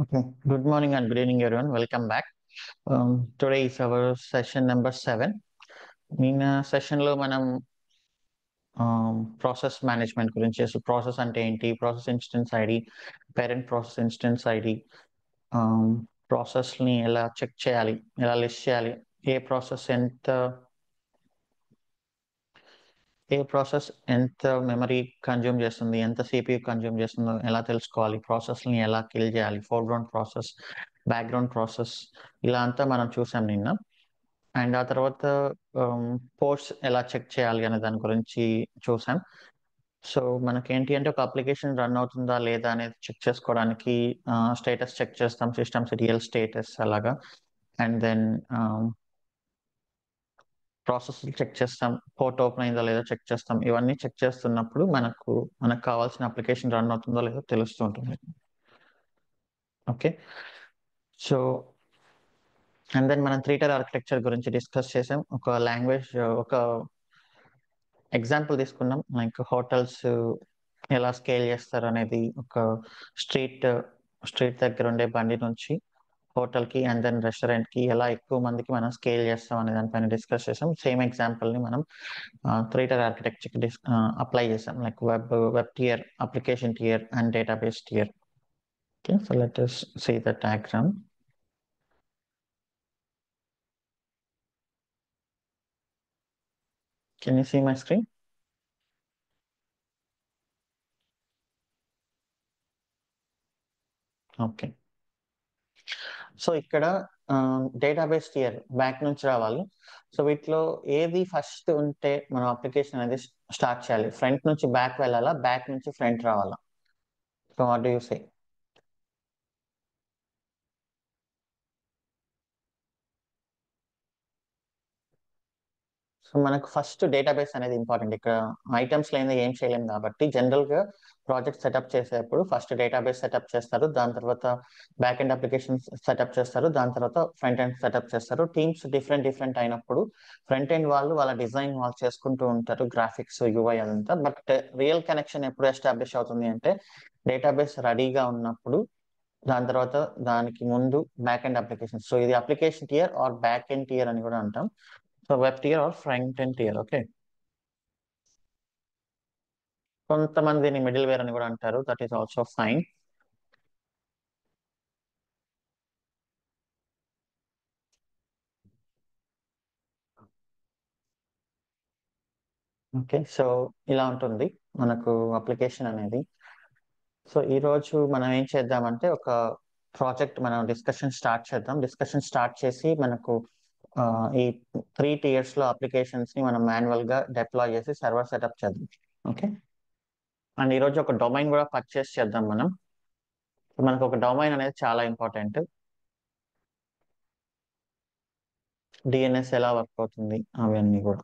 Okay. Good morning and good evening, everyone. Welcome back. Today is our session number 7. నిన్న సెషన్లో మనం process management గురించి process అంటే ఏంటి, process instance ID, parent process instance ID, ప్రాసెస్ని ఎలా చెక్ చేయాలి, ఎలా లిస్ట్ చేయాలి, ఏ ప్రాసెస్ ఎంత మెమరీ కన్జ్యూమ్ చేస్తుంది, ఎంత సిపియు కన్జ్యూమ్ చేస్తుందో ఎలా తెలుసుకోవాలి, ప్రాసెస్ని ఎలా కిల్ చేయాలి, ఫోర్గ్రౌండ్ ప్రాసెస్, బ్యాక్గ్రౌండ్ ప్రాసెస్, ఇలా అంతా మనం చూసాం నిన్న. అండ్ ఆ తర్వాత పోర్ట్స్ ఎలా చెక్ చేయాలి అనే దాని గురించి చూసాం. సో మనకేంటి అంటే ఒక అప్లికేషన్ రన్ అవుతుందా లేదా అనేది చెక్ చేసుకోవడానికి స్టేటస్ చెక్ చేస్తాం, సిస్టమ్స్ రియల్ స్టేటస్ అలాగా. అండ్ దెన్ ప్రాసెస్ చెక్ చేస్తాం, పోర్ట్ ఓపెన్ అయిందో లేదో చెక్ చేస్తాం. ఇవన్నీ చెక్ చేస్తున్నప్పుడు మనకు కావాల్సిన అప్లికేషన్ రన్ అవుతుందో లేదో తెలుస్తూ ఉంటుంది. ఓకే, సో అండ్ దెన్ మనం 3-tier ఆర్కిటెక్చర్ గురించి డిస్కస్ చేసాం. ఒక లాంగ్వేజ్, ఒక ఎగ్జాంపుల్ తీసుకున్నాం, లైక్ హోటల్స్ ఎలా స్కేల్ చేస్తారు అనేది. ఒక స్ట్రీట్ దగ్గర ఉండే బండి నుంచి హోటల్కి అండ్ దెన్ రెస్టారెంట్కి ఎలా ఎక్కువ మందికి మనం స్కేల్ చేస్తాం అనే దానిపైన డిస్కస్ చేసాం. సేమ్ ఎగ్జాంపుల్ని మనం 3-tier ఆర్కిటెక్చర్కి అప్లై చేసాం, like web tier, application tier and database tier. Okay, so let us see the diagram. Can you see my screen? Okay, so ఇక్కడ డేటాబేస్ టియర్ బ్యాక్ నుంచి రావాలి. సో వీటిలో ఏది ఫస్ట్ ఉంటే మనం అప్లికేషన్ అనేది స్టార్ట్ చేయాలి? ఫ్రంట్ నుంచి బ్యాక్ వెళ్ళాలా, బ్యాక్ నుంచి ఫ్రంట్ రావాలా? So what do you say? So మనకు ఫస్ట్ డేటాబేస్ అనేది ఇంపార్టెంట్. ఇక్కడ ఐటమ్స్ లేని ఏం చేయలేము కాబట్టి జనరల్ గా ప్రాజెక్ట్ సెటప్ చేసేటప్పుడు ఫస్ట్ డేటాబేస్ సెటప్ చేస్తారు, దాని తర్వాత బ్యాక్ ఎండ్ అప్లికేషన్స్ సెటప్ చేస్తారు, దాని తర్వాత ఫ్రంట్ ఎండ్ సెటప్ చేస్తారు. టీమ్స్ డిఫరెంట్ అయినప్పుడు ఫ్రంట్ ఎండ్ వాళ్ళు వాళ్ళ డిజైన్ వాళ్ళు చేసుకుంటూ ఉంటారు, గ్రాఫిక్స్, యూఐ అదంతా. బట్ రియల్ కనెక్షన్ ఎప్పుడు ఎస్టాబ్లిష్ అవుతుంది అంటే డేటాబేస్ రెడీగా ఉన్నప్పుడు, దాని తర్వాత దానికి ముందు బ్యాక్ ఎండ్ అప్లికేషన్. సో ఇది application tier or back end tier అని కూడా అంటాం. So web tier or front end tier. Okay, కొంతమంది దీన్ని మిడిల్ వేర్ అని కూడా అంటారు, that is also fine. Okay, so ఇలా ఉంటుంది మనకు అప్లికేషన్ అనేది. సో ఈ రోజు మనం ఏం చేద్దామంటే ఒక ప్రాజెక్ట్ మనం డిస్కషన్ స్టార్ట్ చేద్దాం. డిస్కషన్ స్టార్ట్ చేసి మనకు ఈ 3 tiers లో అప్లికేషన్స్ ని మనం మాన్యువల్ గా డిప్లాయ్ చేసి సర్వర్ సెటప్ చేద్దాం. ఓకే, అండ్ ఈ రోజు ఒక డొమైన్ కూడా పర్చేస్ చేద్దాం మనం. మనకు ఒక డొమైన్ అనేది చాలా ఇంపార్టెంట్. డిఎన్ఎస్ ఎలా వర్క్ అవుతుంది అవన్నీ కూడా.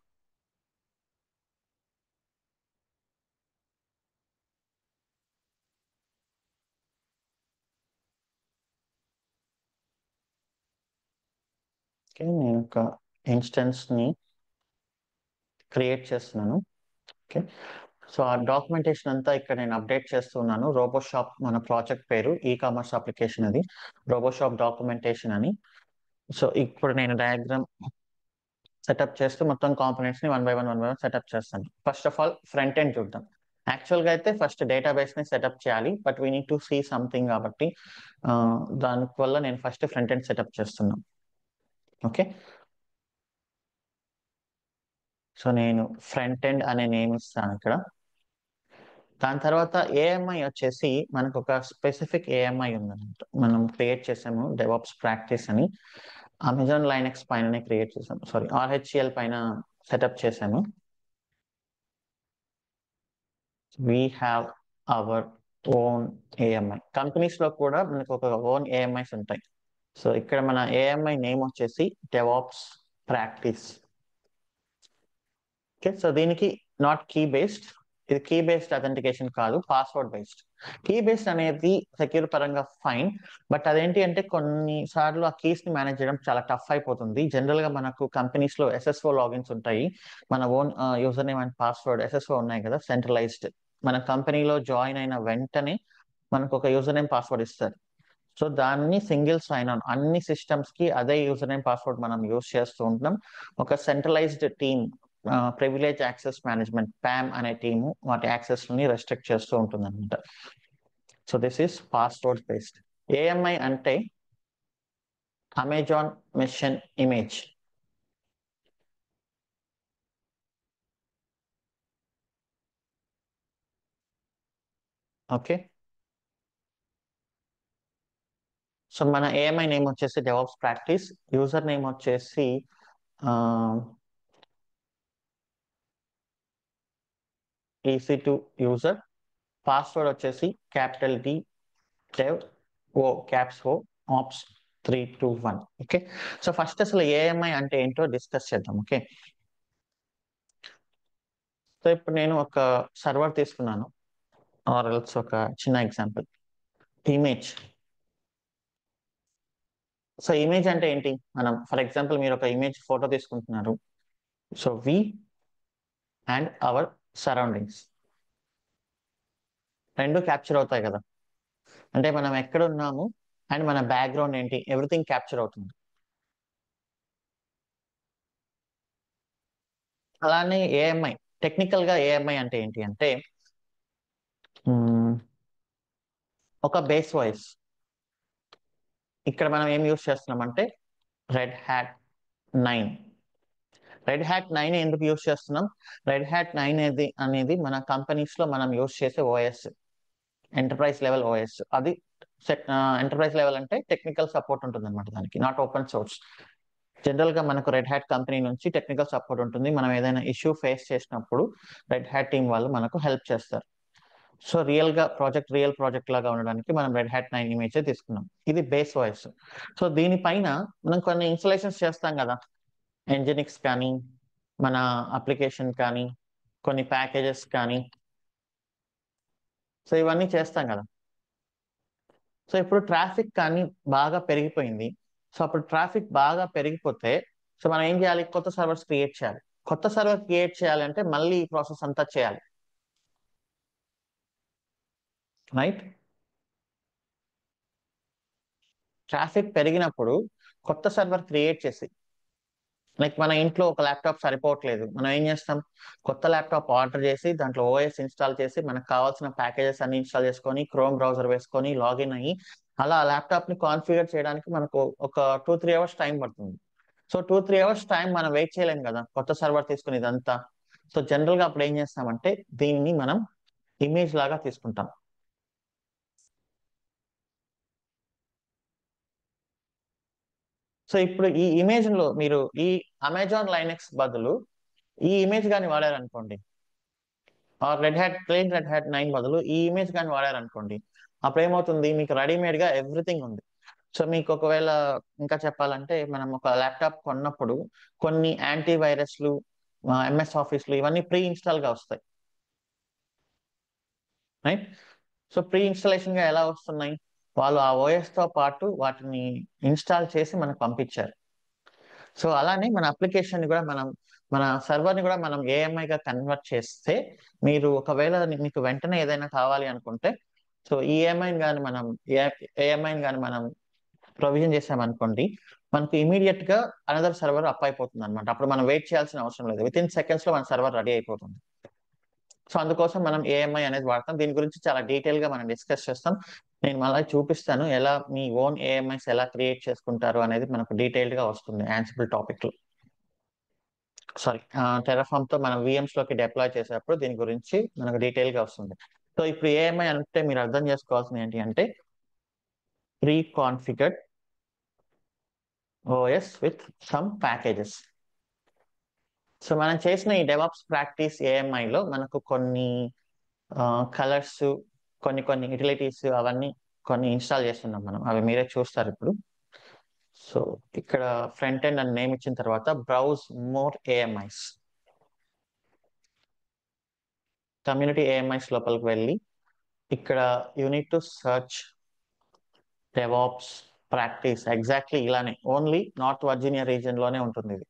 ఓకే, నేను ఒక ఇన్స్టెన్స్ ని క్రియేట్ చేస్తున్నాను. ఓకే, సో ఆ డాక్యుమెంటేషన్ అంతా ఇక్కడ నేను అప్డేట్ చేస్తున్నాను. రోబోషాప్ మన ప్రాజెక్ట్ పేరు, ఈ కామర్స్ అప్లికేషన్ అది, రోబోషాప్ డాక్యుమెంటేషన్ అని. సో ఇప్పుడు నేను డయాగ్రామ్ సెటప్ చేస్తూ మొత్తం కాంపోనెంట్స్ ని వన్ బై వన్ సెటప్ చేస్తాను. First of all front end చూద్దాం. యాక్చువల్ గా అయితే ఫస్ట్ డేటాబేస్ ని సెటప్ చేయాలి, but we need to see something కాబట్టి దాని వల్ల నేను ఫస్ట్ ఫ్రంట్ ఎండ్ సెటప్ చేస్తున్నాను. ఓకే, సో నేను ఫ్రంట్ ఎండ్ అనే నేమ్ ఇస్తాను ఇక్కడ. దాని తర్వాత ఏఎంఐ వచ్చేసి మనకు ఒక స్పెసిఫిక్ ఏఎంఐ ఉందన్నమాట, మనం క్రియేట్ చేసాము, డెవాప్స్ ప్రాక్టీస్ అని. అమెజాన్ లైనక్స్ పైన క్రియేట్ చేసాము, సారీ ఆర్హెచ్సిఎల్ పైన సెటప్ చేసాము. We have our own AMI. Companies లో కూడా మనకు ఒక ఓన్ ఏఎంఐస్ ఉంటాయి. సో ఇక్కడ మన ఏఎంఐ నేమ్ వచ్చేసి డెవాప్స్ ప్రాక్టీస్. ఓకే, సో దీనికి నాట్ కీ బేస్డ్, ఇది కీ బేస్డ్ అథెంటికేషన్ కాదు, పాస్వర్డ్ బేస్డ్. కీ బేస్డ్ అనేది సెక్యూర్ పరంగా ఫైన్, బట్ అదేంటి అంటే కొన్నిసార్లు ఆ కీస్ ని మేనేజ్ చేయడం చాలా టఫ్ అయిపోతుంది. జనరల్ గా మనకు కంపెనీస్ లో ఎస్ఎస్ఓ లాగిన్స్ ఉంటాయి, మన own user name and password SSO ఉన్నాయి కదా, సెంట్రలైజ్డ్. మన కంపెనీలో జాయిన్ అయిన వెంటనే మనకు ఒక యూజర్ నేమ్ పాస్వర్డ్ ఇస్తారు. సో దాన్ని సింగిల్ సైన్ ఆన్ అన్ని సిస్టమ్స్ కి అదే యూజర్ నేమ్ పాస్వర్డ్ మనం యూజ్ చేస్తూ ఉంటున్నాం. ఒక centralised team, privilege access management PAM అనే టీము వాటి యాక్సెస్ ని రెస్ట్రిక్ట్ చేస్తూ ఉంటుంది అనమాట. So this is password based. AMI అంటే Amazon machine image. Okay, so మన ఏఎంఐ నేమ్ వచ్చేసి డెవాప్స్ ప్రాక్టీస్, యూజర్ నేమ్ వచ్చేసి ఈసీ టు యూజర్, పాస్వర్డ్ వచ్చేసి క్యాపిటల్ డి డెవ్ ఓ క్యాప్స్ ఓ ఆప్స్ 321. ఓకే, సో ఫస్ట్ అసలు ఏఎంఐ అంటే ఏంటో డిస్కస్ చేద్దాం. Okay, so ఇప్పుడు నేను ఒక సర్వర్ తీసుకున్నాను, ఆర్ ఎల్స్ ఒక చిన్న ఎగ్జాంపుల్ ఇమేజ్. సో ఇమేజ్ అంటే ఏంటి, మనం ఫర్ ఎగ్జాంపుల్ మీరు ఒక ఇమేజ్ ఫోటో తీసుకుంటున్నారు. So we and our surroundings రెండు క్యాప్చర్ అవుతాయి కదా, అంటే మనం ఎక్కడ ఉన్నాము అండ్ మన బ్యాక్గ్రౌండ్ ఏంటి, ఎవ్రీథింగ్ క్యాప్చర్ అవుతుంది. అలానే ఏఎంఐ, టెక్నికల్ గా ఏఎంఐ అంటే ఏంటి అంటే ఒక బేస్ వాయిస్. ఇక్కడ మనం ఏం యూస్ చేస్తున్నాం అంటే రెడ్ హ్యాట్ 9. రెడ్ హ్యాట్ 9 ఎందుకు యూస్ చేస్తున్నాం, రెడ్ హ్యాట్ 9 అనేది మన కంపెనీస్ లో మనం యూస్ చేసే ఓఎస్, ఎంటర్ప్రైజ్ లెవెల్ ఓఎస్. అది ఎంటర్ప్రైజ్ లెవెల్ అంటే టెక్నికల్ సపోర్ట్ ఉంటుంది అనమాట దానికి, నాట్ ఓపెన్ సోర్స్. జనరల్ గా మనకు రెడ్ హ్యాట్ కంపెనీ నుంచి టెక్నికల్ సపోర్ట్ ఉంటుంది, మనం ఏదైనా ఇష్యూ ఫేస్ చేసినప్పుడు రెడ్ హ్యాట్ టీం వాళ్ళు మనకు హెల్ప్ చేస్తారు. సో రియల్ ప్రాజెక్ట్ లాగా ఉండడానికి మనం రెడ్ హ్యాట్ 9 ఇమేజ్ తీసుకున్నాం. ఇది బేస్ వాయిస్. సో దీనిపైన మనం కొన్ని ఇన్స్టలేషన్స్ చేస్తాం కదా, ఎంజినిక్స్ కానీ మన అప్లికేషన్ కానీ కొన్ని ప్యాకేజెస్ కానీ, సో ఇవన్నీ చేస్తాం కదా. సో ఇప్పుడు ట్రాఫిక్ కానీ బాగా పెరిగిపోయింది. సో అప్పుడు ట్రాఫిక్ బాగా పెరిగిపోతే సో మనం ఏం చేయాలి, కొత్త సర్వర్స్ క్రియేట్ చేయాలి. కొత్త సర్వర్ క్రియేట్ చేయాలంటే మళ్ళీ ఈ ప్రాసెస్ అంతా చేయాలి, రైట్. ట్రాఫిక్ పెరిగినప్పుడు కొత్త సర్వర్ క్రియేట్ చేసి, లైక్ మన ఇంట్లో ఒక ల్యాప్టాప్ సరిపోవట్లేదు, మనం ఏం చేస్తాం, కొత్త ల్యాప్టాప్ ఆర్డర్ చేసి దాంట్లో ఓఎస్ ఇన్స్టాల్ చేసి మనకు కావాల్సిన ప్యాకేజెస్ అన్ని ఇన్స్టాల్ చేసుకొని క్రోమ్ బ్రౌజర్ వేసుకొని లాగిన్ అయ్యి అలా ల్యాప్టాప్ ని కాన్ఫిగర్ చేయడానికి మనకు ఒక 2-3 అవర్స్ టైం పడుతుంది. సో 2-3 అవర్స్ టైం మనం వెయిట్ చేయలేం కదా కొత్త సర్వర్ తీసుకుని ఇదంతా. సో జనరల్ గా అప్పుడు ఏం చేస్తామంటే దీన్ని మనం ఇమేజ్ లాగా తీసుకుంటాం. సో ఇప్పుడు ఈ ఇమేజ్ లో మీరు ఈ అమెజాన్ లైనెక్స్ బదులు ఈ ఇమేజ్ కానీ వాడారనుకోండి, ఆర్ రెడ్ హ్యాట్ 9 బదులు ఈ ఇమేజ్ కానీ వాడారనుకోండి, అప్పుడు ఏమవుతుంది, మీకు రెడీమేడ్ గా ఎవ్రీథింగ్ ఉంది. సో మీకు ఒకవేళ ఇంకా చెప్పాలంటే మనం ఒక ల్యాప్టాప్ కొన్నప్పుడు కొన్ని యాంటీ వైరస్లు, ఎంఎస్ ఆఫీస్లు ఇవన్నీ ప్రీ ఇన్స్టాల్ గా వస్తాయి, రైట్. సో ప్రీ ఇన్స్టాలేషన్ గా ఎలా వస్తున్నాయి, వాళ్ళు ఆ ఓఎస్ తో పాటు వాటిని ఇన్స్టాల్ చేసి మనకు పంపించారు. సో అలానే మన అప్లికేషన్ ని కూడా మనం, మన సర్వర్ ని కూడా మనం ఏఎంఐ గా కన్వర్ట్ చేస్తే, మీరు ఒకవేళ మీకు వెంటనే ఏదైనా కావాలి అనుకుంటే సో ఈ ఏఎంఐని కానీ మనం ఏఎంఐని కానీ మనం ప్రొవిజన్ చేసామనుకోండి, మనకు ఇమీడియట్ గా అనదర్ సర్వర్ అప్ అయిపోతుంది అనమాట. అప్పుడు మనం వెయిట్ చేయాల్సిన అవసరం లేదు, విత్ ఇన్ సెకండ్స్ లో మన సర్వర్ రెడీ అయిపోతుంది. సో అందుకోసం మనం ఏఎంఐ అనేది వాడతాం. దీని గురించి చాలా డీటెయిల్ గా మనం డిస్కస్ చేస్తాం. నేను మళ్ళీ చూపిస్తాను ఎలా మీ ఓన్ ఏఎంఐస్ ఎలా క్రియేట్ చేసుకుంటారు అనేది మనకు డీటెయిల్డ్ గా వస్తుంది యాన్సిబుల్ టాపిక్ లో. సారీ, టెరాఫామ్ తో మనం విఎమ్స్ లోకి డిప్లాయ్ చేసేటప్పుడు దీని గురించి మనకు డీటెయిల్ గా వస్తుంది. సో ఇప్పుడు ఏఎంఐ అంటే మీరు అర్థం చేసుకోవాల్సింది ఏంటి అంటే pre configured OS with some packages. So మనం చేసిన ఈ డెవాప్స్ ప్రాక్టీస్ ఏఎంఐ లో మనకు కొన్ని కలర్స్, కొన్ని కొన్ని యూటిలిటీస్ అవన్నీ కొన్ని ఇన్స్టాల్ చేస్తున్నాం మనం, అవి మీరే చూస్తారు ఇప్పుడు. సో ఇక్కడ ఫ్రంట్ ఎండ్ అని నేమ్ ఇచ్చిన తర్వాత బ్రౌజ్ మోర్ ఏఎంఐస్, కమ్యూనిటీ ఏఎంఐస్ లోపలికి వెళ్ళి ఇక్కడ unit to search DevOps practice, exactly ఇలానే, ఓన్లీ నార్త్ వర్జీనియా రీజియన్ లోనే ఉంటుంది ఇది.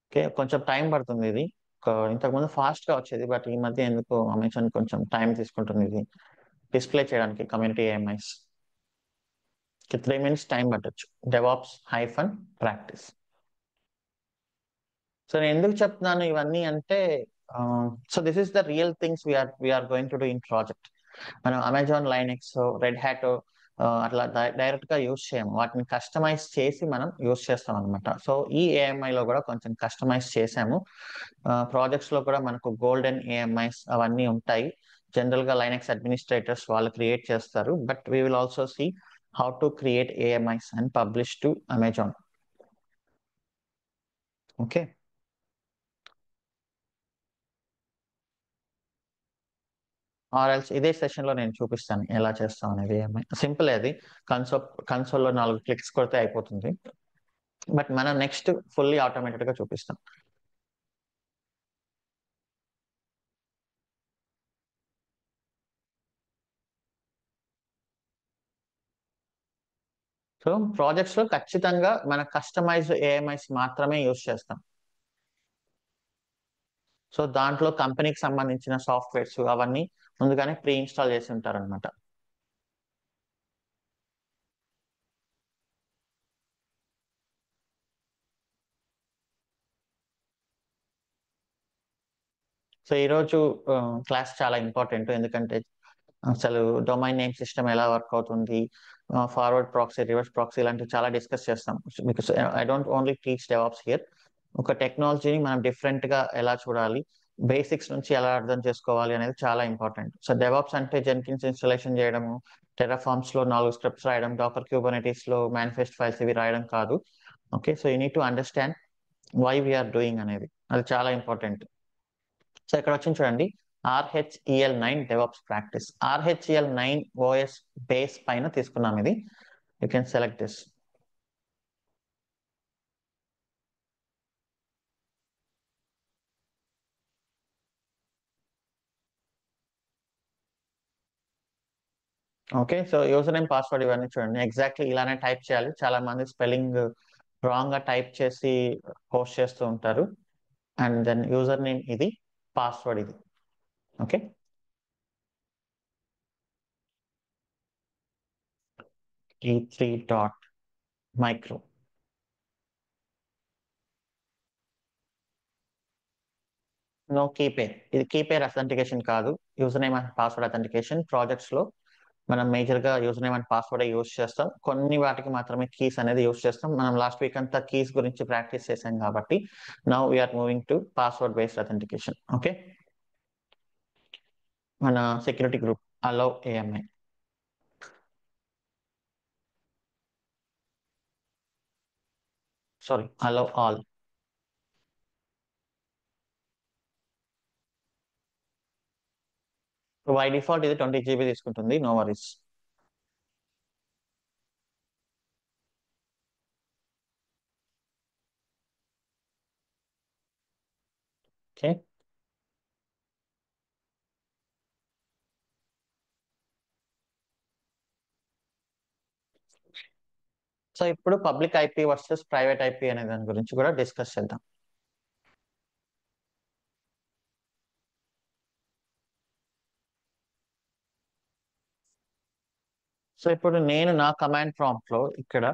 ఓకే, కొంచెం టైం పడుతుంది ఇది, ఇంతకుముందు ఫాస్ట్ గా వచ్చేది, బట్ ఈ మధ్య ఎందుకు అమెజాన్ కొంచెం టైం తీసుకుంటుంది ఇది డిస్ప్లే చేయడానికి కమ్యూనిటీ ఏఎంఐస్. 3 minutes టైం పట్టొచ్చు. DevOps hyphen practice. సో నేను ఎందుకు చెప్తున్నాను ఇవన్నీ అంటే, so this is the real things we're going to do in project. మనం అమెజాన్ లైనెక్స్, రెడ్ హ్యాట్ అట్లా డైరెక్ట్ గా యూజ్ చేయము. వాటిని కస్టమైజ్ చేసి మనం యూజ్ చేస్తాం అనమాట. సో ఈ AMI లో కూడా కొంచెం కస్టమైజ్ చేసాము. ప్రాజెక్ట్స్ లో కూడా మనకు గోల్డెన్ AMIs అవన్నీ ఉంటాయి. జనరల్ గా లైనెక్స్ అడ్మినిస్ట్రేటర్స్ వాళ్ళు క్రియేట్ చేస్తారు. But we will also see how to create AMIs and publish to Amazon. Okay. ఆర్ఎల్స్ ఇదే సెషన్ లో నేను చూపిస్తాను ఎలా చేస్తాం అనేది. సింపుల్ అది. కన్సోల్లో 4 క్లిక్స్ కొడితే అయిపోతుంది. బట్ మనం నెక్స్ట్ ఫుల్లీ ఆటోమేటెడ్ గా చూపిస్తాం. సో ప్రాజెక్ట్స్ లో ఖచ్చితంగా మన కస్టమైజ్డ్ AMIs మాత్రమే యూజ్ చేస్తాం. సో దాంట్లో కంపెనీకి సంబంధించిన సాఫ్ట్వేర్స్ అవన్నీ ముందుగానే ప్రీ ఇన్స్టాల్ చేసి ఉంటారు అనమాట. సో ఈరోజు క్లాస్ చాలా ఇంపార్టెంట్. ఎందుకంటే అసలు డొమైన్ నేమ్ సిస్టమ్ ఎలా వర్క్ అవుతుంది, ఫార్వర్డ్ ప్రాక్సీ, రివర్స్ ప్రాక్సీ ఇలాంటివి చాలా డిస్కస్ చేస్తాం. Because I don't only teach DevOps here. ఒక టెక్నాలజీని మనం డిఫరెంట్ గా ఎలా చూడాలి, బేసిక్స్ నుంచి ఎలా అర్థం చేసుకోవాలి అనేది చాలా ఇంపార్టెంట్. సో డెవాప్స్ అంటే జెన్కిన్స్ ఇన్స్టాలేషన్ చేయడము, టెరాఫార్మ్స్ లో 4 స్క్రిప్ట్స్ రాయడం, డాకర్ క్యూబర్నెటీస్ లో మేనిఫెస్ట్ ఫైల్స్ ఇవి రాయడం కాదు. Okay. So you need to understand why we're doing అనేది, అది చాలా ఇంపార్టెంట్. సో ఇక్కడ వచ్చింది చూడండి, RHEL9 DevOps practice. RHEL9 OS base పైన తీసుకున్నాం ఇది. You can select this. Okay. So user name, password ఇవన్నీ చూడండి ఎగ్జాక్ట్లీ ఇలానే టైప్ చేయాలి. చాలా మంది స్పెల్లింగ్ రాంగ్ గా టైప్ చేసి పోస్ట్ చేస్తూ ఉంటారు. అండ్ దెన్ యూజర్ నేమ్ ఇది, పాస్వర్డ్ ఇది. ఓకే. T3.micro. No key pair. ఇది కీపేర్ అథెంటికేషన్ కాదు, user name and password authentication. Projects లో మనం మేజర్ గా user name and password use చేస్తాం. కొన్ని వాటికి మాత్రమే కీస్ అనేది యూజ్ చేస్తాం. మనం లాస్ట్ వీక్ అంతా కీస్ గురించి ప్రాక్టీస్ చేసాం కాబట్టి now we are moving to password based authentication. Okay. మన security group allow AMI. Sorry, allow all. By default ఇది 20 GB తీసుకుంటుంది, నో వరీస్. ఓకే. సో ఇప్పుడు public IP versus private IP అనే దాని గురించి కూడా డిస్కస్ చేద్దాం. సో ఇప్పుడు నేను నా కమాండ్ ప్రాంప్ట్ లో ఇక్కడ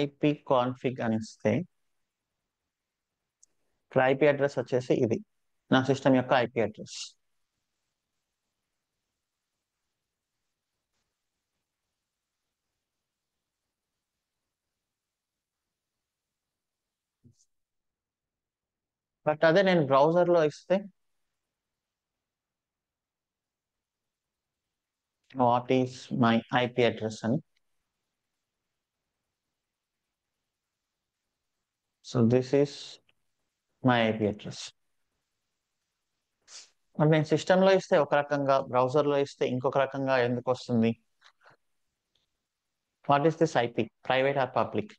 IP కాన్ఫిగ్ అని ఇస్తే, ఇక్కడ IP అడ్రస్ వచ్చేసి ఇది నా సిస్టమ్ యొక్క IP అడ్రస్. బట్ అదే నేను బ్రౌజర్ లో ఇస్తే what is my IP address అని. So this is my IP address. మరి నేను సిస్టమ్ లో ఇస్తే ఒక రకంగా, బ్రౌజర్ లో ఇస్తే ఇంకొక రకంగా ఎందుకు వస్తుంది? What is this IP, private or public?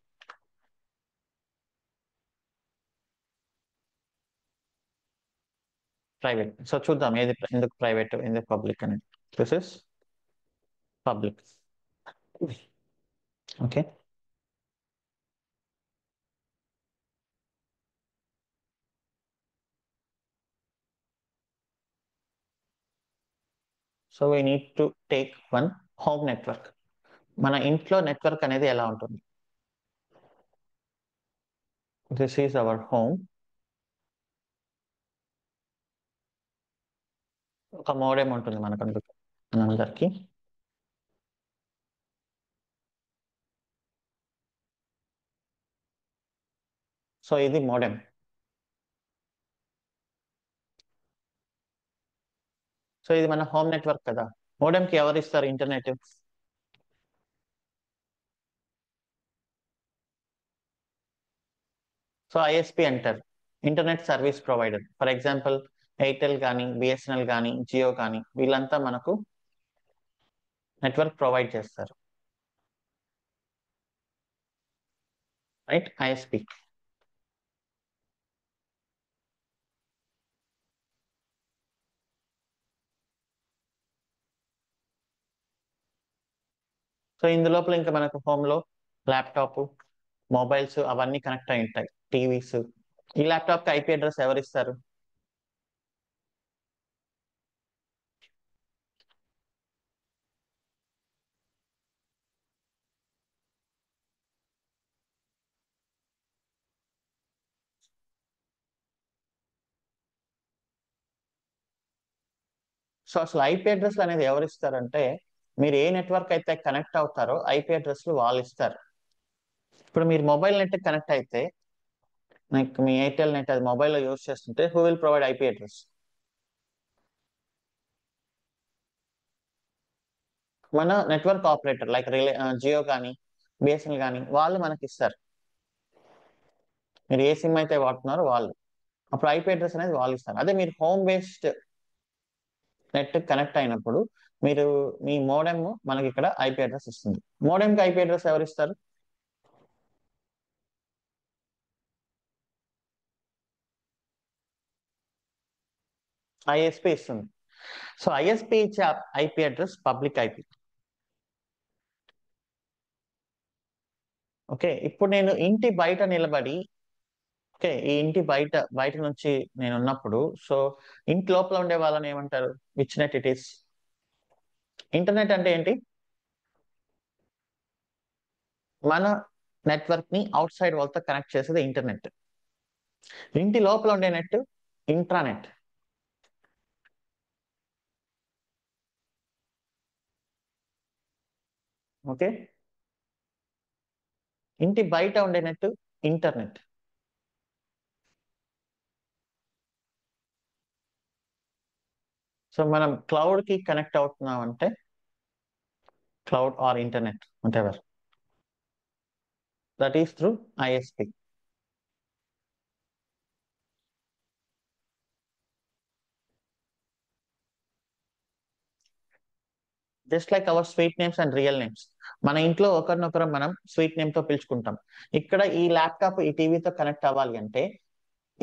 Private. So చూద్దాం ఏది ఎందుకు ప్రైవేట్, ఎందుకు పబ్లిక్ అనేది. This is public. Okay. So we need to take one home network. మన ఇంట్లో నెట్వర్క్ అనేది ఎలా ఉంటుంది? This is our home. ఒక మోడెం ఉంటుంది మనకందరికి, మనందరికి. సో ఇది మోడెం. సో ఇది మన హోమ్ నెట్వర్క్ కదా. మోడెం కి ఎవరు ఇస్తారు ఇంటర్నెట్? సో ఐఎస్పి అంటారు, internet service provider. For example Airtel కానీ, బిఎస్ఎన్ఎల్ కానీ, జియో కానీ, వీళ్ళంతా మనకు నెట్వర్క్ ప్రొవైడ్ చేస్తారు, రైట్? ఐఎస్పి. సో ఇందులోపల ఇంకా మనకు హోమ్ లో ల్యాప్టాప్, మొబైల్స్ అవన్నీ కనెక్ట్ అయి ఉంటాయి, టీవీస్. ఈ ల్యాప్టాప్ కి ఐపీ అడ్రస్ ఎవరు ఇస్తారు? సో అసలు ఐపీ అడ్రస్ అనేది ఎవరు ఇస్తారంటే, మీరు ఏ నెట్వర్క్ అయితే కనెక్ట్ అవుతారో ఐపీ అడ్రస్లు వాళ్ళు ఇస్తారు. ఇప్పుడు మీరు మొబైల్ నెట్ కనెక్ట్ అయితే, లైక్ మీ ఎయిర్టెల్ నెట్ అది మొబైల్లో యూస్ చేస్తుంటే, who will provide IP address? మన నెట్వర్క్ ఆపరేటర్ లైక్ జియో కానీ, బిఎస్ఎన్ఎల్ కానీ, వాళ్ళు మనకి ఇస్తారు. మీరు ఏ సిమ్ అయితే వాడుతున్నారో వాళ్ళు, అప్పుడు ఐపీ అడ్రస్ అనేది వాళ్ళు ఇస్తారు. అదే మీరు హోమ్ బేస్డ్ నెట్ కనెక్ట్ అయినప్పుడు, మీరు మీ మోడెమ్ మనకి ఇక్కడ ఐపీ అడ్రస్ ఇస్తుంది. మోడెమ్ కి ఐపీ అడ్రస్ ఎవరు ఇస్తారు? ఐఎస్పి ఇస్తుంది. సో ఐఎస్పి ఇచ్చే IP address public IP. Okay, ఇప్పుడు నేను ఇంటి బయట నిలబడి, ఓకే, ఈ ఇంటి బయట బయట నుంచి నేను ఉన్నప్పుడు, సో ఇంటి లోపల ఉండే వాళ్ళని ఏమంటారు? Which net it is? Internet అంటే ఏంటి? మన నెట్వర్క్ ని అవుట్ సైడ్ వాళ్ళతో కనెక్ట్ చేసేది ఇంటర్నెట్. ఇంటి లోపల ఉండే నెట్ ఇంట్రానెట్. ఓకే, ఇంటి బయట ఉండే నెట్ ఇంటర్నెట్. సో మనం క్లౌడ్ కి కనెక్ట్ అవుతున్నాం అంటే, cloud are internet whatever, that is through ISP. Just like our sweet names and real names. మన ఇంట్లో ఒకరినొకరు మనం స్వీట్ నేమ్ తో పిలుచుకుంటాం. ఇక్కడ ఈ ల్యాప్టాప్ ఈ టీవీతో కనెక్ట్ అవ్వాలి అంటే,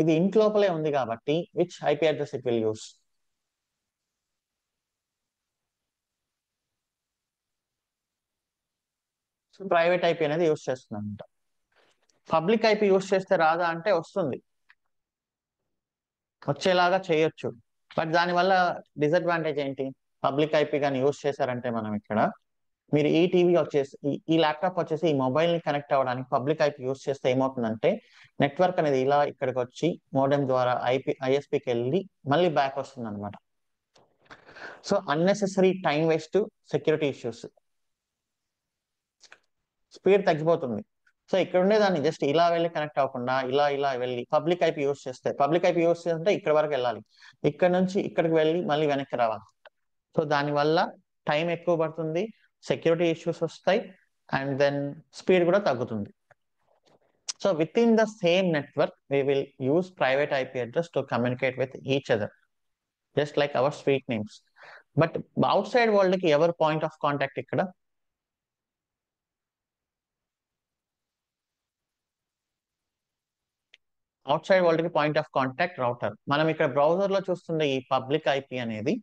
ఇది ఇంటి లోపలే ఉంది కాబట్టి which IP address it will use? So private IP అనేది యూస్ చేస్తుందంట. పబ్లిక్ ఐపీ యూస్ చేస్తే రాదా అంటే వస్తుంది, వచ్చేలాగా చేయొచ్చు. బట్ దానివల్ల డిసడ్వాంటేజ్ ఏంటి? పబ్లిక్ ఐపీ కానీ యూస్ చేశారంటే, మనం ఇక్కడ మీరు ఈ టీవీ వచ్చేసి ఈ ల్యాప్టాప్ వచ్చేసి ఈ మొబైల్ ని కనెక్ట్ అవ్వడానికి పబ్లిక్ ఐపీ యూస్ చేస్తే ఏమవుతుందంటే, నెట్వర్క్ అనేది ఇలా ఇక్కడికి వచ్చి మోడెం ద్వారా ఐఎస్పికి వెళ్ళి మళ్ళీ బ్యాక్ వస్తుంది అనమాట. So unnecessary time waste, security issues, speed తగ్గిపోతుంది. సో ఇక్కడ ఉండేదాన్ని జస్ట్ ఇలా వెళ్ళి కనెక్ట్ అవ్వకుండా ఇలా ఇలా వెళ్ళి పబ్లిక్ ఐపీ యూస్ చేస్తే, పబ్లిక్ ఐపీ యూస్ చేస్తే ఇక్కడ వరకు వెళ్ళాలి, ఇక్కడ నుంచి ఇక్కడికి వెళ్ళి మళ్ళీ వెనక్కి రావాలి. సో దానివల్ల టైం ఎక్కువ పడుతుంది, సెక్యూరిటీ ఇష్యూస్ వస్తాయి, అండ్ దెన్ స్పీడ్ కూడా తగ్గుతుంది. So with in the same network we will use private IP address to communicate with each other, just like our street names. But out side world కి ఎవరు point of contact ఇక్కడ? Out side world కి point of contact router. మనం ఇక్కడ browser లో చూస్తుండే ఈ public IP అనేది,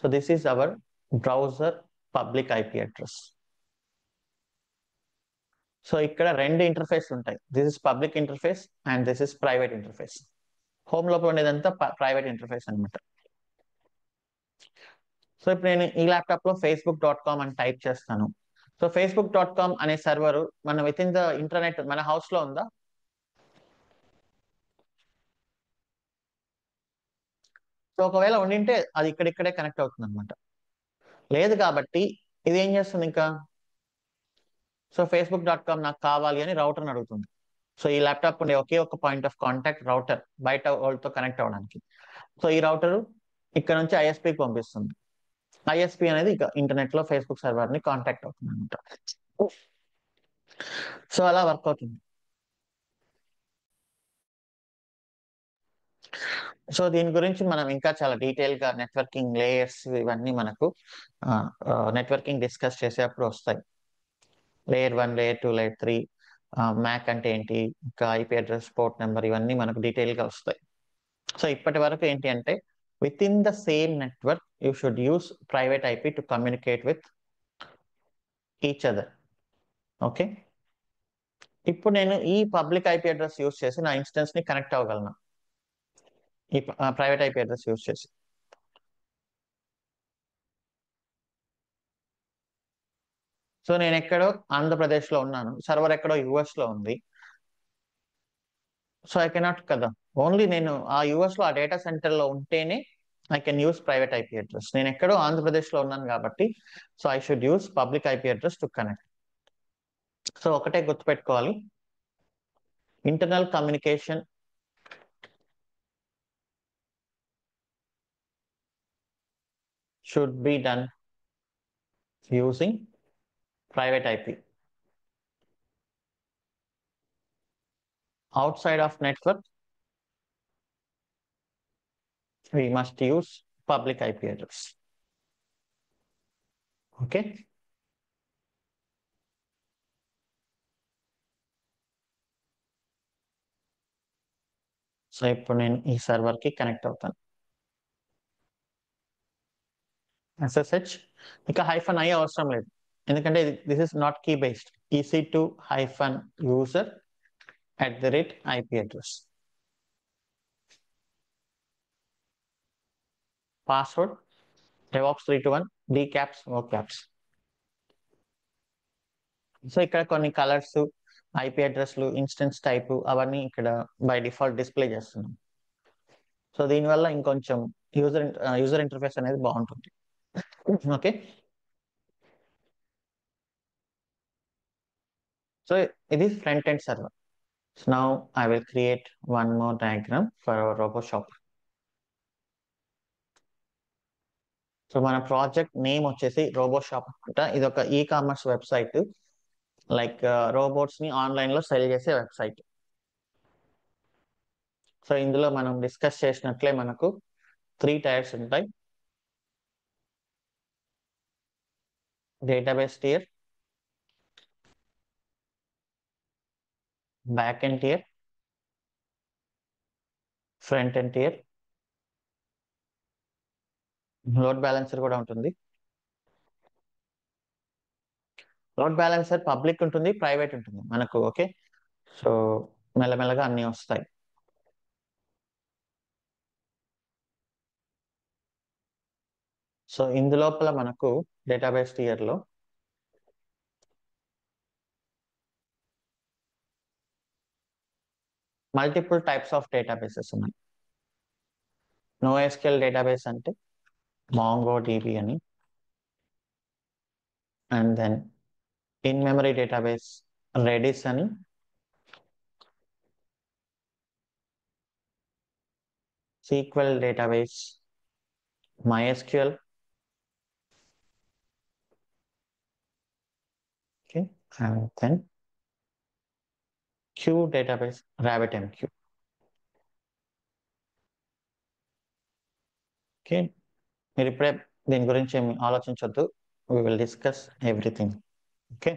so this is our browser public IP address. So ఇక్కడ రెండు ఇంటర్ఫేస్ ఉంటాయి, this is public interface and this is private interface. Home లోపల ఉండేదంతా ప్రైవేట్ ఇంటర్ఫేస్ అనమాట. సో ఇప్పుడు నేను ఈ ల్యాప్టాప్ లో facebook.com అని టైప్ చేస్తాను. సో facebook.com అనే సర్వర్ మన విత్ ఇన్ ద ఇంటర్నెట్ మన హౌస్ లో ఉందా? సో ఒకవేళ ఉండింటే అది ఇక్కడిక్కడే కనెక్ట్ అవుతుంది అనమాట. లేదు కాబట్టి ఇది ఏం చేస్తుంది ఇంకా, సో facebook.com నాకు కావాలి అని రౌటర్ని అడుగుతుంది. సో ఈ ల్యాప్టాప్ ఉండే ఒకే ఒక పాయింట్ ఆఫ్ కాంటాక్ట్ రౌటర్, బయట వాళ్ళతో కనెక్ట్ అవ్వడానికి. సో ఈ రౌటర్ ఇక్కడ నుంచి ఐఎస్పికి పంపిస్తుంది. ఐఎస్పి అనేది ఇక ఇంటర్నెట్ లో ఫేస్బుక్ సర్వర్ ని కాంటాక్ట్ అవుతుంది అనమాట. సో అలా వర్క్ అవుతుంది. సో దీని గురించి మనం ఇంకా చాలా డీటెయిల్ గా నెట్వర్కింగ్ లేయర్స్ ఇవన్నీ మనకు నెట్వర్కింగ్ డిస్కస్ చేసేటప్పుడు వస్తాయి. లేయర్ 1, లేయర్ 2, లేయర్ 3, మ్యాక్ అంటే ఏంటి, ఇంకా ఐపీ అడ్రస్, పోర్ట్ నెంబర్, ఇవన్నీ మనకు డీటెయిల్ గా వస్తాయి. సో ఇప్పటి వరకు ఏంటి అంటే with in the same network you should use private IP to communicate with each other. Okay, ఇప్పుడు నేను ఈ పబ్లిక్ ఐపీ అడ్రస్ యూస్ చేసి నా ఇన్స్టెన్స్ ని కనెక్ట్ అవ్వగలను ఈ ప్రైవేట్ ఐపీ అడ్రస్ యూస్ చేసి. సో నేను ఎక్కడో ఆంధ్రప్రదేశ్ లో ఉన్నాను, సర్వర్ ఎక్కడో యుఎస్ లో ఉంది. సో ఐ కెనాట్ కదా, ఓన్లీ నేను ఆ యుఎస్ లో ఆ డేటా సెంటర్ లో ఉంటేనే I can use private IP address. నేను ఎక్కడో ఆంధ్రప్రదేశ్ లో ఉన్నాను కాబట్టి so I should use public IP address to connect. So ఒకటే గుర్తుపెట్టుకోవాలి, internal communication should be done using private IP. Outside of network, we must use public IP address. Okay. So ఇప్పుడు నేను ఈ సర్వర్ కి కనెక్ట్ అవుతాను. SSH ఇక hyphen I అవసరం లేదు, ఎందుకంటే this is not key based. EC2 hyphen user @IP address. Password DevOps 321 D caps O caps. So ఇక్కడ కొన్ని కలర్స్, ఐపీ అడ్రస్లు, ఇన్స్టెన్స్ టైప్ అవన్నీ ఇక్కడ బై డిఫాల్ట్ డిస్ప్లే చేస్తున్నాం. సో దీనివల్ల ఇంకొంచెం యూజర్ ఇంటర్ఫేస్ అనేది బాగుంటుంది. ఓకే, సో ఇది front end server. Now I will create one more diagram for our RoboShop. So మన ప్రాజెక్ట్ నేమ్ వచ్చేసి RoboShop అనమాట. ఇది ఒక e-commerce website, like robots ని ఆన్లైన్ లో సెల్ చేసే వెబ్సైట్. సో ఇందులో మనం డిస్కస్ చేసినట్లే మనకు 3 టైర్స్ ఉంటాయి. Database tier, back end tier, front end tier, load balancer కూడా ఉంటుంది. లోడ్ బ్యాలెన్సర్ పబ్లిక్ ఉంటుంది, ప్రైవేట్ ఉంటుంది మనకు. ఓకే, సో మెల్లమెల్లగా అన్ని వస్తాయి. సో ఇందులోపల మనకు డేటాబేస్ టియర్ లో మల్టిపుల్ టైప్స్ ఆఫ్ డేటాబేసెస్ ఉన్నాయి. NoSQL డేటాబేస్ అంటే MongoDB అని, and then in memory database Redis అని, SQL database MySQL, okay, and then Q database RabbitMQ. Okay, మీరు ఇప్పుడే దీని గురించి ఏమి ఆలోచించొద్దు, we will discuss everything. Okay,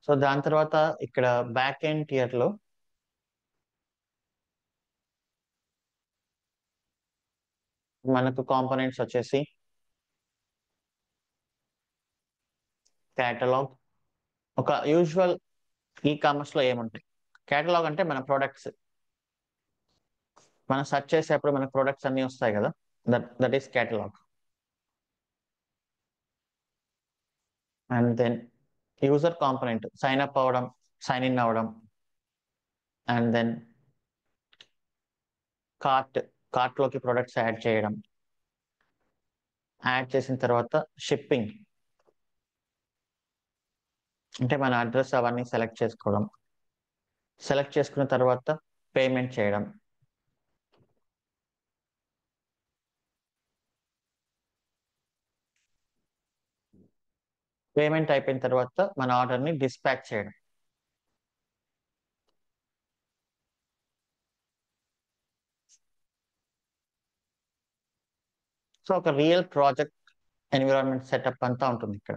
so దాని తర్వాత ఇక్కడ బ్యాక్ ఎండ్ టియర్ లో మనకు కాంపోనెంట్స్ వచ్చేసి కేటలాగ్. ఒక యూజువల్ ఈ కామర్స్ లో ఏముంటాయి, కేటలాగ్ అంటే మన ప్రొడక్ట్స్, మనం సెర్చ్ చేసేప్పుడు మనకు ప్రొడక్ట్స్ అన్ని వస్తాయి కదా, that is catalogue. And then user component, sign up అవ్వడం, సైన్ ఇన్ అవ్వడం. అండ్ దెన్ కార్ట్లోకి ప్రొడక్ట్స్ యాడ్ చేయడం. యాడ్ చేసిన తర్వాత షిప్పింగ్, అంటే మన అడ్రస్ అవన్నీ సెలెక్ట్ చేసుకోవడం. సెలెక్ట్ చేసుకున్న తర్వాత పేమెంట్ చేయడం. పేమెంట్ అయిపోయిన తర్వాత మన ఆర్డర్ని డిస్పాచ్ చేయడం. సో ఒక రియల్ ప్రాజెక్ట్ ఎన్విరాన్మెంట్ సెటప్ అంతా ఉంటుంది ఇక్కడ.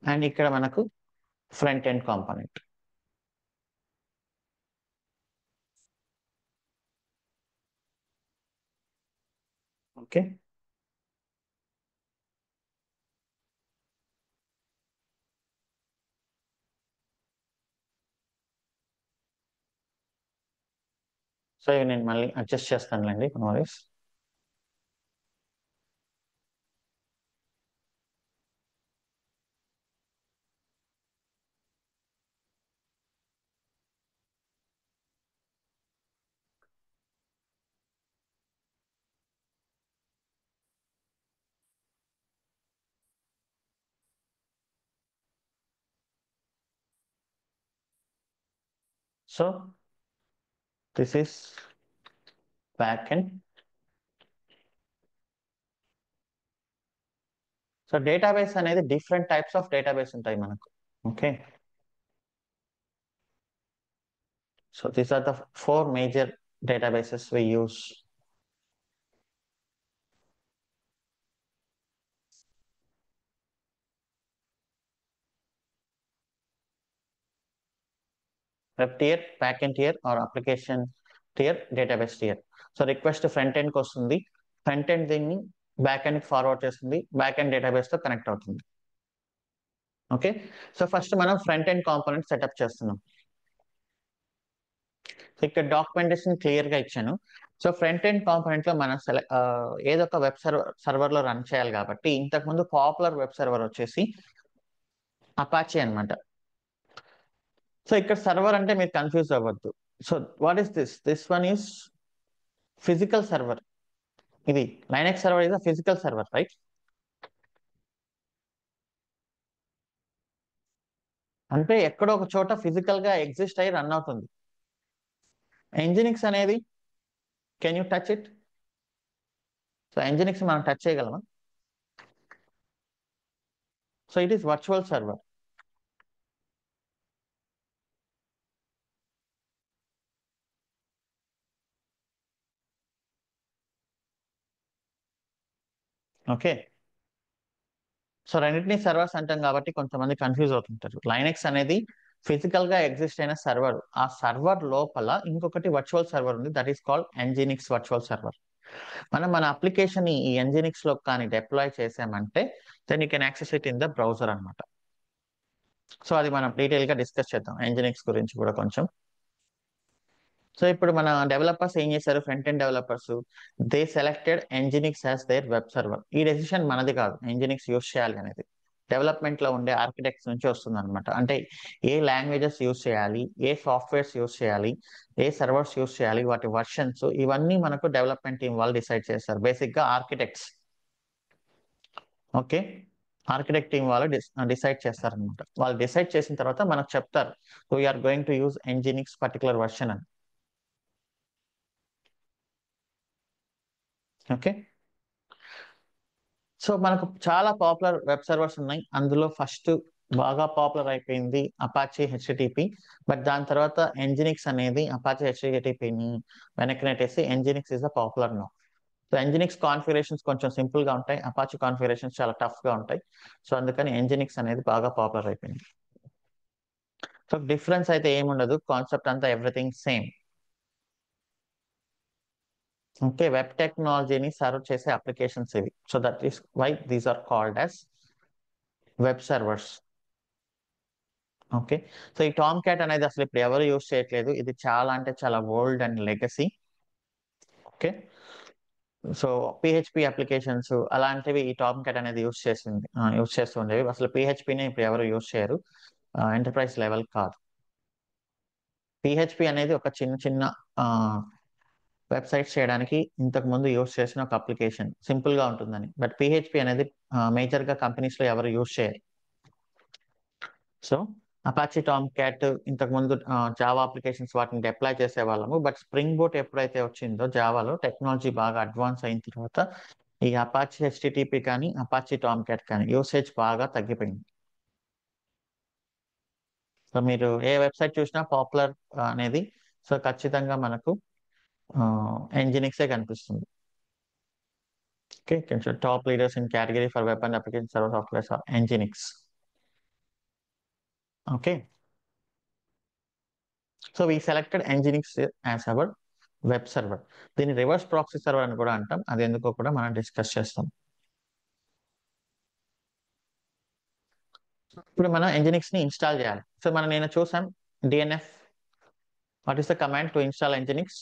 అండ్ ఇక్కడ మనకు front end component. Okay, so ఇవి నేను మళ్ళీ అడ్జస్ట్ చేస్తానులేండి, no worries. So this is back end. So database అనేది డిఫరెంట్ టైప్స్ ఆఫ్ డేటాబేస్ ఉంటాయి మనకు. Okay, so these are the 4 major databases we use. Web tier, back end tier or application tier, database tier. So request front ఎండ్కి వస్తుంది, front end దీన్ని back ఎండ్కి forward చేస్తుంది, back end డేటాబేస్తో connect అవుతుంది. Okay, so first మనం front end component setup చేస్తున్నాం. ఇక్కడ డాక్యుమెంటేషన్ క్లియర్ గా ఇచ్చాను. సో ఫ్రంట్ ఎండ్ కాంపోనెంట్ లో మనం ఏదో ఒక వెబ్ సర్వర్ లో రన్ చేయాలి కాబట్టి, ఇంతకు ముందు పాపులర్ వెబ్ సర్వర్ వచ్చేసి అపాచీ అన్నమాట. సో ఇక్కడ సర్వర్ అంటే మీరు కన్ఫ్యూజ్ అవ్వద్దు. So what is this one is physical server. ఇది Linux server is a physical server, right? అంటే ఎక్కడో ఒక చోట ఫిజికల్ గా ఎగ్జిస్ట్ అయ్యి రన్ అవుతుంది. ఎంజినిక్స్ అనేది, can you touch it? So Nginx మనం టచ్ చేయగలమా? So it is virtual server. Okay, so రెండింటినీ సర్వర్స్ అంటాం కాబట్టి కొంతమంది కన్ఫ్యూజ్ అవుతుంటారు. లైనక్స్ అనేది ఫిజికల్ గా ఎగ్జిస్ట్ అయిన సర్వర్. ఆ సర్వర్ లోపల ఇంకొకటి వర్చువల్ సర్వర్ ఉంది, that is called nginx virtual server. మనం మన అప్లికేషన్ ఈ ఎంజినిక్స్ లో కానీ డిప్లాయ్ చేసామంటే then you can access it in the browser అనమాట. సో అది మనం డీటెయిల్ గా డిస్కస్ చేద్దాం ఎంజినిక్స్ గురించి కూడా కొంచెం. సో ఇప్పుడు మన డెవలపర్స్ ఏం చేశారు, front end developers, they selected nginx as there web server. ఈ డెసిషన్ మనది కాదు, ఎంజినిక్స్ యూస్ చేయాలి అనేది డెవలప్మెంట్ లో ఉండే ఆర్కిటెక్ట్స్ నుంచి వస్తుంది అనమాట. అంటే ఏ లాంగ్వేజెస్ యూస్ చేయాలి, ఏ సాఫ్ట్వేర్స్ యూస్ చేయాలి, ఏ సర్వర్స్ యూస్ చేయాలి, వాటి వర్షన్స్, ఇవన్నీ మనకు డెవలప్మెంట్ టీం వాళ్ళు డిసైడ్ చేస్తారు. బేసిక్ గా ఆర్కిటెక్ట్స్. ఓకే, ఆర్కిటెక్ట్ టీం వాళ్ళు డిసైడ్ చేస్తారనమాట. వాళ్ళు డిసైడ్ చేసిన తర్వాత మనకు చెప్తారు, we're going to use nginx particular version అని. ఓకే, సో మనకు చాలా పాపులర్ వెబ్ సర్వర్స్ ఉన్నాయి. అందులో ఫస్ట్ బాగా పాపులర్ అయిపోయింది అపాచీ హెచ్టిటిపి. బట్ దాని తర్వాత ఎంజినిక్స్ అనేది అపాచీ హెచ్టిటిపిని వెనక్కి నెట్టేసి nginx is the popular now. So nginx configurations కొంచెం సింపుల్ గా ఉంటాయి, అపాచీ కాన్ఫిగరేషన్స్ చాలా టఫ్ గా ఉంటాయి. సో అందుకని ఎంజినిక్స్ అనేది బాగా పాపులర్ అయిపోయింది. సో డిఫరెన్స్ అయితే ఏముండదు, కాన్సెప్ట్ అంతా ఎవ్రీథింగ్ సేమ్. ఓకే, వెబ్ టెక్నాలజీని సర్వ్ చేసే అప్లికేషన్స్ ఇవి. So that is why these are called as web servers. Okay, so ఈ టామ్ క్యాట్ అనేది అసలు ఇప్పుడు ఎవరు యూజ్ చేయట్లేదు, ఇది చాలా అంటే చాలా old and legacy. Okay. So PHP applications అలాంటివి ఈ టాప్ క్యాట్ అనేది యూస్ చేస్తూ ఉండేవి. అసలు పిహెచ్పిని ఇప్పుడు ఎవరు యూస్ చేయరు, ఎంటర్ప్రైజ్ లెవెల్ కాదు. పిహెచ్పి అనేది ఒక చిన్న చిన్న వెబ్సైట్స్ చేయడానికి ఇంతకు ముందు యూస్ చేసిన ఒక అప్లికేషన్, సింపుల్ గా ఉంటుందని. బట్ పిహెచ్పి అనేది మేజర్ గా కంపెనీస్ లో ఎవరు యూస్ చేయరు. సో అపాచీ టామ్ క్యాట్ ఇంతకు ముందు జావా అప్లికేషన్స్ వాటిని డిప్లాయ్ చేసే వాళ్ళము. బట్ స్ప్రింగ్ బూట్ ఎప్పుడైతే వచ్చిందో జావాలో టెక్నాలజీ బాగా అడ్వాన్స్ అయిన తర్వాత ఈ అపాచీ హెచ్టిటిపి కానీ అపాచీ టామ్ క్యాట్ కానీ యూసేజ్ బాగా తగ్గిపోయింది. సో మీరు ఏ వెబ్సైట్ చూసినా పాపులర్ అనేది సో ఖచ్చితంగా మనకు ఎంజినిక్సే కనిపిస్తుంది. Okay, top leaders in category for web and application server softwares or nginx. Okay, so we selected nginx as our web server. దీన్ని రివర్స్ ప్రాక్సీ సర్వర్ అని కూడా అంటాం. అది ఎందుకో కూడా మనం డిస్కస్ చేస్తాం. ఇప్పుడు మనం ఎంజినిక్స్ ని ఇన్స్టాల్ చేయాలి. సో మనం నేను చూసాం DNF. What is the command to install Nginx?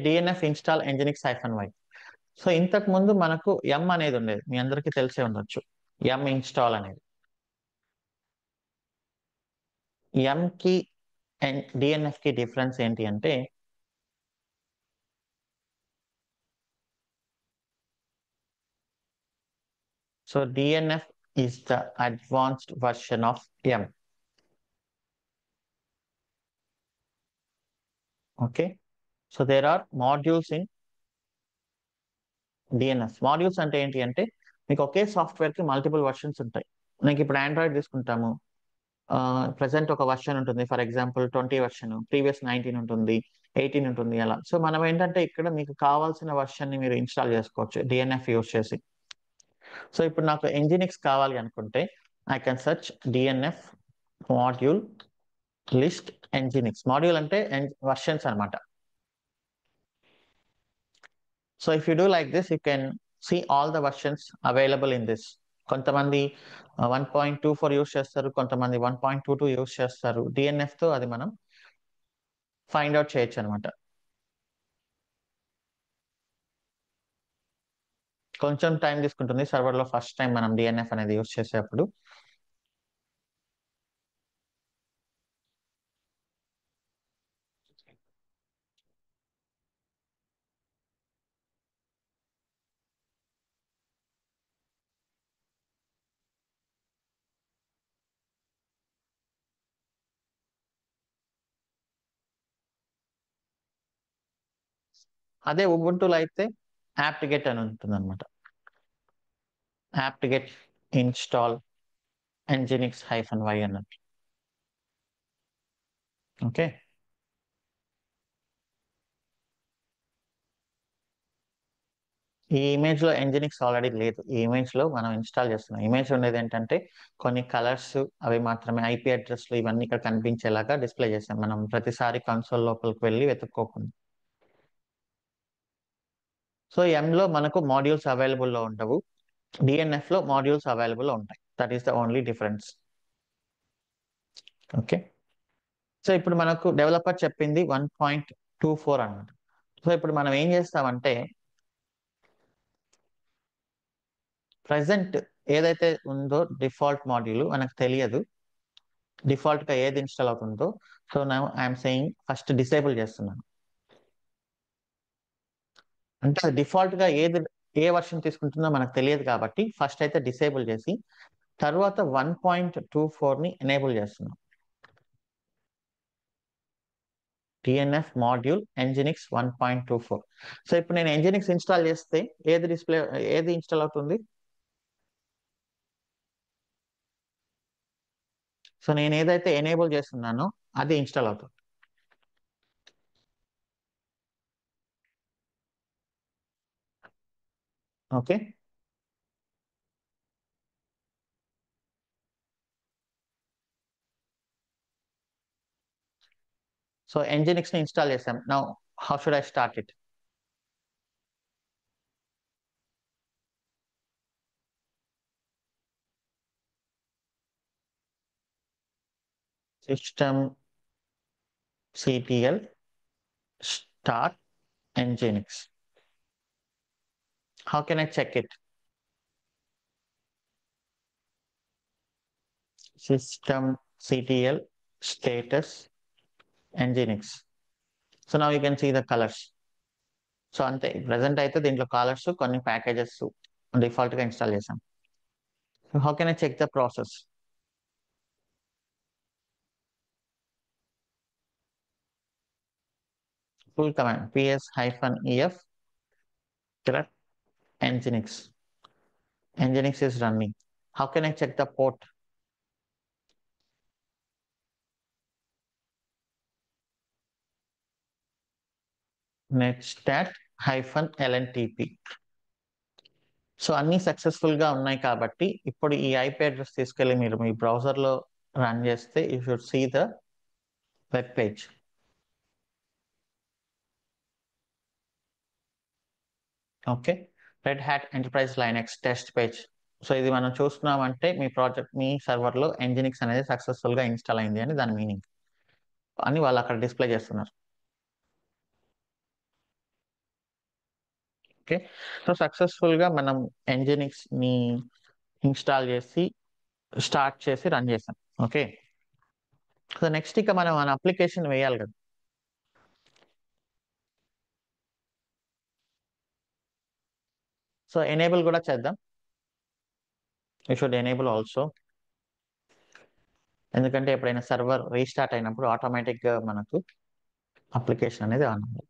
DNF install Nginx -y. So ఇంతకు ముందు మనకు ఎం అనేది ఉండేది, మీ అందరికీ తెలిసే ఉండొచ్చు, ఎం ఇన్స్టాల్ అనేది. ఎం కి డిఎన్ఎఫ్ కి డిఫరెన్స్ ఏంటి అంటే, so DNF is the advanced version of M. Okay, so there are modules in DNS. Modules అంటే ఏంటి అంటే, మీకు ఒకే సాఫ్ట్వేర్ కి మల్టిపుల్ వర్షన్స్ ఉంటాయి. మనకి ఇప్పుడు ఆండ్రాయిడ్ తీసుకుంటాము, ప్రజెంట్ ఒక వర్షన్ ఉంటుంది, ఫర్ ఎగ్జాంపుల్ 20 వర్షన్, ప్రీవియస్ 19 ఉంటుంది, 18 ఉంటుంది, అలా. సో మనం ఏంటంటే ఇక్కడ మీకు కావాల్సిన వర్షన్ ని మీరు ఇన్స్టాల్ చేసుకోవచ్చు డిఎన్ఎఫ్ యూస్ చేసి. సో ఇప్పుడు నాకు ఎంజినిక్స్ కావాలి అనుకుంటే I can search DNF module list nginx. Module అంటే వర్షన్స్ అనమాట. So if you do like this, you can see all the versions available in this. కొంతమంది 1.24 యూస్ చేస్తారు, కొంతమంది 1.22 యూస్ చేస్తారు. డిఎన్ఎఫ్ తో అది మనం ఫైండ్ అవుట్ చేయొచ్చు అనమాట. కొంచెం టైం తీసుకుంటుంది సర్వర్ లో ఫస్ట్ టైం మనం డిఎన్ఎఫ్ అనేది యూస్ చేసేటప్పుడు. అదే ఉబుంటూలో అయితే యాప్ట్ గెట్ అని ఉంటుంది అనమాట. Apt get install Nginx -y అన్నట్టు. ఓకే, ఈ ఇమేజ్ లో ఎంజినిక్స్ ఆల్రెడీ లేదు. ఈ ఇమేజ్ లో మనం ఇన్స్టాల్ చేస్తున్నాం. ఇమేజ్ ఉండేది ఏంటంటే కొన్ని కలర్స్, అవి మాత్రమే ఐపీ అడ్రస్లు ఇవన్నీ ఇక్కడ కనిపించేలాగా డిస్ప్లే చేసాం మనం, ప్రతిసారి కన్సోల్ లోపలికి వెళ్ళి వెతుక్కోకుండా. సో ఎం లో మనకు మాడ్యూల్స్ అవైలబుల్ లో ఉండవు, డిఎన్ఎఫ్ లో మాడ్యూల్స్ అవైలబుల్ లో ఉంటాయి. That is the only difference. Okay, so ఇప్పుడు మనకు డెవలపర్ చెప్పింది 1.24 అన్నమాట. సో ఇప్పుడు మనం ఏం చేస్తామంటే, ప్రజెంట్ ఏదైతే ఉందో డిఫాల్ట్ మాడ్యూల్ మనకు తెలియదు, డిఫాల్ట్ గా ఏది ఇన్స్టాల్ అవుతుందో. So now I'm saying first disable చేస్తున్నాను. అంటే డిఫాల్ట్ గా ఏ వర్షన్ తీసుకుంటుందో మనకు తెలియదు కాబట్టి ఫస్ట్ అయితే డిసేబుల్ చేసి తర్వాత 1.24 ని ఎనేబుల్ చేస్తున్నాం. DNF module Nginx 1.24. సో ఇప్పుడు నేను ఎంజినిక్స్ ఇన్స్టాల్ చేస్తే ఏది ఇన్స్టాల్ అవుతుంది? సో నేను ఏదైతే ఎనేబుల్ చేస్తున్నానో అది ఇన్స్టాల్ అవుతుంది. ఓకే, సో ఎంజినిక్స్ ని ఇన్స్టాల్ చేసాం. Now how should I start it? systemctl start nginx. How can I check it? Systemctl status nginx. So now you can see the colors. So అంతే, present అయితే దీంట్లో colours కొన్ని packages default గా install చేసాం. How can I check the process? Full command ps-ef nginx. nginx is running. How can I check the port? netstat-lntp. So అన్ని successful గా ఉన్నాయి కాబట్టి ఇప్పుడు ఈ ఐపీ అడ్రస్ తీసుకెళ్లి మీరు మీ బ్రౌజర్ లో రన్ చేస్తే you should see the web page. Okay, Red Hat Enterprise Linux test page. So ఇది మనం చూస్తున్నామంటే మీ ప్రాజెక్ట్ మీ సర్వర్ లో nginx అనేది సక్సెస్ఫుల్ గా ఇన్స్టాల్ అయింది అని దాని మీనింగ్ అని వాళ్ళు అక్కడ డిస్ప్లే చేస్తున్నారు. ఓకే, సో సక్సెస్ఫుల్ గా మనం nginx ని ఇన్స్టాల్ చేసి స్టార్ట్ చేసి రన్ చేసాం. ఓకే, సో నెక్స్ట్ ఇక మనం మన అప్లికేషన్ వేయాలి కదా. సో ఎనేబుల్ కూడా చేద్దాం. యూ షుడ్ ఎనేబుల్ ఆల్సో, ఎందుకంటే ఎప్పుడైనా సర్వర్ రీస్టార్ట్ అయినప్పుడు ఆటోమేటిక్ గా మనకు అప్లికేషన్ అనేది ఆన్ అవ్వాలి.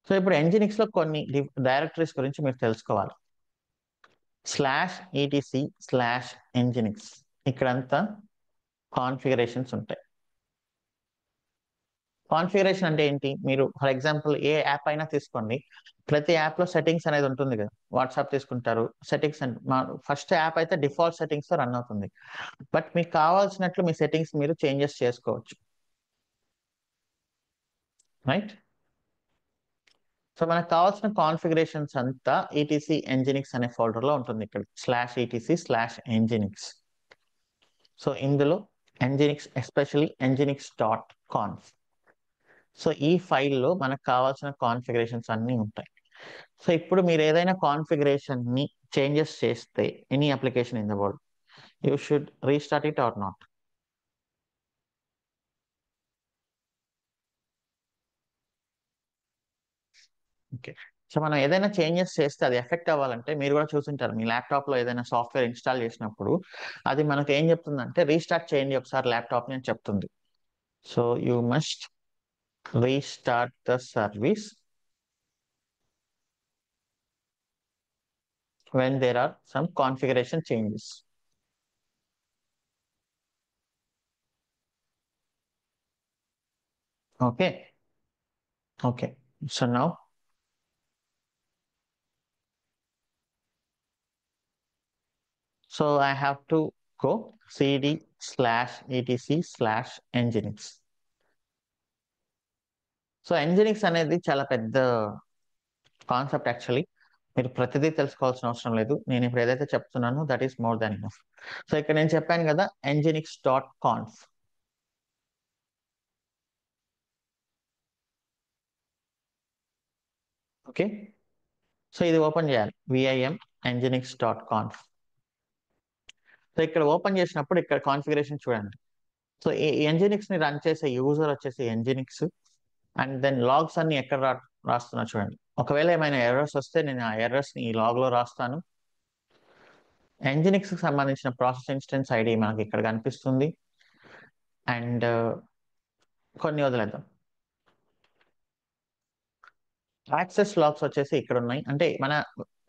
సో ఇప్పుడు nginx లో కొన్ని డైరెక్టరీస్ గురించి మీరు తెలుసుకోవాలి. /etc/nginx ఇక్కడంతా కాన్ఫిగరేషన్స్ ఉంటాయి. కాన్ఫిగరేషన్ అంటే ఏంటి? మీరు ఫర్ ఎగ్జాంపుల్ ఏ యాప్ అయినా తీసుకోండి, ప్రతి యాప్ లో సెట్టింగ్స్ అనేది ఉంటుంది కదా. వాట్సాప్ తీసుకుంటారు, సెట్టింగ్స్ అంటే ఫస్ట్ యాప్ అయితే డిఫాల్ట్ సెట్టింగ్స్ తో రన్ అవుతుంది, బట్ మీకు కావాల్సినట్లు మీ సెట్టింగ్స్ మీరు చేంజెస్ చేసుకోవచ్చు, రైట్? సో మనకు కావాల్సిన కాన్ఫిగరేషన్స్ అంతా etc nginx అనే ఫోల్డర్ లో ఉంటుంది, ఇక్కడ /etc/nginx. సో ఇందులో nginx ఎస్పెషల్లీ nginx.conf. సో ఈ ఫైల్లో మనకు కావాల్సిన కాన్ఫిగరేషన్స్ అన్నీ ఉంటాయి. సో ఇప్పుడు మీరు ఏదైనా కాన్ఫిగరేషన్ ని చేంజెస్ చేస్తే any application in the world you should restart it or not. Okay, so మనం ఏదైనా చేంజెస్ చేస్తే అది ఎఫెక్ట్ అవ్వాలంటే మీరు కూడా చూసింటారు, మీ ల్యాప్టాప్ లో ఏదైనా సాఫ్ట్వేర్ ఇన్స్టాల్ చేసినప్పుడు అది మనకు ఏం చెప్తుందంటే రీస్టార్ట్ చేయండి ఒకసారి ల్యాప్టాప్ ని అని చెప్తుంది. So you must restart the service when there are some configuration changes. Okay, okay, so now I have to go cd/etc/nginx. So nginx అనేది చాలా పెద్ద కాన్సెప్ట్ యాక్చువల్లీ, మీరు ప్రతిదీ తెలుసుకోవాల్సిన అవసరం లేదు. నేను ఇప్పుడు ఏదైతే చెప్తున్నానో that is more than enough. So ఇక్కడ నేను చెప్పాను కదా nginx.conf. ఓకే, సో ఇది ఓపెన్ చేయాలి, vim nginx.conf. సో ఇక్కడ ఓపెన్ చేసినప్పుడు ఇక్కడ కాన్ఫిగరేషన్ చూడండి. సో ఈ nginx ని రన్ చేసే యూజర్ వచ్చేసి nginx, అండ్ దెన్ లాగ్స్ అన్ని ఎక్కడ రాస్తున్నా చూడండి. ఒకవేళ ఏమైనా ఎర్రర్స్ వస్తే నేను ఆ ఎర్రర్స్ ని ఈ లాగ్ లో రాస్తాను. nginx కి సంబంధించిన ప్రాసెస్ ఇన్స్టెన్స్ ఐడి మనకి ఇక్కడ కనిపిస్తుంది, అండ్ కొన్ని వదిలేద్దాం. యాక్సెస్ లాగ్స్ వచ్చేసి ఇక్కడ ఉన్నాయి, అంటే మన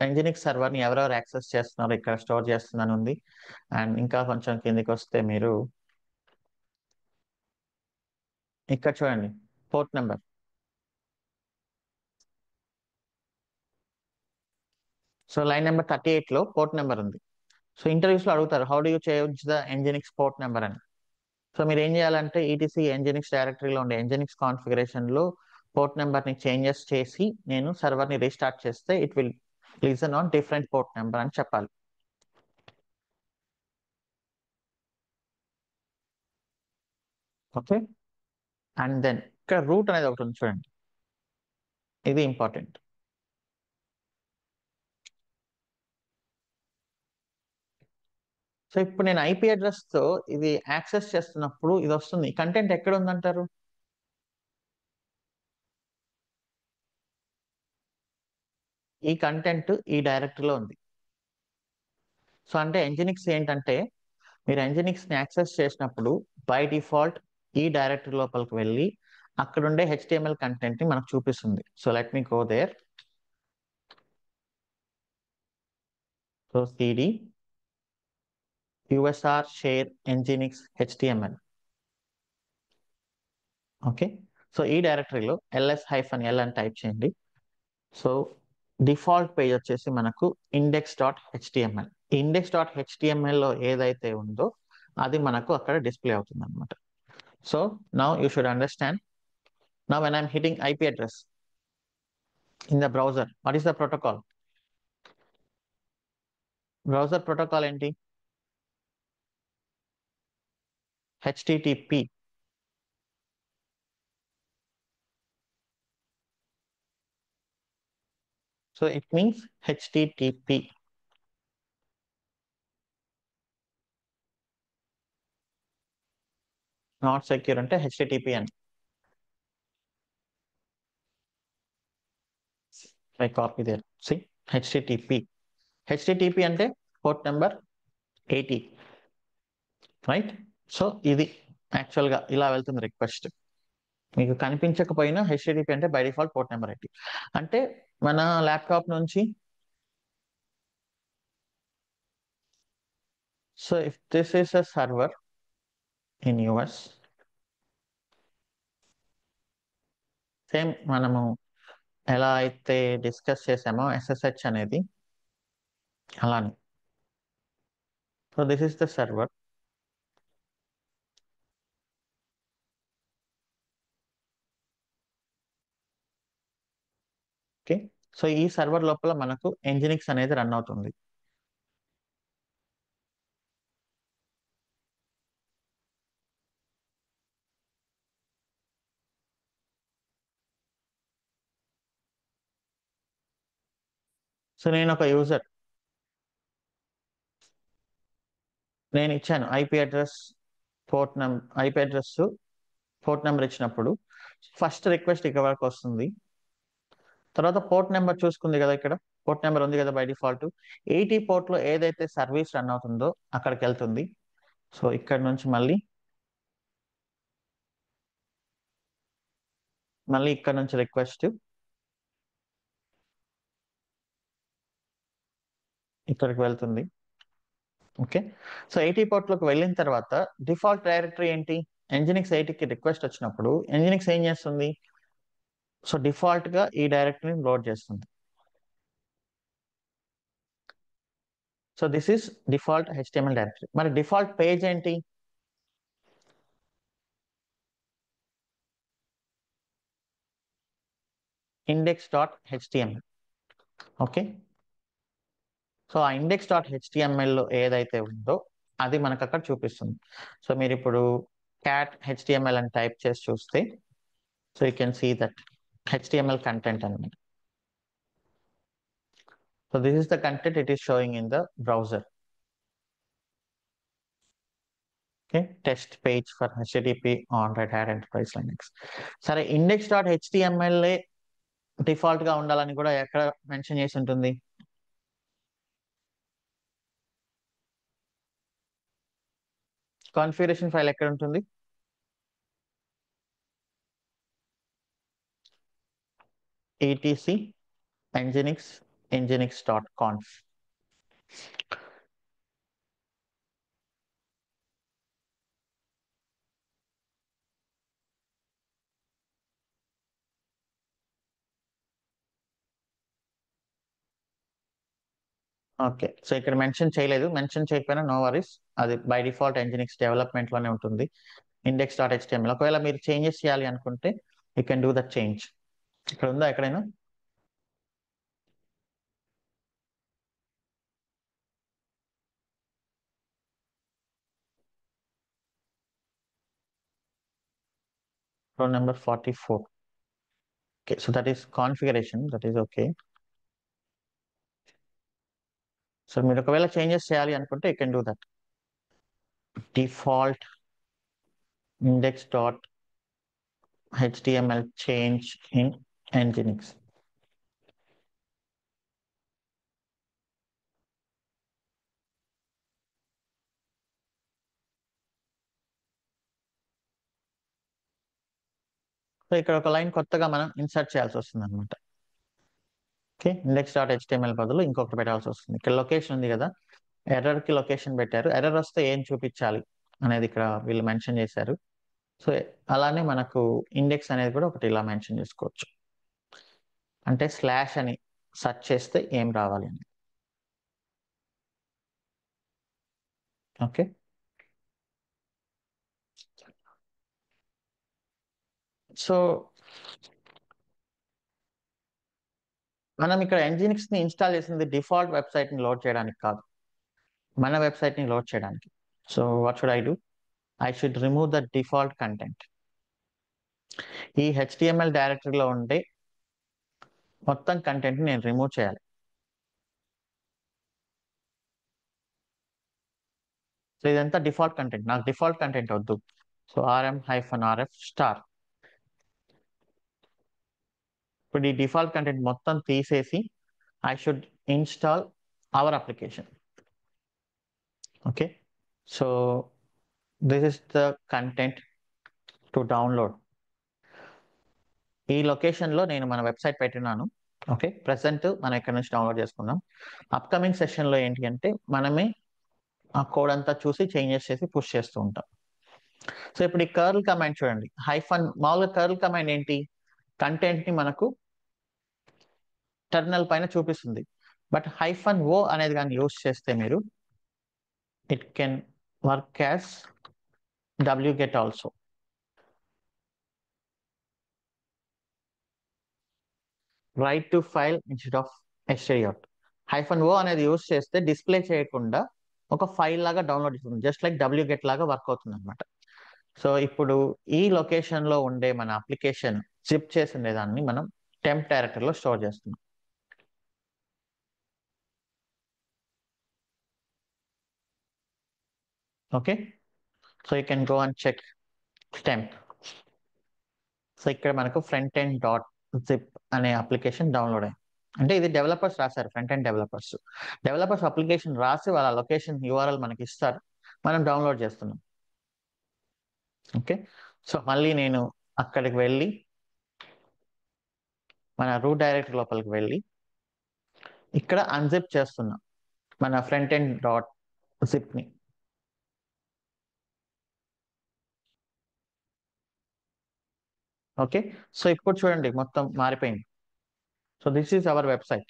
nginx సర్వర్ ని ఎవరెవరు యాక్సెస్ చేస్తున్నారు ఇక్కడ స్టోర్ చేస్తుందని ఉంది. అండ్ ఇంకా కొంచెం కిందికి వస్తే మీరు ఇక్కడ చూడండి port number. So line number 38 లో పోర్ట్ నెంబర్ ఉంది. సో ఇంటర్వ్యూస్ లో అడుగుతారు how do you change the nginx port number అని. సో మీరు ఏం చేయాలంటే etc nginx డైరెక్టరీలో ఉండే nginx కాన్ఫిగరేషన్ లో పోర్ట్ నెంబర్ ని చేంజెస్ చేసి నేను సర్వర్ ని రీస్టార్ట్ చేస్తే it will listen on different port number అని చెప్పాలి. ఓకే. అండ్ దెన్ ఇక్కడ రూట్ అనేది ఒకటి ఉంది చూడండి, ఇది ఇంపార్టెంట్. సో ఇప్పుడు నేను ఐపీ అడ్రస్ తో ఇది యాక్సెస్ చేస్తున్నప్పుడు ఇది వస్తుంది, కంటెంట్ ఎక్కడ ఉందంటారు? ఈ కంటెంట్ ఈ డైరెక్టరీలో ఉంది. సో అంటే ఎంజినిక్స్ ఏంటంటే, మీరు ఎంజినిక్స్ ని యాక్సెస్ చేసినప్పుడు బై డిఫాల్ట్ ఈ డైరెక్టరీ లోపలికి వెళ్ళి అక్కడ ఉండే హెచ్టిఎంఎల్ కంటెంట్ ని మనకు చూపిస్తుంది. So let me go there. So CD USR share nginx HTML. Okay. So ఈ డైరెక్టరీలో ls-l అని టైప్ చేయండి. సో డిఫాల్ట్ పేజ్ వచ్చేసి మనకు index.html. index.html లో ఏదైతే ఉందో అది మనకు అక్కడ డిస్ప్లే అవుతుంది అనమాట. So now you should understand. Now when I'm hitting IP address in the browser, what is the protocol? Browser protocol ఏంటి? http. So it means http. Not secure అంటే http అని. I copy there. See, http. http అంటే port number 80, right? So ఇది actual గా ఇలా వెళ్తుంది request. మీకు కనిపించకపోయినా http అంటే బై డిఫాల్ట్ పోర్ట్ నెంబర్ 80. అంటే మన ల్యాప్టాప్ నుంచి, so if this is a server in US, same మనము ఎలా అయితే డిస్కస్ చేసామో SSH అనేది అలానే. So this is the server. Okay. So ఈ సర్వర్ లోపల మనకు ఎంజినిక్స్ అనేది రన్ అవుతుంది. సో నేను ఒక యూజర్, నేను ఇచ్చాను IP address, IP address port number ఇచ్చినప్పుడు ఫస్ట్ రిక్వెస్ట్ ఇక్కడ వరకు వస్తుంది. తర్వాత పోర్ట్ నెంబర్ చూసుకుంది కదా, ఇక్కడ పోర్ట్ నెంబర్ ఉంది కదా బై డిఫాల్ట్. 80 పోర్ట్ లో ఏదైతే సర్వీస్ రన్ అవుతుందో అక్కడికి వెళ్తుంది. సో ఇక్కడ నుంచి మళ్ళీ ఇక్కడ నుంచి రిక్వెస్ట్ ఇక్కడికి వెళ్తుంది. ఓకే. సో 80 పోర్ట్ లోకి వెళ్ళిన తర్వాత డిఫాల్ట్ డైరెక్టరీ ఏంటి? ఎంజినిక్స్ 80కి రిక్వెస్ట్ వచ్చినప్పుడు ఎంజినిక్స్ ఏం చేస్తుంది? సో డిఫాల్ట్ గా ఈ డైరెక్టరీని లోడ్ చేస్తుంది. So this is default HTML directory. మరి డిఫాల్ట్ పేజ్ ఏంటి? index.html. ఓకే. సో ఆ index.html లో ఏదైతే ఉందో అది మనకు అక్కడ చూపిస్తుంది. సో మీరు ఇప్పుడు cat html అని టైప్ చేసి చూస్తే, so you can see that HTML content అనమాట. So this is the content it is showing in the browser. Okay. Test page for http on Red Hat Enterprise Linux. సరే, index.html default గా ఉండాలని కూడా ఎక్కడ mention చేసి ఉంటుంది? Configuration file ఎక్కడ ఉంటుంది? etc nginx.conf. ఓకే. సో ఇక్కడ మెన్షన్ చేయలేదు, మెన్షన్ చేయకపోయినా నో వరీస్, అది బై డిఫాల్ట్ ఎంజినిక్స్ డెవలప్మెంట్ లోనే ఉంటుంది index.html. ఒకవేళ మీరు చేంజెస్ చేయాలి అనుకుంటే you can do that change. ఇక్కడ ఉందా ఎక్కడైనా? row number 44. Okay, so that is configuration, that is okay. So మీరు ఒకవేళ చేంజెస్ చేయాలి అనుకుంటే you can do that. Default index dot HTML change in Nginx. So ఇక్కడ ఒక లైన్ కొత్తగా మనం ఇన్సర్ట్ చేయాల్సి వస్తుంది అనమాట. ఓకే, ఇండెక్స్ డాట్ హెచ్టిఎంఎల్ బదులు ఇంకొకటి పెట్టాల్సి వస్తుంది. ఇక్కడ లొకేషన్ ఉంది కదా, ఎర్రర్ కి లొకేషన్ పెట్టారు. ఎర్రర్ వస్తే ఏం చూపించాలి అనేది ఇక్కడ వీళ్ళు మెన్షన్ చేశారు. సో అలానే మనకు ఇండెక్స్ అనేది కూడా ఒకటి ఇలా మెన్షన్ చేసుకోవచ్చు. అంటే స్లాష్ అని సెర్చ్ చేస్తే ఏం రావాలి అని. ఓకే, సో మనం ఇక్కడ Nginx ని ఇన్స్టాల్ చేసింది డిఫాల్ట్ వెబ్సైట్ ని లోడ్ చేయడానికి కాదు, మన వెబ్సైట్ ని లోడ్ చేయడానికి. So what should I do? I should remove the default content. ఈ HTML డైరెక్టరీలో ఉండే మొత్తం కంటెంట్ ని నేను రిమూవ్ చేయాలి. సో ఇదంతా డిఫాల్ట్ కంటెంట్, నాకు డిఫాల్ట్ కంటెంట్ వద్దు. So rm-rf star. ఇప్పుడు ఈ డిఫాల్ట్ కంటెంట్ మొత్తం తీసేసి I should install our application. Okay, so this is the content to download. ఈ లొకేషన్లో నేను మన వెబ్సైట్ పెట్టినాను. ఓకే, ప్రెసెంట్ మనం ఇక్కడ నుంచి డౌన్లోడ్ చేసుకున్నాం. అప్కమింగ్ సెషన్లో ఏంటి అంటే మనమే ఆ కోడ్ అంతా చూసి చేంజెస్ చేసి పుష్ చేస్తూ ఉంటాం. సో ఇప్పుడు ఈ కర్ల్ కమాండ్ చూడండి, హైఫన్. మామూలుగా కర్ల్ కమాండ్ ఏంటి, కంటెంట్ ని మనకు టెర్మినల్ పైన చూపిస్తుంది. బట్ హైఫన్ ఓ అనేది కానీ యూస్ చేస్తే మీరు it can work as wget also. Write to file instead of stdout. Hyphen O అనేది యూస్ చేస్తే డిస్ప్లే చేయకుండా ఒక ఫైల్ లాగా డౌన్లోడ్ చేస్తుంది, జస్ట్ లైక్ wget లాగా వర్క్ అవుతుంది అనమాట. సో ఇప్పుడు ఈ లొకేషన్ లో ఉండే మన అప్లికేషన్ జిప్ చేసి ఉండేదాన్ని మనం టెంప్ డైరెక్టరీలో స్టోర్ చేస్తున్నాం. Okay, so you can go and check temp. So ఇక్కడ మనకు ఫ్రంట్ ఎండ్ డాట్ జిప్ అనే అప్లికేషన్ డౌన్లోడ్ అయింది. అంటే ఇది డెవలపర్స్ రాశారు, front end developers. Developers application రాసి వాళ్ళ లొకేషన్ యూఆర్ఎల్ మనకి ఇస్తారు, మనం డౌన్లోడ్ చేస్తున్నాం. ఓకే, సో మళ్ళీ నేను అక్కడికి వెళ్ళి మన రూట్ డైరెక్టరీ లోపలికి వెళ్ళి ఇక్కడ అన్జిప్ చేస్తున్నా మన ఫ్రంట్ ఎండ్ డాట్ జిప్ ని. ఓకే, సో ఇప్పుడు చూడండి మొత్తం మారిపోయింది. So this is our website.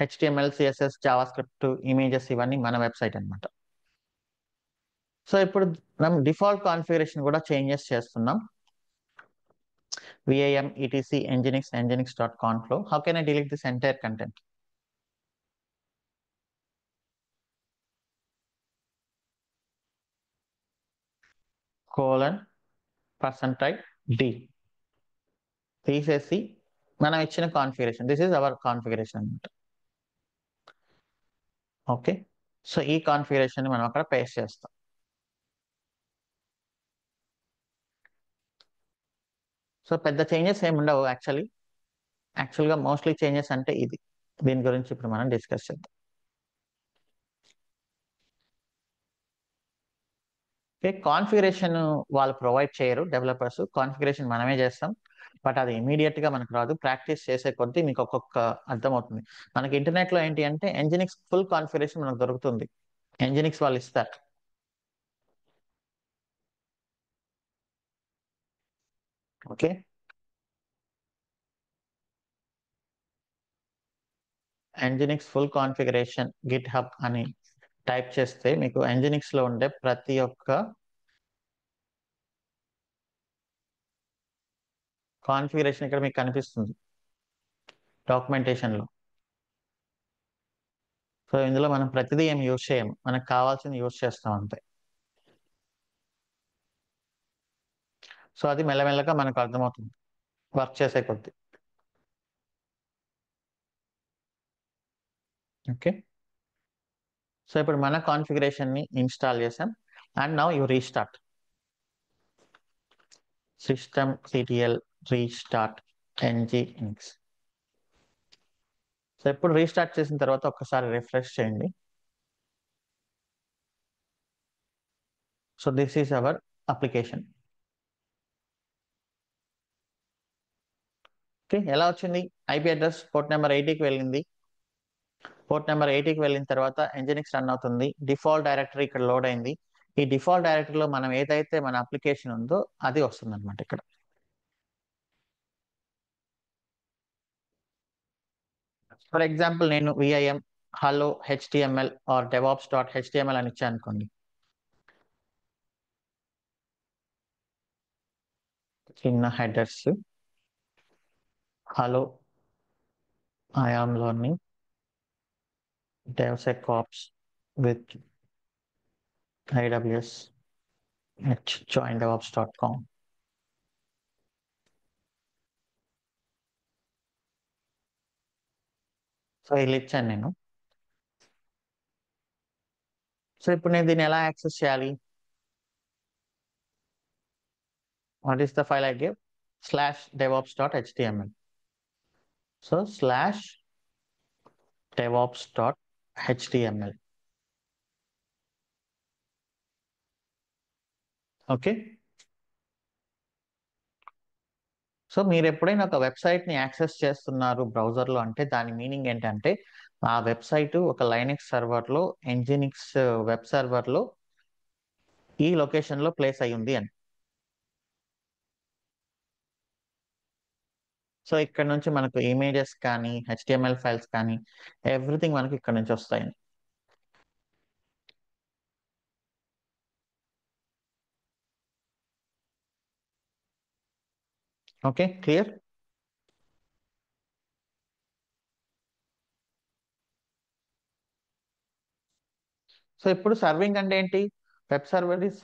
HTML, CSS, JavaScript, images ఇవన్నీ మన వెబ్సైట్ అనమాట. సో ఇప్పుడు మనం డిఫాల్ట్ కాన్ఫిగరేషన్ కూడా చేంజెస్ చేస్తున్నాం. VIM etc nginx.conf లో. How can I delete this entire content? $% d తీసేసి మనం ఇచ్చిన configuration, this is our configuration అనమాట. ఓకే, సో ఈ కాన్ఫిగరేషన్ మనం అక్కడ పేస్ట్ చేస్తాం. సో పెద్ద చేంజెస్ ఏమి ఉండవు యాక్చువల్గా మోస్ట్లీ చేంజెస్ అంటే ఇది. దీని గురించి ఇప్పుడు మనం డిస్కస్ చేద్దాం. ఓకే, కాన్ఫిగరేషన్ వాళ్ళు ప్రొవైడ్ చేయరు డెవలపర్స్, కాన్ఫిగరేషన్ మనమే చేస్తాం. బట్ అది ఇమీడియట్ గా మనకు రాదు, ప్రాక్టీస్ చేసే కొద్దీ మీకు ఒక్కొక్క అర్థమవుతుంది. మనకి ఇంటర్నెట్ లో ఏంటి అంటే Nginx ఫుల్ కాన్ఫిగరేషన్ మనకు దొరుకుతుంది, Nginx వాళ్ళు ఇస్తారు. Okay, Nginx full configuration Git hub అని టైప్ చేస్తే మీకు Nginx లో ఉండే ప్రతి ఒక్క కాన్ఫిగరేషన్ ఇక్కడ మీకు కనిపిస్తుంది డాక్యుమెంటేషన్ లో. సో ఇందులో మనం ప్రతిదీ ఏం యూజ్ చేయము, మనకు కావాల్సింది యూజ్ చేస్తాం అంతే. సో అది మెల్లమెల్లగా మనకు అర్థమవుతుంది వర్క్ చేసే కొద్దీ. ఓకే, సో ఇప్పుడు మన కాన్ఫిగరేషన్ ని ఇన్స్టాల్ చేసాం. And now you restart systemctl restart nginx. So ఇప్పుడు రీస్టార్ట్ చేసిన తర్వాత ఒక్కసారి రిఫ్రెష్ చేయండి. So this is our application. Okay, ఎలా వచ్చింది? ఐపీ అడ్రస్ పోర్ట్ నెంబర్ 80కి వెళ్ళింది. పోర్ట్ నెంబర్ 80కి వెళ్ళిన తర్వాత nginx రన్ అవుతుంది. డిఫాల్ట్ డైరెక్టరీ ఇక్కడ లోడ్ అయింది. ఈ డిఫాల్ట్ డైరెక్టరీలో మనం ఏదైతే మన అప్లికేషన్ ఉందో అది వస్తుంది అనమాట ఇక్కడ. ఫర్ ఎగ్జాంపుల్ నేను vim hello HTML or DevOps dot HTML అని ఇచ్చాను అనుకోండి. చిన్న headers hello I am learning DevSecOps with AWS at joindevops.com. సో ఇలా ఇచ్చాను నేను. సో ఇప్పుడు నేను దీన్ని ఎలా యాక్సెస్ చేయాలి? What is the file I give? /devops.html. So /devops.html. Okay, so మీరు ఎప్పుడైనా ఒక వెబ్సైట్ని యాక్సెస్ చేస్తున్నారు బ్రౌజర్లో అంటే దాని మీనింగ్ ఏంటంటే ఆ వెబ్సైట్ ఒక లైనక్స్ సర్వర్లో nginx వెబ్ సర్వర్లో ఈ లొకేషన్లో ప్లేస్ అయి ఉంది అని. సో ఇక్కడ నుంచి మనకు ఇమేజెస్ కానీ హెచ్టిఎంఎల్ ఫైల్స్ కానీ ఎవ్రీథింగ్ మనకి ఇక్కడ నుంచి వస్తాయి. Okay, clear? సో ఇప్పుడు సర్వింగ్ అంటే ఏంటి? Web server is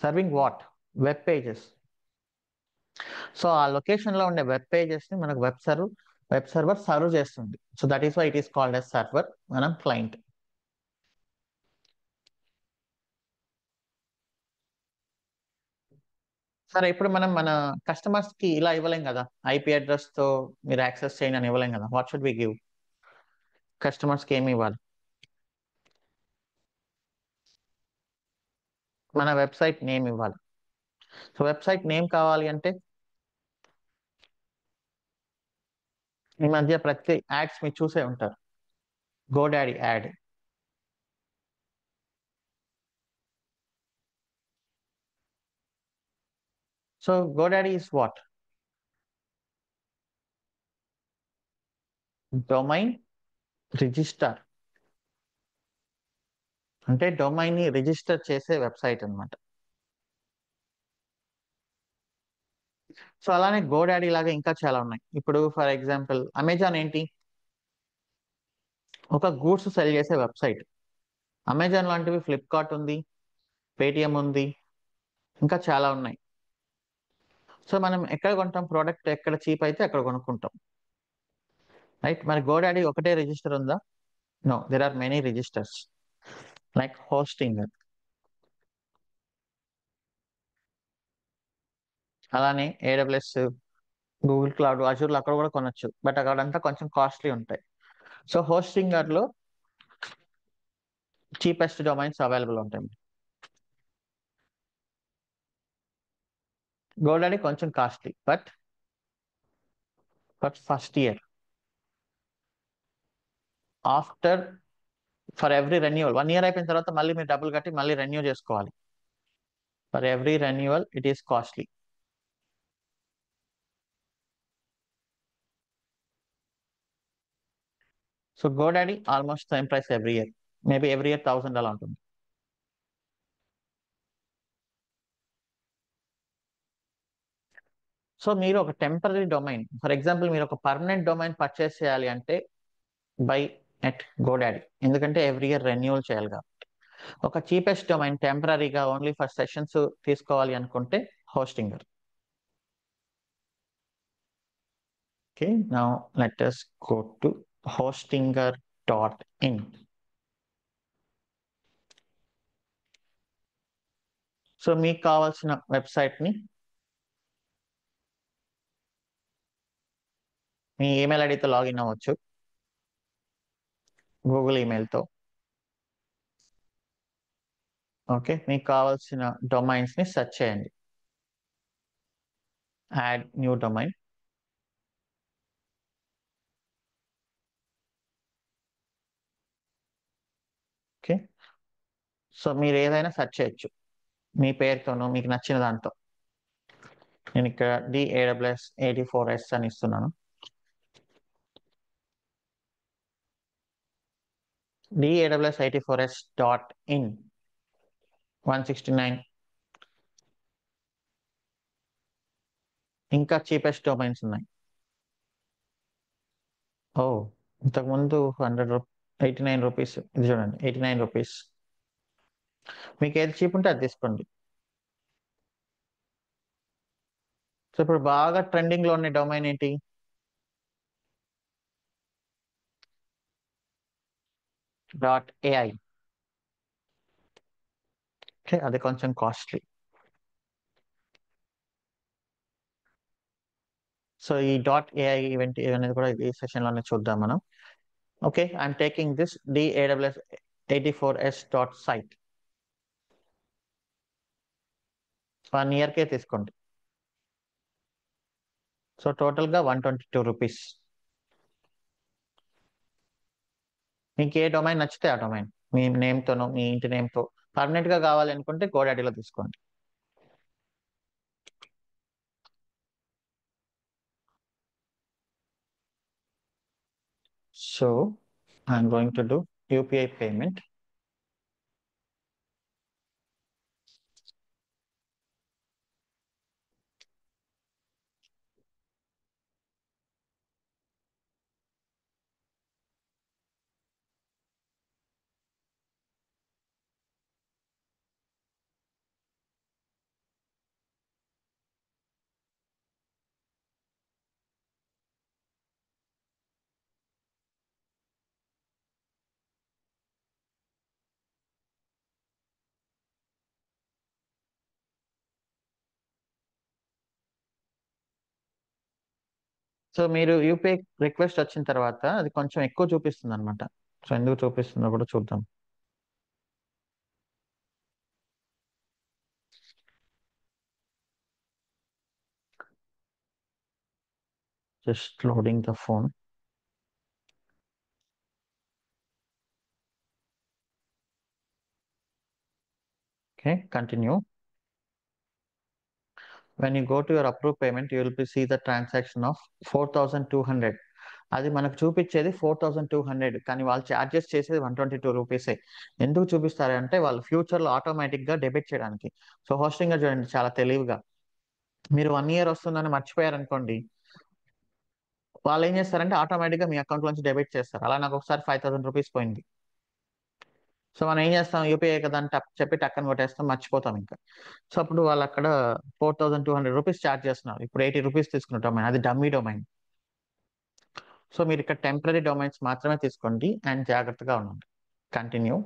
serving what? Web pages. So ఆ లొకేషన్ లో ఉండే వెబ్ పేజెస్ ని మనకు వెబ్ సర్వర్ సర్వ్ చేస్తుంది. So that is why it is called as server, మనం క్లయింట్. సరే, ఇప్పుడు మనం మన కస్టమర్స్ కి ఇలా ఇవ్వలేం కదా, ఐపీ అడ్రస్ తో మీరు యాక్సెస్ చేయండి అని ఇవ్వలేం కదా. What should we give? Customers కి ఏమి ఇవ్వాలి? మన వెబ్సైట్ నేమ్ ఇవ్వాలి. సో వెబ్సైట్ నేమ్ కావాలి అంటే ఈ మధ్య ప్రతి యాడ్స్ మీరు చూసే ఉంటారు, GoDaddy ad. So GoDaddy is what? Domain register, అంటే డొమైన్ ని రిజిస్టర్ చేసే వెబ్సైట్ అన్నమాట. సో అలానే గోడాడీ లాగా ఇంకా చాలా ఉన్నాయి. ఇప్పుడు ఫర్ ఎగ్జాంపుల్ అమెజాన్ ఏంటి? ఒక గూడ్స్ సెల్ చేసే వెబ్సైట్. అమెజాన్ లాంటివి ఫ్లిప్కార్ట్ ఉంది, పేటిఎం ఉంది, ఇంకా చాలా ఉన్నాయి. సో మనం ఎక్కడ కొంటాం ప్రోడక్ట్? ఎక్కడ చీప్ అయితే అక్కడ కొనుక్కుంటాం, రైట్? మరి గోడాడీ ఒకటే రిజిస్టర్ ఉందా? No, there are many registers like hosting. అలానే ఏడబ్ల్యూఎస్, గూగుల్ క్లౌడ్, అజూర్లో అక్కడ కూడా కొనొచ్చు, బట్ అక్కడంతా కొంచెం కాస్ట్లీ ఉంటాయి. సో హోస్టింగర్ లో చీపెస్ట్ డొమైన్స్ అవైలబుల్ ఉంటాయి. గోడాడీ కొంచెం costly, but first year after for every renewal 1 year అయిపోయిన తర్వాత మళ్ళీ మీరు డబ్బులు కట్టి మళ్ళీ రెన్యూ చేసుకోవాలి. For every renewal it is costly. So GoDaddy almost same price every year, maybe every year 1000 అలా ఉంటుంది. సో మీరు ఒక టెంపరీ డొమైన్, ఫర్ ఎగ్జాంపుల్ మీరు ఒక పర్మనెంట్ డొమైన్ పర్చేస్ చేయాలి అంటే బై ఎట్ గోడాడీ, ఎందుకంటే ఎవ్రీ ఇయర్ రెన్యూవల్ చేయాలి కాబట్టి. ఒక చీపెస్ట్ డొమైన్ టెంపరీగా ఓన్లీ ఫర్ సెషన్స్ తీసుకోవాలి అనుకుంటే Hostinger. Okay, now let us go to hostinger.in. So మీకు కావాల్సిన వెబ్సైట్ని మీ ఈమెయిల్ ఐడితో లాగిన్ అవ్వచ్చు, గూగుల్ ఈమెయిల్తో. ఓకే, మీకు కావాల్సిన డొమైన్స్ని సెర్చ్ చేయండి. Add new domain. Okay, so మీరు ఏదైనా సెర్చ్ చేయొచ్చు మీ పేరుతోనో మీకు నచ్చిన దాంతో. నేను ఇక్కడ DAWS84S అని ఇస్తున్నాను. DAWS84S.in 169. ఇంకా చీపెస్ట్ డొమైన్స్ ఉన్నాయి. ఓ, ఇంతకుముందు 89 రూపీస్. ఇది చూడండి, 89 రూపీస్. మీకు ఏది చీప్ ఉంటే అది తీసుకోండి. సో ఇప్పుడు బాగా ట్రెండింగ్ లో ఉన్న డొమైన్ ఏంటి? .ai. ఓకే, అది కొంచెం కాస్ట్లీ. సో ఈ .ai ఈవెంట్ అనేది కూడా ఈ సెషన్ లోనే చూద్దాం మనం. Okay, I'm taking this DAWS84S.site. 1 year తీసుకోండి. సో టోటల్ గా 122 రూపీస్. మీకు ఏ డొమైన్ నచ్చితే ఆ డొమైన్ మీ నేమ్తోనో మీ ఇంటి నేమ్తో పర్మనెంట్ గా కావాలి అనుకుంటే GoDaddyలో తీసుకోండి. So I'm going to do UPI payment. So మీరు యూపీఐ రిక్వెస్ట్ వచ్చిన తర్వాత అది కొంచెం ఎక్కువ చూపిస్తుంది అనమాట. సో ఎందుకు చూపిస్తుందో కూడా చూద్దాం. Just loading the phone. Okay, continue. When you go to your approved payment, you will see the transaction of 4,200. అది మనకు చూపించేది 4,200, కానీ వాళ్ళు ఛార్జెస్ చేసేది 122 రూపీసే. ఎందుకు చూపిస్తారు అంటే వాళ్ళు ఫ్యూచర్లో ఆటోమేటిక్గా డెబిట్ చేయడానికి. సో హోస్టింగ్ చూడండి చాలా తెలివిగా, మీరు 1 year వస్తుందని మర్చిపోయారనుకోండి, వాళ్ళు ఏం చేస్తారంటే ఆటోమేటిక్గా మీ అకౌంట్ నుంచి డెబిట్ చేస్తారు. అలా నాకు ఒకసారి 5,000 రూపీస్ పోయింది. సో మనం ఏం చేస్తాం, యూపీఐ కదా అని చెప్పి టక్కని కొట్టేస్తాం, మర్చిపోతాం ఇంకా. సో అప్పుడు వాళ్ళు అక్కడ 4,200 రూపీస్ ఛార్జ్ చేస్తున్నారు. ఇప్పుడు 80 రూపీస్ తీసుకున్న డొమైన్, అది డమ్మీ డొమైన్. సో మీరు ఇక్కడ టెంపరీ డొమైన్స్ మాత్రమే తీసుకోండి అండ్ జాగ్రత్తగా ఉండండి. కంటిన్యూ.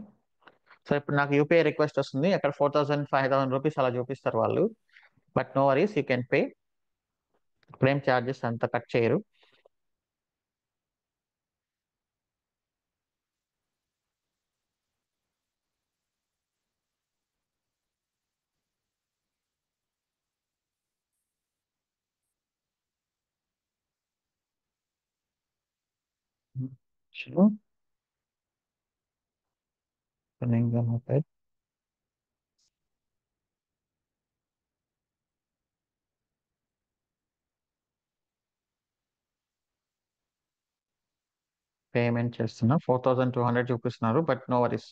సో ఇప్పుడు నాకు యూపీఐ రిక్వెస్ట్ వస్తుంది, అక్కడ 4,000 5,000 రూపీస్ అలా చూపిస్తారు వాళ్ళు. But no worries, you can pay. ఇప్పుడేం ఛార్జెస్ అంత కట్ చేయరు. పేమెంట్ చేస్తున్నా, 4,200 చూపిస్తున్నారు, బట్ నో వరీస్,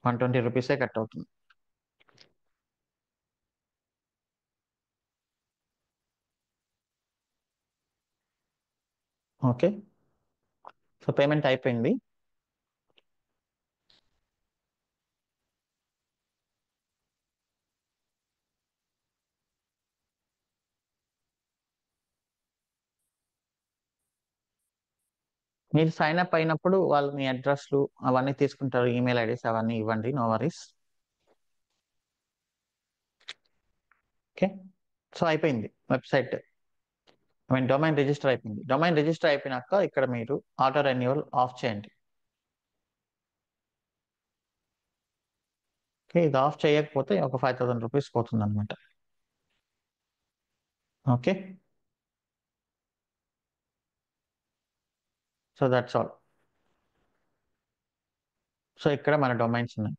120 రూపీసే కట్ అవుతుంది. ఓకే, సో పేమెంట్ అయిపోయింది. మీరు సైన్ అప్ అయినప్పుడు వాళ్ళు మీ అడ్రస్లు అవన్నీ తీసుకుంటారు, ఈమెయిల్ ఐడీస్ అవన్నీ ఇవ్వండి, నో వరీస్. ఓకే, సో అయిపోయింది website, I mean domain register అయిపోయింది. డొమైన్ రిజిస్టర్ అయిపోయినాక ఇక్కడ మీరు ఆటో రెన్యువల్ ఆఫ్ చేయండి. ఓకే, ఇది ఆఫ్ చేయకపోతే ఒక 5000 రూపీస్ పోతుంది అనమాట. Okay, so that's all. So ఇక్కడ మన డొమైన్స్ ఉన్నాయి.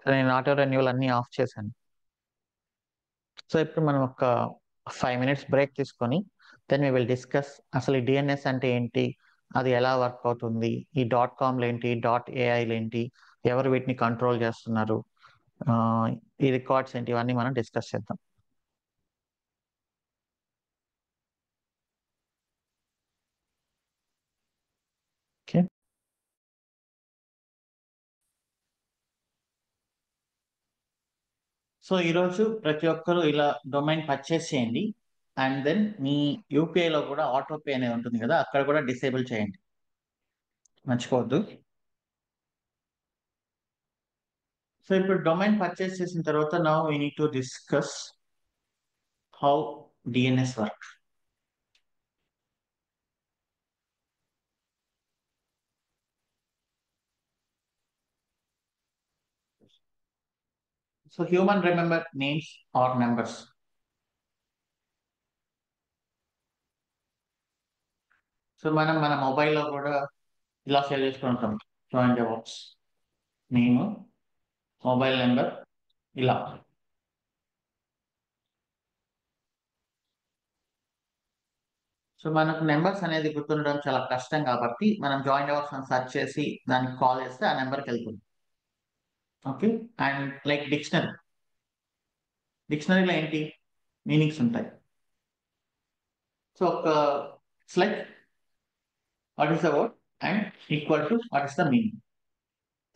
సో నేను ఆటో రెన్యువల్ అన్ని ఆఫ్ చేశాను. సో ఇప్పుడు మనం ఒక 5 minutes బ్రేక్ తీసుకొని దెన్ వీ విల్ డిస్కస్ అసలు ఈ డిఎన్ఎస్ అంటే ఏంటి, అది ఎలా వర్క్ అవుతుంది, ఈ .comలు ఏంటి, .aiలు ఏంటి, ఎవరు వీటిని కంట్రోల్ చేస్తున్నారు, ఈ రికార్డ్స్ ఏంటి, ఇవన్నీ మనం డిస్కస్ చేద్దాం. ఓకే, సో ఈరోజు ప్రతి ఒక్కరు ఇలా డొమైన్ పర్చేస్ చేయండి. అండ్ దెన్ మీ యూపీఐలో కూడా ఆటో పే అనేది ఉంటుంది కదా, అక్కడ కూడా డిసేబుల్ చేయండి, మర్చిపోవద్దు. సో ఇప్పుడు డొమైన్ పర్చేస్ చేసిన తర్వాత now we need to discuss how DNS work. So human remember names or numbers. So మనం మన మొబైల్లో కూడా ఇలా సేవ్ చేసుకుంటాం, join DevOps name, mobile number, ఇలా. సో మనకు నెంబర్స్ అనేది గుర్తుండడం చాలా కష్టం కాబట్టి మనం జాయిన్ డెవాప్స్ అని సెర్చ్ చేసి దానికి కాల్ చేస్తే ఆ నెంబర్కి వెళ్తుంది. ఓకే, అండ్ లైక్ డిక్షనరీ, డిక్షనరీలో ఏంటి మీనింగ్స్ ఉంటాయి. సో ఒక it's like what is the word and equal to what is the meaning.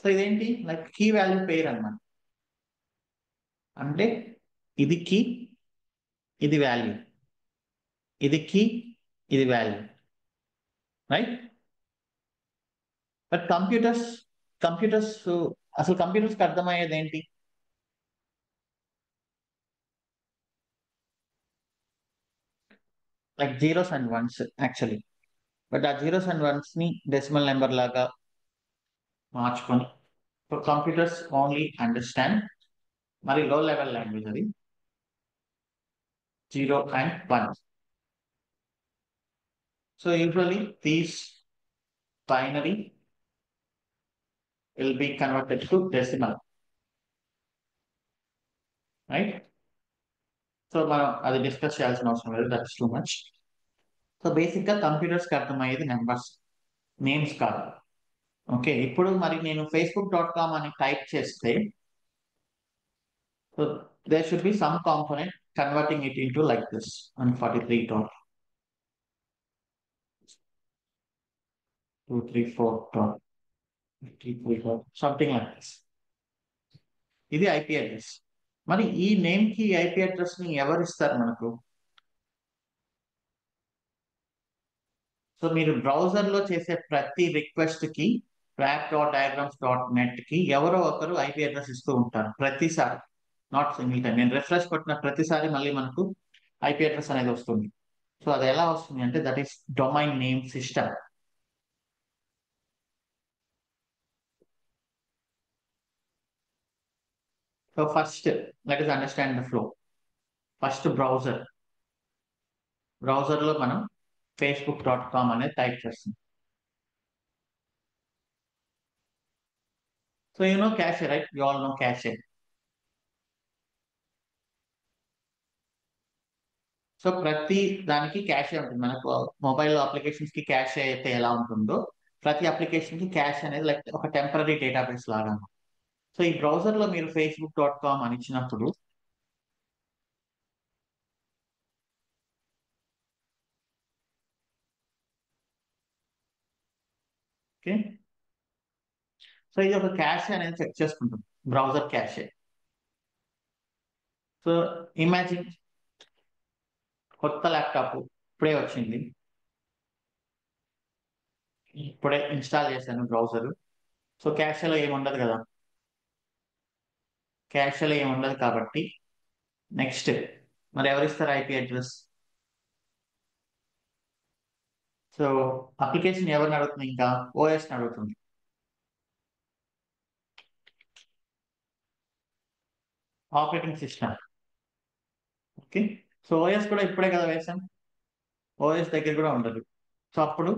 So ఇదేంటి లైక్ కీ వాల్యూ పేర్ అన్నమాట. అంటే ఇది కీ, ఇది వాల్యూ, ఇది కీ, ఇది వాల్యూ, రైట్. బట్ కంప్యూటర్స్ అసలు కంప్యూటర్స్కి అర్థమయ్యేది ఏంటి? Like zeros and once actually. But ఆ జీరోస్ అండ్ వన్స్ ని డెసిమల్ నెంబర్ లాగా మార్చుకొని, కంప్యూటర్స్ ఓన్లీ అండర్స్టాండ్, మరి లో లెవెల్ లాంగ్వేజ్ అది, zero and one. So usually these binary will be converted to decimal, right? So మనం అది డిస్కస్ చేయాల్సిన అవసరం లేదు, that is too much. So basic గా కంప్యూటర్స్ కి అర్థమయ్యేది నెంబర్స్, నేమ్స్ కాదు. ఓకే, ఇప్పుడు మరి నేను facebook.com అని టైప్ చేస్తే so there should be some component converting it into like this 143 dot 234 dot 53 dot something like this. ఇది ఐపీ అడ్రస్. మరి ఈ నేమ్ కి ఐపీ అడ్రస్ ని ఎవరు ఇస్తారు మనకు? సో మీరు బ్రౌజర్ లో చేసే ప్రతి రిక్వెస్ట్ కి wrap.diagrams.net కి ఎవరో ఒకరు ఐపీ అడ్రస్ ఇస్తూ ఉంటారు ప్రతిసారి, నాట్ సింగిల్ టైం. నేను రిఫ్రెష్ కొట్టిన ప్రతిసారి మళ్ళీ మనకు ఐపీ అడ్రస్ అనేది వస్తుంది. సో అది ఎలా వస్తుంది అంటే that is domain name system. So first let is understand the flow. First browser లో మనం facebook.com అనేది టైప్ చేస్తాం. So you know cache, right? You all know cache. So ప్రతి దానికి క్యాషే ఉంటుంది. మనకు మొబైల్ అప్లికేషన్స్ కి క్యాషే అయితే ఎలా ఉంటుందో ప్రతి అప్లికేషన్ కి క్యాష్ అనేది లైక్ ఒక టెంపరీ డేటాబేస్ లాగా. సో ఈ బ్రౌజర్ లో మీరు facebook.com అని ఇచ్చినప్పుడు ఓకే, సో ఇది ఒక క్యాషే అనేది చెక్ చేసుకుంటుంది, బ్రౌజర్ క్యాషే. సో ఇమాజిన్ కొత్త ల్యాప్టాప్ ఇప్పుడే వచ్చింది, ఇప్పుడే ఇన్స్టాల్ చేశాను బ్రౌజర్. సో క్యాష్లో ఏమి ఉండదు కదా, క్యాష్లో ఏమి ఉండదు కాబట్టి నెక్స్ట్ మరి ఎవరిస్తారు ఐపీ అడ్రస్? సో అప్లికేషన్ ఎవరిని అడుగుతుంది? ఇంకా ఓఎస్ని అడుగుతుంది. Operating system. Okay. So OS కూడా ఇప్పుడే కదా వేసాం, ఓఎస్ దగ్గర కూడా ఉండదు. సో అప్పుడు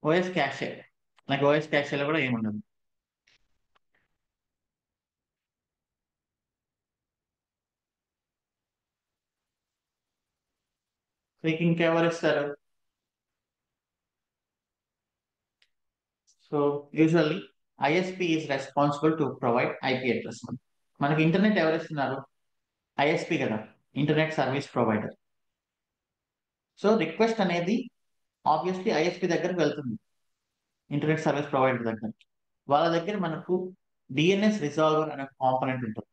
ఓఎస్ క్యాషే, నాకు ఓఎస్ క్యాషేలో కూడా ఏమి ఉండదు. మీకు ఇంకెవరు ఇస్తారు? So usually ISP is responsible to provide IP address. మనకి ఇంటర్నెట్ ఎవరు ఇస్తున్నారు? ఐఎస్పి కదా, internet service provider. So request అనేది ఆబ్వియస్లీ ఐఎస్పి దగ్గరకు వెళ్తుంది, ఇంటర్నెట్ సర్వీస్ ప్రొవైడర్ దగ్గర. వాళ్ళ దగ్గర మనకు డిఎన్ఎస్ రిజాల్వర్ అనే కాంపోనెంట్ ఉంటుంది.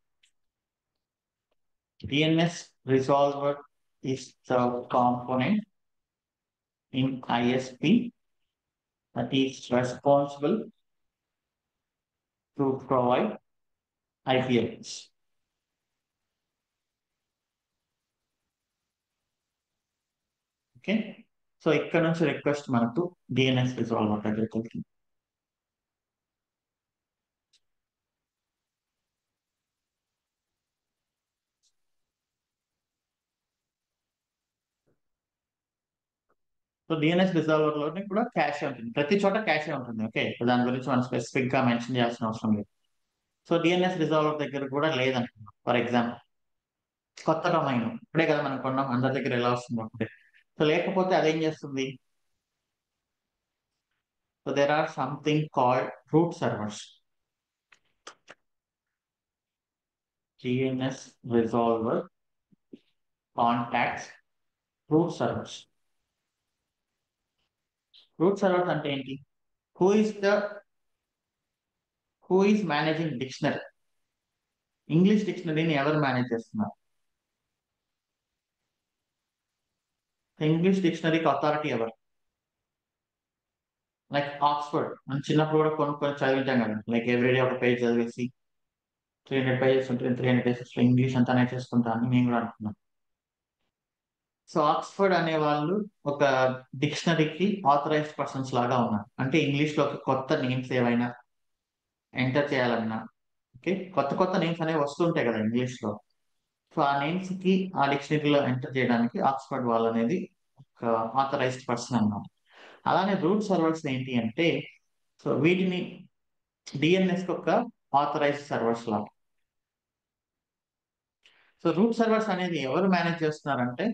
DNS resolver is the component in ISP that is responsible to provide IP address. Okay. So ఇక్కడ నుంచి రిక్వెస్ట్ మనకు డిఎన్ఎస్ రిజాల్వర్ దగ్గరికి వెళ్తుంది. సో డిఎన్ఎస్ రిజాల్వర్ లోనే కూడా క్యాషే ఉంటుంది, ప్రతి చోట క్యాషే ఉంటుంది. ఓకే, దాని గురించి మనం స్పెసిఫిక్ గా మెన్షన్ చేయాల్సిన అవసరం లేదు. సో డిఎన్ఎస్ రిజాల్వర్ దగ్గర కూడా లేదనుకున్నాం. ఫర్ ఎగ్జాంపుల్ కొత్త డొమైన్ ఇప్పుడే కదా మనం కొన్నాం, అందరి దగ్గర ఎలా వస్తుంది అప్పుడే. సో లేకపోతే అదేం చేస్తుంది? So there are something called root servers. DNS resolver contacts root servers. Root servers అంటే ఏంటి? Who is the who is managing dictionary? English డిక్షనరీని ఎవరు మేనేజ్ చేస్తున్నారు? ఇంగ్లీష్ డిక్షనరీకి అథారిటీ ఎవరు? లైక్ ఆక్స్ఫర్డ్, మనం చిన్నప్పుడు కూడా కొనుక్కొని చదివించాం కదా, లైక్ ఎవ్రీడే ఒక పేజ్ చదివేసి 300 పేజెస్ ఉంటుంది, 300 పేజెస్ లో ఇంగ్లీష్ అంతా నేర్చేసుకుంటాను నేను కూడా అనుకున్నాను. సో ఆక్స్ఫర్డ్ అనే వాళ్ళు ఒక డిక్షనరీకి ఆథరైజ్డ్ పర్సన్స్ లాగా ఉన్నారు. అంటే ఇంగ్లీష్ లో ఒక కొత్త నేమ్స్ ఏవైనా ఎంటర్ చేయాలన్నా, ఓకే, కొత్త కొత్త నేమ్స్ అనేవి వస్తుంటాయి కదా ఇంగ్లీష్ లో. సో ఆ నేమ్స్ కి ఆ డిక్షనరీలో ఎంటర్ చేయడానికి ఆక్స్ఫర్డ్ వాళ్ళు అనేది ఒక ఆథరైజ్డ్ పర్సన్ అన్నమాట. అలానే రూట్ సర్వర్స్ ఏంటి అంటే, సో వీటిని డిఎన్ఎస్ ఒక ఆథరైజ్డ్ సర్వర్స్ లాగా. సో రూట్ సర్వర్స్ అనేది ఎవరు మేనేజ్ చేస్తున్నారంటే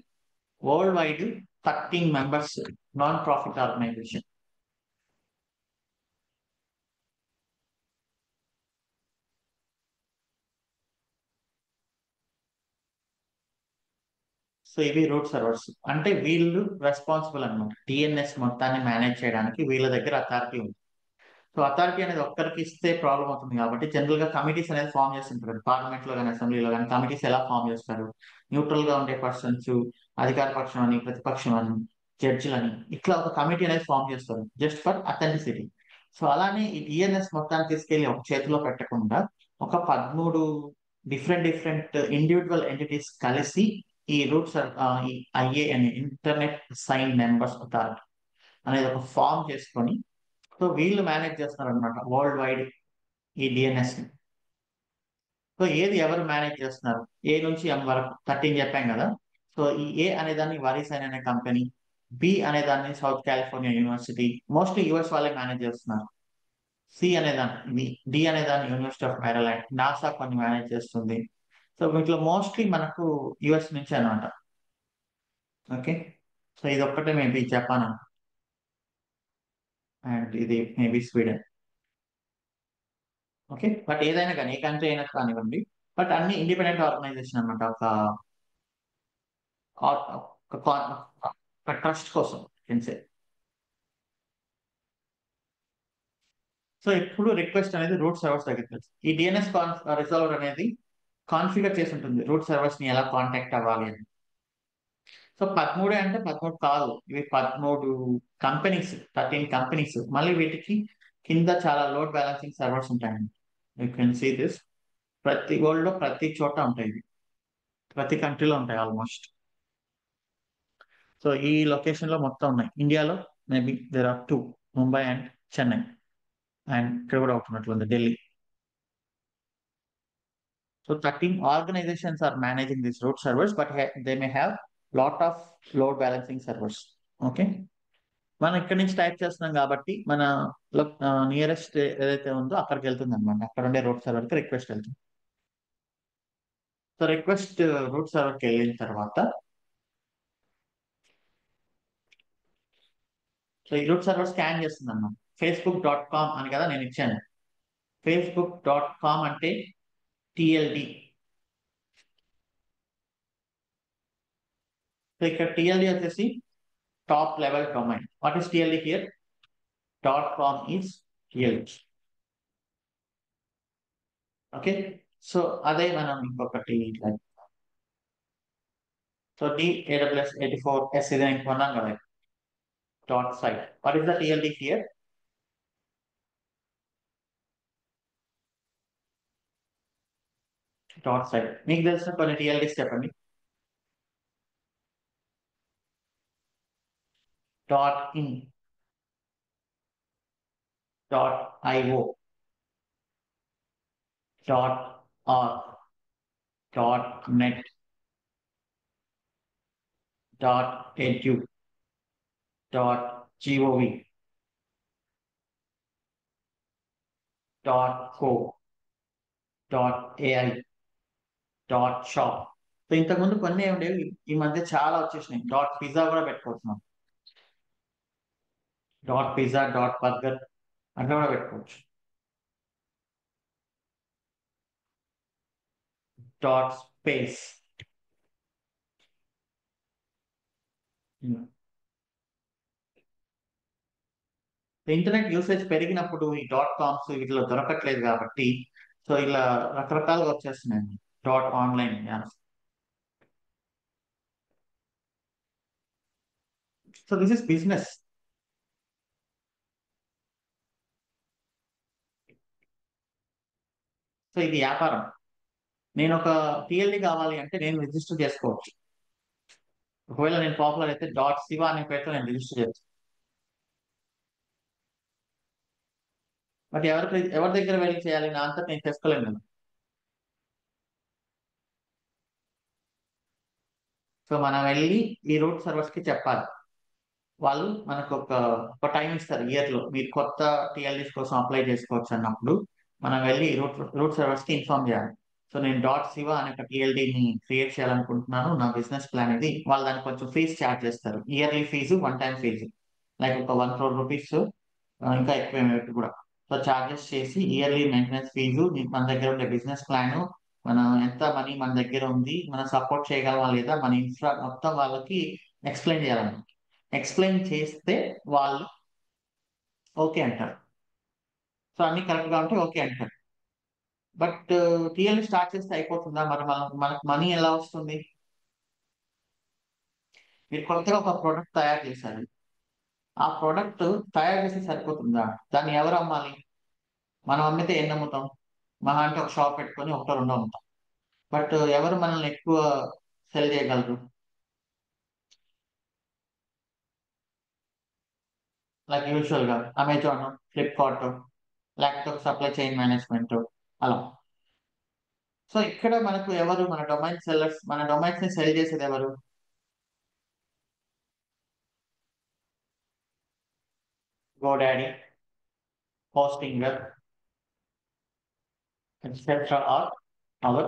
world wide 13 members non profit organization. So ఇవి రూట్ సర్వర్స్ అంటే వీళ్ళు రెస్పాన్సిబుల్ అనమాట, డిఎన్ఎస్ మొత్తాన్ని మేనేజ్ చేయడానికి వీళ్ళ దగ్గర అథారిటీ ఉంది. సో అథారిటీ అనేది ఒక్కరికి ఇస్తే ప్రాబ్లం అవుతుంది కాబట్టి జనరల్ గా కమిటీస్ అనేది ఫామ్ చేస్తుంటారు. పార్లమెంట్ లో కానీ అసెంబ్లీలో కానీ కమిటీస్ ఎలా ఫామ్ చేస్తారు? న్యూట్రల్ గా ఉండే పర్సన్స్, అధికార పక్షం అని, ప్రతిపక్షం అని, జడ్జిలని, ఇట్లా ఒక కమిటీ అనేది ఫామ్ చేస్తారు జస్ట్ ఫర్ అథెంటిసిటీ. సో అలానే ఈ డిఎన్ఎస్ మొత్తాన్ని తీసుకెళ్లి ఒక చేతిలో పెట్టకుండా ఒక 13 డిఫరెంట్ డిఫరెంట్ ఇండివిజువల్ ఎంటిటీస్ కలిసి ఈ రూట్స్, ఈ ఐఏ అనే ఇంటర్నెట్ సైన్ మెంబర్స్ అథారిటీ అనేది ఒక ఫామ్ చేసుకొని, సో వీళ్ళు మేనేజ్ చేస్తారు అనమాట వరల్డ్ వైడ్ ఈ డిఎన్ఎస్ ని. సో ఏది ఎవరు మేనేజ్ చేస్తున్నారు? ఏ నుంచి ఎం వరకు 13 చెప్పాం కదా. సో ఈ ఏ అనే దాన్ని వారిసైన్ అనే కంపెనీ, బి అనే దాన్ని south California university, mostly US వాళ్ళే మేనేజ్ చేస్తున్నారు. సి అనే దాన్ని, డి అనే దాన్ని యూనివర్సిటీ ఆఫ్ మేరీల్యాండ్, నాసా కొన్ని మేనేజ్ చేస్తుంది. సో వీటిలో మోస్ట్లీ మనకు యుఎస్ నుంచి అనమాట. ఓకే. సో ఇది ఒక్కటే మేబీ జపాన్ అండ్ ఇది మేబీ స్వీడన్. ఓకే, బట్ ఏదైనా కానీ ఏ కంట్రీ అయినా కానివ్వండి, బట్ అన్ని ఇండిపెండెంట్ ఆర్గనైజేషన్ అనమాట. ఒక ట్రస్ట్ కోసం కెన్సే. సో ఇప్పుడు రిక్వెస్ట్ అనేది రూట్ సర్వర్స్ దగ్గరికి వెళ్తుంది. ఈ డిఎన్ఎస్ రిజాల్వర్ అనేది కాన్ఫిగర్ చేసి ఉంటుంది రూట్ సర్వర్స్ ని ఎలా కాంటాక్ట్ అవ్వాలి అని. సో 13 అంటే 13 కాదు, ఇవి 13 కంపెనీస్, 13 కంపెనీస్. మళ్ళీ వీటికి కింద చాలా లోడ్ బ్యాలెన్సింగ్ సర్వర్స్ ఉంటాయండి. You can see this. ప్రతి వరల్డ్ లో ప్రతి చోట ఉంటాయి ఇవి. ప్రతి కంట్రీలో ఉంటాయి ఆల్మోస్ట్. సో ఈ లొకేషన్ లో మొత్తం ఉన్నాయి. ఇండియాలో maybe there are two, Mumbai and Chennai. And ఇక్కడ కూడా ఒకటి ఉన్నట్లుంది, Delhi. So 13 organizations are managing these root servers, but they may have lot of load balancing servers. Okay, మనం ఇక్కడ నుంచి టైప్ చేస్తున్నాం కాబట్టి మన నియరెస్ట్ ఏదైతే ఉందో అక్కడికి వెళ్తుంది అనమాట. అక్కడ ఉండే రూట్ సర్వర్ కి రిక్వెస్ట్ వెళ్తుంది. సో రిక్వెస్ట్ రూట్ సర్వర్ కి వెళ్ళిన తర్వాత, సో ఈ రూట్ సర్వర్ స్కాన్ చేస్తుంది అన్నమాట. facebook.com అని కదా నేను ఇచ్చాను. facebook.com అంటే టిఎల్డి. సో ఇక్కడ టిఎల్డి వచ్చేసి top level domain. What is TLD here? .com is TLD. Okay, so అదే మనం ఇంకొకటి సో AWS 84 ఇది నేను కొన్నాను కదా. .site. What is the TLD here? .site. మీకు తెలిసిన కొన్ని TLDs చెప్పండి. .in, .io, .org, .net, .edu, .gov, .co, .ai, .shop. So ఇంతకుముందు కొన్ని ఉండేవి, ఈ మధ్య చాలా వచ్చేసినాయి. .పిజ్జా కూడా పెట్టుకోవచ్చు. .పిజ్జా, .బర్గర్ అట్లా కూడా పెట్టుకోవచ్చు. .space. ఇంటర్నెట్ యూసేజ్ పెరిగినప్పుడు ఈ .coms వీటిలో దొరకట్లేదు కాబట్టి సో ఇలా రకరకాలుగా వచ్చేస్తున్నాయి. .online. So this is business. So ఇది వ్యాపారం. నేను ఒక టిఎల్డి కావాలి అంటే నేను రిజిస్టర్ చేసుకోవచ్చు. ఒకవేళ నేను పాపులర్ అయితే .శివ అనే పేరుతో నేను రిజిస్టర్ చేస్తాను. బట్ ఎవరి దగ్గర వెళ్ళి చేయాలి? నా అంతా నేను చేసుకోలేను కదా. సో మనం వెళ్ళి ఈ రూట్ సర్వర్స్ కి చెప్పాలి. వాళ్ళు మనకు ఒక టైం ఇస్తారు ఇయర్ లో, మీరు కొత్త టిఎల్డీస్ కోసం అప్లై చేసుకోవచ్చు అన్నప్పుడు మనం వెళ్ళి రూట్ సర్వర్స్ కి ఇన్ఫార్మ్ చేయాలి. సో నేను .శివ అనే ఒక టిఎల్డీని క్రియేట్ చేయాలనుకుంటున్నాను, నా బిజినెస్ ప్లాన్ ఇది. వాళ్ళు దానికి కొంచెం ఫీజు ఛార్జ్ చేస్తారు, yearly fee, one time fee, like ఒక 1 crore రూపీస్, ఇంకా ఎక్కువ కూడా. సో ఛార్జెస్ చేసి ఇయర్లీ మెయింటెనెన్స్ ఫీజు, మన దగ్గర ఉండే బిజినెస్ ప్లాన్, మనం ఎంత మనీ మన దగ్గర ఉంది, మనం సపోర్ట్ చేయగలమా లేదా, మన ఇన్ఫ్రా మొత్తం వాళ్ళకి ఎక్స్ప్లెయిన్ చేయాలన్నమాట. ఎక్స్ప్లెయిన్ చేస్తే వాళ్ళు ఓకే అంటారు. సో అన్ని కరెక్ట్ గా ఉంటే ఓకే అంటారు. బట్ టీఎల్ని స్టార్ట్ చేస్తే అయిపోతుందా? మరి మనకు మనీ ఎలా వస్తుంది? మీరు కొత్తగా ఒక ప్రోడక్ట్ తయారు చేశారు, ఆ ప్రోడక్ట్ తయారు చేస్తే సరిపోతుందా? దాన్ని ఎవరు అమ్మాలి? మనం అమ్మితే ఎన్ని అమ్ముతాం? మహా అంటే ఒక షాప్ పెట్టుకొని ఒకటో రెండో అమ్ముతాం. బట్ ఎవరు మనల్ని ఎక్కువ సెల్ చేయగలరు? లైక్ యూజువల్ గా అమెజాన్, ఫ్లిప్కార్ట్, లేకపోతే సప్లై చైన్ మేనేజ్మెంట్, అలా. సో ఇక్కడ మనకు ఎవరు మన డొమైన్ సెల్లర్స్, మన డొమైన్స్ ని సెల్ చేసేది ఎవరు? GoDaddy, Hostinger, etc. are our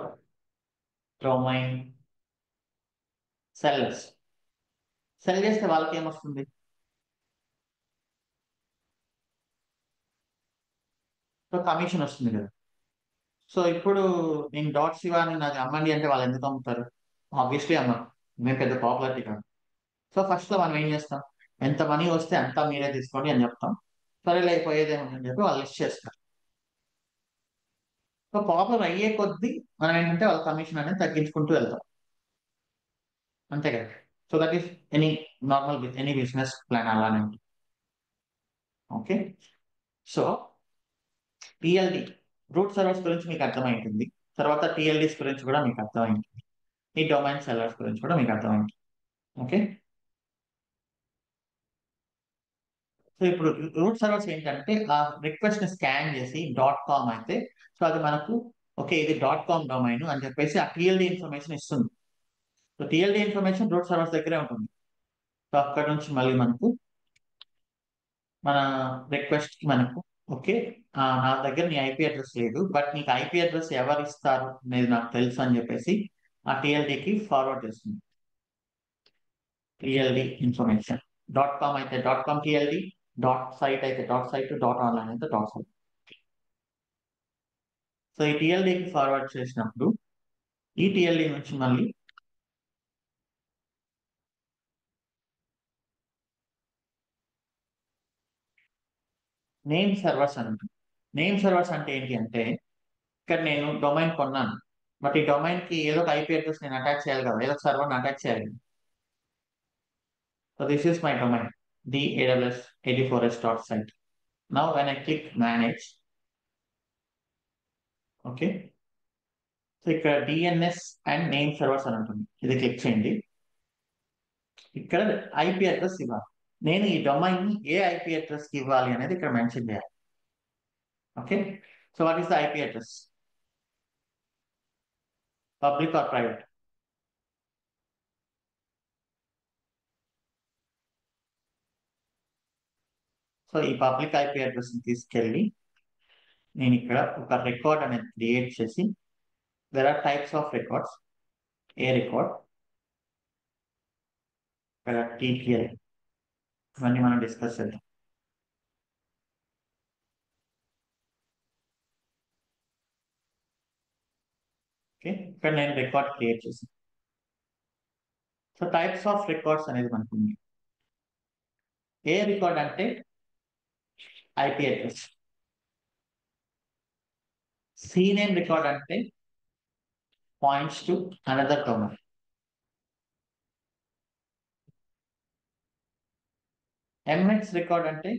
domain sellers. Cell చేస్తే వాళ్ళకి ఏమొస్తుంది? సో కమిషన్ వస్తుంది కదా. సో ఇప్పుడు నేను .శివ అని నాకు అమ్మండి అంటే వాళ్ళు ఎందుకు అమ్ముతారు? ఆబ్వియస్లీ అమ్మరు, మేము పెద్ద పాపులారిటీ కాదు. సో ఫస్ట్ లో మనం ఏం చేస్తాం? ఎంత మనీ వస్తే అంతా మీరే తీసుకోండి అని చెప్తాం. సరే లేకపోయేదేముందని చెప్పి వాళ్ళు లిస్ట్ చేస్తారు. సో పాపులర్ అయ్యే కొద్దీ మనం ఏంటంటే వాళ్ళ కమిషన్ అనేది తగ్గించుకుంటూ వెళ్తాం, అంతే కదా. So that is any normal any business plan అలానే ఉంటుంది. Okay. So TLD route servers గురించి మీకు అర్థమైంటుంది. తర్వాత టిఎల్డిస్ గురించి కూడా మీకు అర్థమైంది. ఈ డొమైన్ సెల్లర్స్ గురించి కూడా మీకు అర్థమైంది. ఓకే. సో ఇప్పుడు రూట్ సర్వర్స్ ఏంటంటే ఆ రిక్వెస్ట్ ని స్కాన్ చేసి డాట్ కామ్ అయితే, సో అది మనకు ఓకే ఇది డాట్ కామ్ డొమైన్ అని చెప్పేసి ఆ టిఎల్డి ఇన్ఫర్మేషన్ ఇస్తుంది. So TLD information route servers దగ్గరే ఉంటుంది. సో అక్కడ నుంచి మళ్ళీ మనకు మన రిక్వెస్ట్ కి మనకు ఓకే నా దగ్గర నీ ఐపీ అడ్రస్ లేదు, బట్ నీకు ఐపీ అడ్రస్ ఎవరు ఇస్తారు అనేది నాకు తెలుసు అని చెప్పేసి ఆ టిఎల్డికి ఫార్వర్డ్ చేస్తుంది. టిఎల్డి ఇన్ఫర్మేషన్ డాట్ కామ్ అయితే dot com TLD, dot site అయితే డాట్ సైట్, డాట్ ఆన్లైన్ అయితే డాట్ సైట్. సో ఈ టిఎల్డికి ఫార్వర్డ్ చేసినప్పుడు ఈ టిఎల్డి నుంచి మళ్ళీ నేమ్ సర్వర్స్ అని ఉంటుంది. నేమ్ సర్వర్స్ అంటే ఏంటి అంటే ఇక్కడ నేను డొమైన్ కొన్నాను, బట్ ఈ డొమైన్ కి ఏదో ఒక ఐపీ అడ్రస్ నేను అటాచ్ చేయాలి కదా, ఏదో సర్వర్ అటాచ్ చేయాలి. So this is my domain daws84s.site. Now when I click manage, okay, so ఇక్కడ డిఎన్ఎస్ అండ్ నేమ్ సర్వర్స్ అని ఉంటుంది, ఇది క్లిక్ చేయండి. ఇక్కడ ఐపీ అడ్రస్ ఇవ్వాలి. నేను ఈ డొమైన్ ని ఏ ఐపీ అడ్రస్ కి ఇవ్వాలి అనేది ఇక్కడ మెన్షన్ చేయాలి. Okay. So what is the IP address, public or private? So ఈ పబ్లిక్ ఐపీ అడ్రస్ ని తీసుకెళ్ళి నేను ఇక్కడ ఒక రికార్డ్ అనేది క్రియేట్ చేసి, there are types of records. A record, ఇక్కడ టీటీఎల్, ఇవన్నీ మనం డిస్కస్ చేద్దాం. ఓకే, ఇక్కడ నేను రికార్డ్ క్రియేట్ చేసాను. సో టైప్స్ ఆఫ్ రికార్డ్స్ అనేది మనకు ఉంది. ఏ రికార్డ్ అంటే ఐపీ అడ్రస్. సినేమ్ రికార్డ్ అంటే points to another domain. MX record అంటే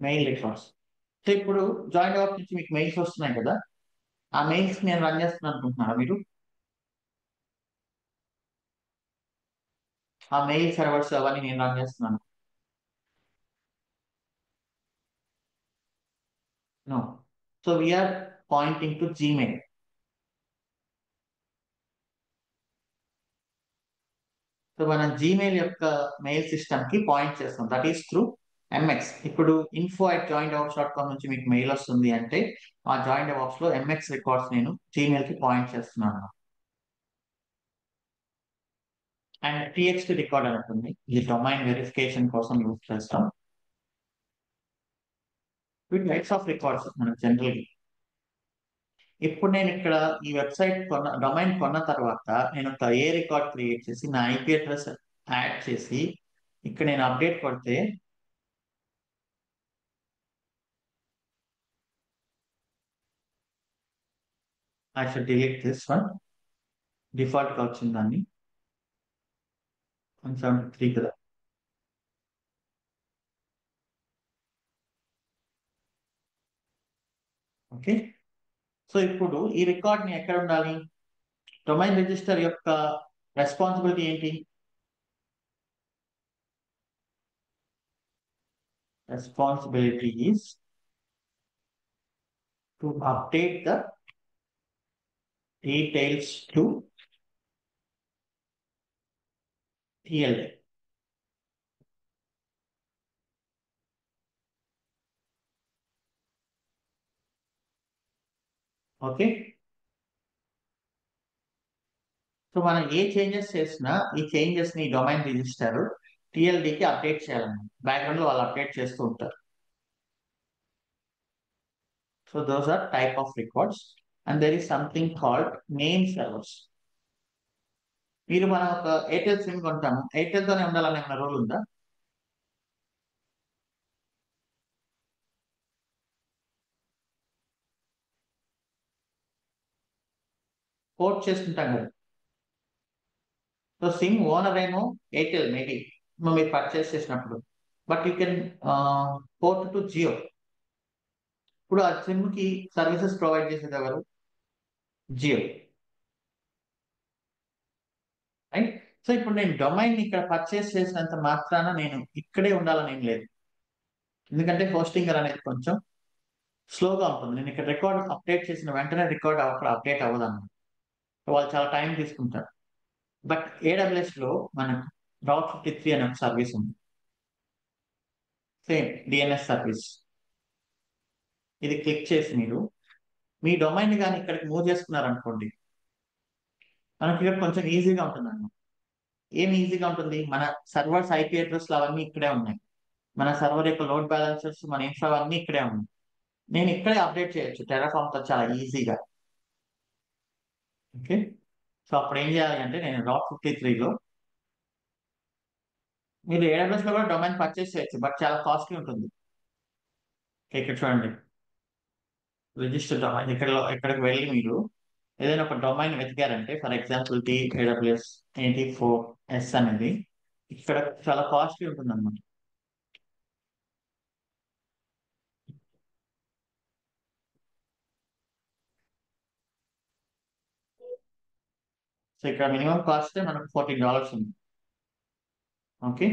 మెయిల్ రికార్డ్స్. సో ఇప్పుడు జాయిన్ అప్ నుంచి మీకు మెయిల్స్ వస్తున్నాయి కదా, ఆ మెయిల్స్ నేను రన్ చేస్తున్నాను అనుకుంటున్నారా మీరు? ఆ మెయిల్ సర్వర్స్ అవన్నీ నేను రన్ చేస్తున్నాను? No. So we're pointing to Gmail. So మనం జీమెయిల్ యొక్క మెయిల్ సిస్టమ్ కి పాయింట్ చేస్తాం, దట్ ఈస్ త్రూ ఎంఎక్స్. ఇప్పుడు info@joindevops.com నుంచి మీకు మెయిల్ వస్తుంది అంటే ఆ జాయిన్ డెవాప్స్ లో ఎంఎక్స్ రికార్డ్స్ నేను జీమెయిల్ కి పాయింట్ చేస్తున్నాను. అండ్ టిఎక్స్టి రికార్డ్ అని ఉంటుంది, ఇది డొమైన్ వెరిఫికేషన్ కోసం యూజ్ చేస్తాం. వీటి టైప్స్ ఆఫ్ రికార్డ్స్ మనకు జనరల్. ఇప్పుడు నేను ఇక్కడ ఈ వెబ్సైట్ కొన్న డొమైన్ కొన్న తర్వాత నేను ఒక ఏ రికార్డ్ క్రియేట్ చేసి నా ఐపీ అడ్రస్ యాడ్ చేసి ఇక్కడ నేను అప్డేట్ కొడితే I should delete this one, default గా వచ్చింది దాన్ని 173 కదా. ఓకే. సో ఇప్పుడు ఈ రికార్డ్ ని ఎక్కడ ఉండాలి? డొమైన్ రిజిస్టర్ యొక్క రెస్పాన్సిబిలిటీ ఏంటి? Responsibility is to update the details to TLD. Okay. So మనం ఏ చేంజెస్ చేసినా ఈ చేంజెస్ ని డొమైన్ రిజిస్టర్ టిఎల్డికి అప్డేట్ చేయాలన్నమాట. బ్యాక్గ్రౌండ్ లో వాళ్ళు అప్డేట్ చేస్తూ ఉంటారు. So those are type of records and there is something called name servers. మీరు మనం ఒక ఎయిర్టెల్ సిమ్ కొంటాము, ఎయిర్టెల్ తోనే ఉండాలనే ఏమైనా రూల్ ఉందా? పోర్ట్ చేసుకుంటాం కదా. సో సిమ్ ఓనర్ ఏమో ఎయిర్టెల్ మేబీ మీరు పర్చేస్ చేసినప్పుడు, but you can port to Jio. ఇప్పుడు ఆ సిమ్ కి సర్వీసెస్ ప్రొవైడ్ చేసేది ఎవరు? జియో. రైట్. సో ఇప్పుడు నేను డొమైన్ ఇక్కడ పర్చేస్ చేసినంత మాత్రాన నేను ఇక్కడే ఉండాలని ఏం లేదు. ఎందుకంటే హోస్టింగర్ అనేది కొంచెం స్లోగా ఉంటుంది. నేను ఇక్కడ రికార్డ్ అప్డేట్ చేసిన వెంటనే రికార్డ్ అక్కడ అప్డేట్ అవ్వదన్నమాట. వాళ్ళు చాలా టైం తీసుకుంటారు. బట్ ఏడబ్ల్యూఎస్ లో మనకు రౌట్ 53 అనే ఒక సర్వీస్ ఉంది. Same DNS service. ఇది క్లిక్ చేసి మీరు మీ డొమైన్ కానీ ఇక్కడికి మూవ్ చేసుకున్నారనుకోండి, మనకి ఇక్కడ కొంచెం ఈజీగా ఉంటుంది అన్నమాట. ఏం ఈజీగా ఉంటుంది? మన సర్వర్స్ ఐపీ అడ్రస్లు అవన్నీ ఇక్కడే ఉన్నాయి. మన సర్వర్ యొక్క లోడ్ బ్యాలెన్సర్స్, మన ఇన్ఫ్రా అవన్నీ ఇక్కడే ఉన్నాయి. నేను ఇక్కడే అప్డేట్ చేయొచ్చు టెరాఫామ్ తో చాలా ఈజీగా. ఓకే. సో అప్పుడు ఏం చేయాలి అంటే నేను రౌట్ 53లో మీరు ఏడబ్ల్యూఎస్ లో కూడా డొమైన్ పర్చేస్ చేయొచ్చు, బట్ చాలా కాస్ట్లీ ఉంటుంది. ఇక్కడ చూడండి, రిజిస్టర్ డొమైన్ ఇక్కడికి వెళ్ళి మీరు ఏదైనా ఒక డొమైన్ వెతికారంటే, ఫర్ ఎగ్జాంపుల్ ఏడబ్ల్యూఎస్ 84S అనేది ఇక్కడ చాలా కాస్ట్లీ ఉంటుంది అనమాట. సో ఇక్కడ మినిమం కాస్ట్ మనకు $14 ఉంది. ఓకే.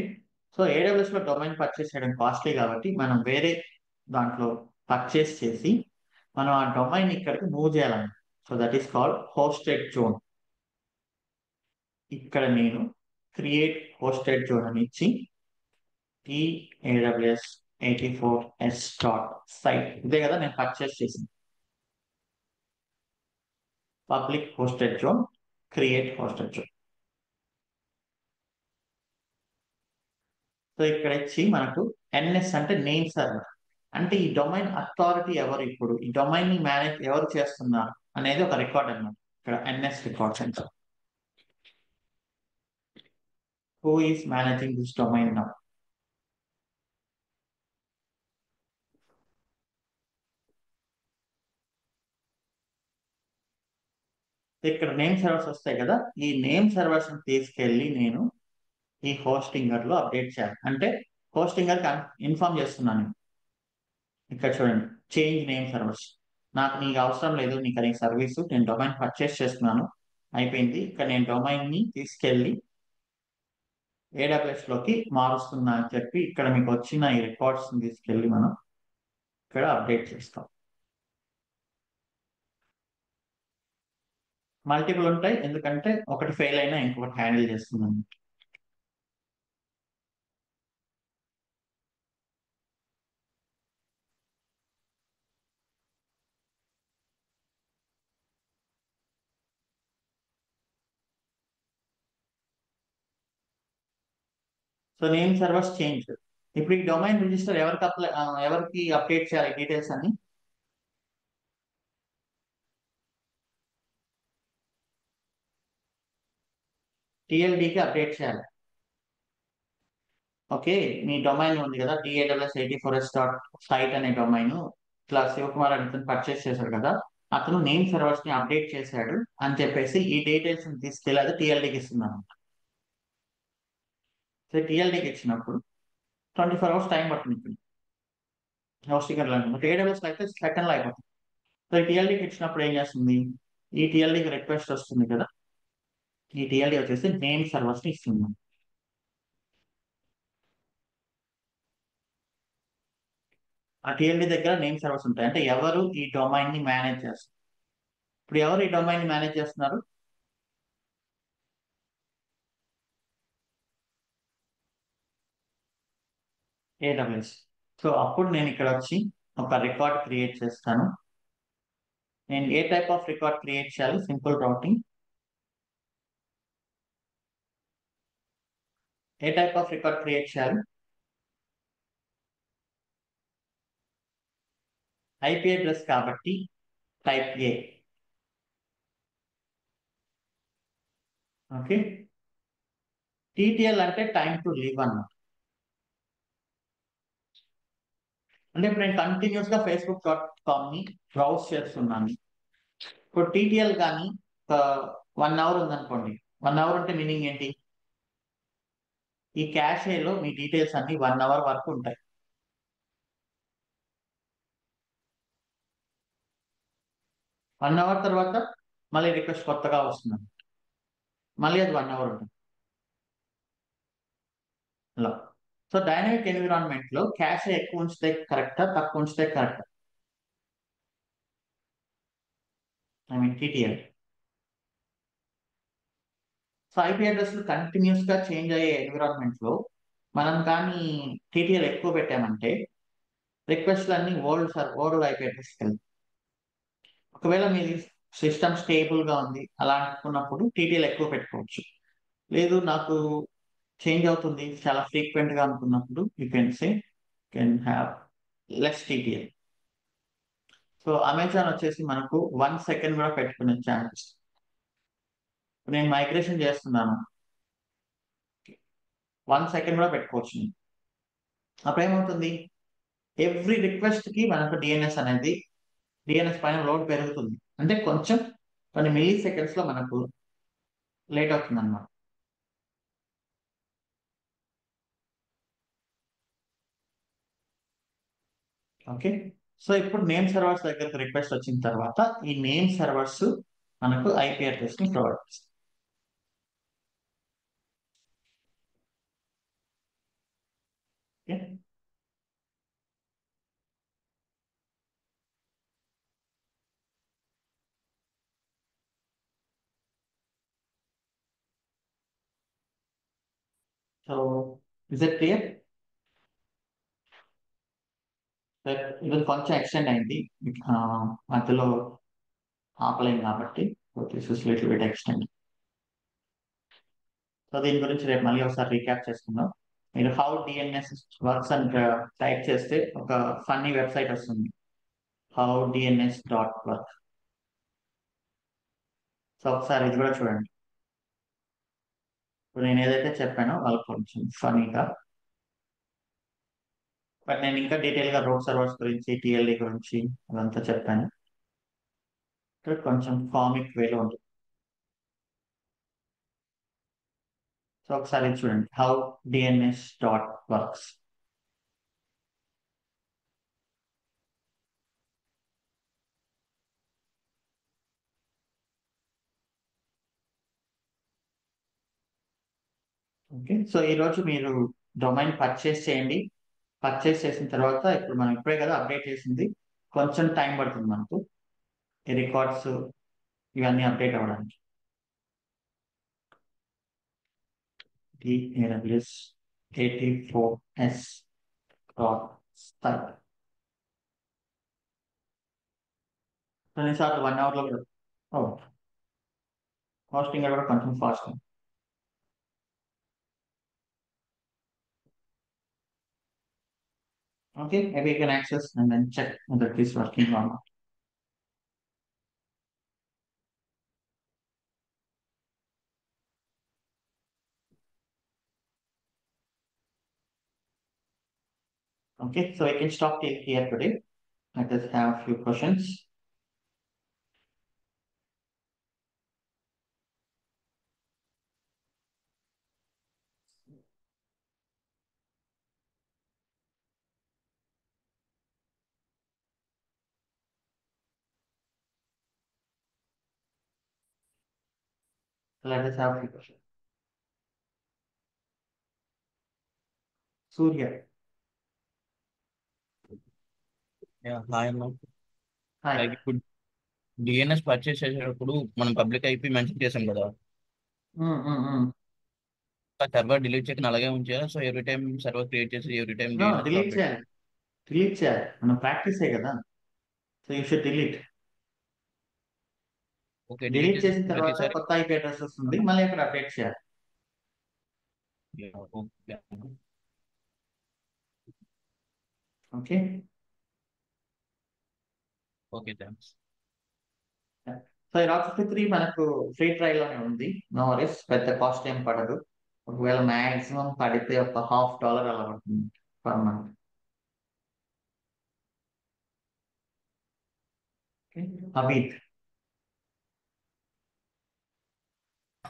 సో ఏడబ్ల్యూఎస్ లో డొమైన్ పర్చేస్ చేయడం కాస్ట్లీ కాబట్టి మనం వేరే దాంట్లో పర్చేస్ చేసి మనం ఆ డొమైన్ ఇక్కడికి మూవ్ చేయాలన్నమాట. So that is called hosted zone. ఇక్కడ నేను క్రియేట్ హోస్టెడ్ జోన్ అని ఇచ్చి ఈ ఏడబ్ల్యూఎస్ 84S డాట్ సైట్ ఇదే కదా నేను పర్చేస్ చేసింది. Public hosted zone, create hosted zone. So ఇక్కడ ఇచ్చి మనకు ఎన్ఎస్ అంటే నేమ్ సర్వర్, అంటే ఈ డొమైన్ అథారిటీ ఎవరు, ఇప్పుడు ఈ డొమైన్ ని మేనేజ్ ఎవరు చేస్తున్నారు అనేది ఒక రికార్డ్ అన్నమాట. ఇక్కడ NS record centre, who is managing this domain now. ఇక్కడ నేమ్ సర్వర్స్ వస్తాయి కదా, ఈ నేమ్ సర్వర్స్ తీసుకెళ్ళి నేను ఈ హోస్టింగర్ లో అప్డేట్ చేయాలి. అంటే హోస్టింగర్ ఇన్ఫార్మ్ చేస్తున్నాను. ఇక్కడ చూడండి, చేంజ్ నేమ్ సర్వర్స్. నాకు నీకు అవసరం లేదు, నీకు అది సర్వీసు, నేను డొమైన్ పర్చేస్ చేస్తున్నాను, అయిపోయింది. ఇక్కడ నేను డొమైన్ ని తీసుకెళ్ళి ఏడబ్ల్యూఎస్ లోకి మారుస్తున్నా అని చెప్పి ఇక్కడ మీకు వచ్చిన ఈ రికార్డ్స్ తీసుకెళ్ళి మనం ఇక్కడ అప్డేట్ చేస్తాం. మల్టిపుల్ ఉంటాయి, ఎందుకంటే ఒకటి ఫెయిల్ అయినా ఇంకొకటి హ్యాండిల్ చేస్తున్నాను. So name servers change. ఇప్పుడు ఈ డొమైన్ రిజిస్టర్ ఎవరికి ఎవరికి అప్డేట్ చేయాలి డీటెయిల్స్ అని? టిఎల్డికి అప్డేట్ చేయాలి. ఓకే. మీ డొమైన్ ఉంది కదా, TAWS84S డాట్ సైట్ అనే డొమైన్ ఇట్లా శివకుమార్ అని పర్చేస్ చేశాడు కదా, అతను నేమ్ సర్వర్స్ ని అప్డేట్ చేశాడు అని చెప్పేసి ఈ డీటెయిల్స్ తీసుకెళ్ళి అది టిఎల్డికి ఇస్తున్నాను. సో టిఎల్డికి ఇచ్చినప్పుడు 24 hours టైం పడుతుంది ఇప్పుడు హోస్టింగ్ బట్ ఏడబ్ల్యూఎస్ అయితే సెకండ్ లో అయిపోతుంది. సో ఈ టిఎల్డికి ఇచ్చినప్పుడు ఏం చేస్తుంది, ఈ టిఎల్డికి రిక్వెస్ట్ వస్తుంది కదా, ఈ టిఎల్డి వచ్చేసి నేమ్ సర్వర్స్ ని ఇస్తుంది. ఆ టిఎల్డి దగ్గర నేమ్ సర్వర్స్ ఉంటాయి, అంటే ఎవరు ఈ డొమైన్ ని మేనేజ్ చేస్తారు. ఇప్పుడు ఎవరు ఈ డొమైన్ ని మేనేజ్ చేస్తున్నారు? ఏడబ్ల్యూఎస్. సో అప్పుడు నేను ఇక్కడ వచ్చి ఒక రికార్డ్ క్రియేట్ చేస్తాను. నేను ఏ టైప్ ఆఫ్ రికార్డ్ క్రియేట్ చేయాలి? Simple routing. A type of record create చేయాలి? ఐపీ అడ్రస్ కాబట్టి టైప్ ఏ. ఓకే. టీటీఎల్ అంటే టైం టు లివ్ అన్నమాట. అంటే ఇప్పుడు నేను కంటిన్యూస్ గా Facebook.com ని బ్రౌజ్ చేస్తున్నాను. ఇప్పుడు టీటీఎల్ కానీ ఒక 1 అవర్ ఉందనుకోండి. 1 అవర్ అంటే మీనింగ్ ఏంటి? ఈ క్యాషేలో మీ డీటెయిల్స్ అన్ని 1 అవర్ వరకు ఉంటాయి. 1 అవర్ తర్వాత మళ్ళీ రిక్వెస్ట్ కొత్తగా వస్తుంది, మళ్ళీ అది 1 అవర్ ఉంటుంది అలా. సో డైనమిక్ ఎన్విరాన్మెంట్ లో క్యాష్ ఎక్కువ ఉంచితే కరెక్టా, తక్కువ ఉంచితే కరెక్టా? I mean TTL. So IP అడ్రస్లు కంటిన్యూస్ గా చేంజ్ అయ్యే ఎన్విరాన్మెంట్ లో మనం కానీ టీటీఎల్ ఎక్కువ పెట్టామంటే రిక్వెస్ట్లు అన్ని ఓల్డ్ ఐపీ అడ్రస్కి వెళ్తాయి. ఒకవేళ మీ సిస్టమ్ స్టేబుల్ గా ఉంది అలా అనుకున్నప్పుడు టీటీఎల్ ఎక్కువ పెట్టుకోవచ్చు. లేదు నాకు చేంజ్ అవుతుంది చాలా ఫ్రీక్వెంట్ గా అనుకున్నప్పుడు you can have less TTL. So Amazon వచ్చేసి మనకు 1 సెకండ్ కూడా పెట్టుకునే ఛాన్స్. నేను మైగ్రేషన్ చేస్తున్నాను, 1 సెకండ్ కూడా పెట్టుకోవచ్చు నేను. అప్పుడు ఏమవుతుంది, ఎవ్రీ రిక్వెస్ట్ కి మనకు డిఎన్ఎస్ పైన లోడ్ పెరుగుతుంది. అంటే కొంచెం కొన్ని మిల్లీ సెకండ్స్ లో మనకు లేట్ అవుతుంది అన్నమాట. ఓకే. సో ఇప్పుడు నేమ్ సర్వర్స్ దగ్గరకు రిక్వెస్ట్ వచ్చిన తర్వాత ఈ నేమ్ సర్వర్స్ మనకు ఐపీ అడ్రస్ ని ప్రొవైడ్ చేస్తాయి. Okay. So is it clear? ఇది కొంచెం ఎక్స్టెండ్ అయింది, ఆ, మధ్యలో ఆపలేం కాబట్టి this is little bit extend. So దీని గురించి రేపు మళ్ళీ ఒకసారి రీక్యాప్ చేసుకుందాం. మీరు హౌ డిఎన్ఎస్ వర్క్స్ అని టైప్ చేస్తే ఒక ఫన్నీ వెబ్సైట్ వస్తుంది, how DNS dot work. So ఒకసారి ఇది కూడా చూడండి. ఇప్పుడు నేను ఏదైతే చెప్పానో వాళ్ళకి కొంచెం ఫనీగా, బట్ నేను ఇంకా డీటెయిల్ గా రోడ్ సర్వర్స్ గురించి టిఎల్డి గురించి అదంతా చెప్పాను. ఇక్కడ కొంచెం కామిక్ వేలో ఉంటుంది. సో ఒకసారి ఇది చూడండి, how DNS dot works. Okay. So ఈ రోజు మీరు డొమైన్ పర్చేస్ చేయండి. పర్చేస్ చేసిన తర్వాత ఇప్పుడు మనం ఇప్పుడే కదా అప్డేట్ చేసింది, కొంచెం టైం పడుతుంది మనకు ఈ రికార్డ్స్ ఇవన్నీ అప్డేట్ అవ్వడానికి. DAWS 84S డాట్ స్టైల్ కొన్నిసార్లు 1 అవర్ లో కూడా. ఓ, హోస్టింగ్ కూడా కొంచెం fast. Okay, maybe you can access and then check whether it is working or not. Okay, so I can stop till here today. Let us have a few questions. Let us have a few questions. Surya. Hi అన్న. Like Hi. ఇప్పుడు DNS purchase చేసేటప్పుడు మనం public IP mention చేసాం కదా, Mm. ఆ server delete చేయకుండా అలాగే ఉంచారా? So every time server create చేసి every time No, DNS delete update. చేయాలి. Delete చేయాలి. మనం ప్రాక్టీస్ కదా. So you should delete. Okay, delete delete చేసి చేసిన తర్వాత ప్రతిసారి. కొత్త ఐపీ అడ్రస్ వస్తుంది, మళ్ళీ ఇక్కడ అప్డేట్ చేయాలి. Okay. Okay. Okay, thanks. So ఈ రాక్ 53 మనకు ఫ్రీ ట్రయల్ లోనే ఉంది. నో వరీస్, పెద్ద కాస్ట్ ఏం పడదు. ఒకవేళ మాక్సిమం పడితే ఒక $50 అలా పడుతుంది పర్ మంత్. అబీత్.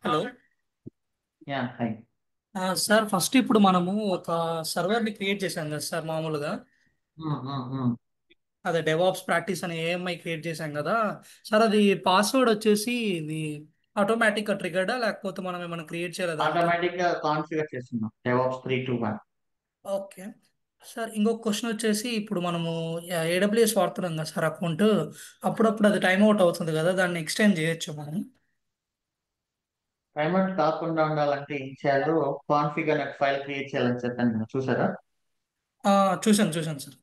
Hello. Yeah hi. Sir first ఇప్పుడు మనము ఒక సర్వర్ని క్రియేట్ చేశాం కదా సార్ మామూలుగా. అదే డెవాప్స్ ప్రాక్టీస్ అని ఏఎంఐ క్రియేట్ చేశాం కదా సార్. అది పాస్వర్డ్ వచ్చేసి ఇది ఆటోమేటిక్గా ట్రిగర్డా లేకపోతే మనం ఏమైనా క్రియేట్ చేయాలి దానికి? ఆటోమేటిక్ గా కాన్ఫిగర్ చేస్తున్నాం DevOps 321. Okay sir. ఇంకొక క్వశ్చన్ వచ్చేసి ఇప్పుడు మనము ఏడబ్ల్యూఎస్ వాడుతున్నాం కదా సార్ అకౌంట్. అప్పుడప్పుడు అది టైం అవుట్ అవుతుంది కదా, దాన్ని ఎక్స్టెండ్ చేయొచ్చు మనం? పేమెంట్ కాకుండా ఉండాలంటే ఏం చేయాలో కాన్ఫిగర్ అనే ఫైల్ క్రియేట్ చేయాలని చెప్పాను కదా, చూసారా? ఆ, చూశాను సార్.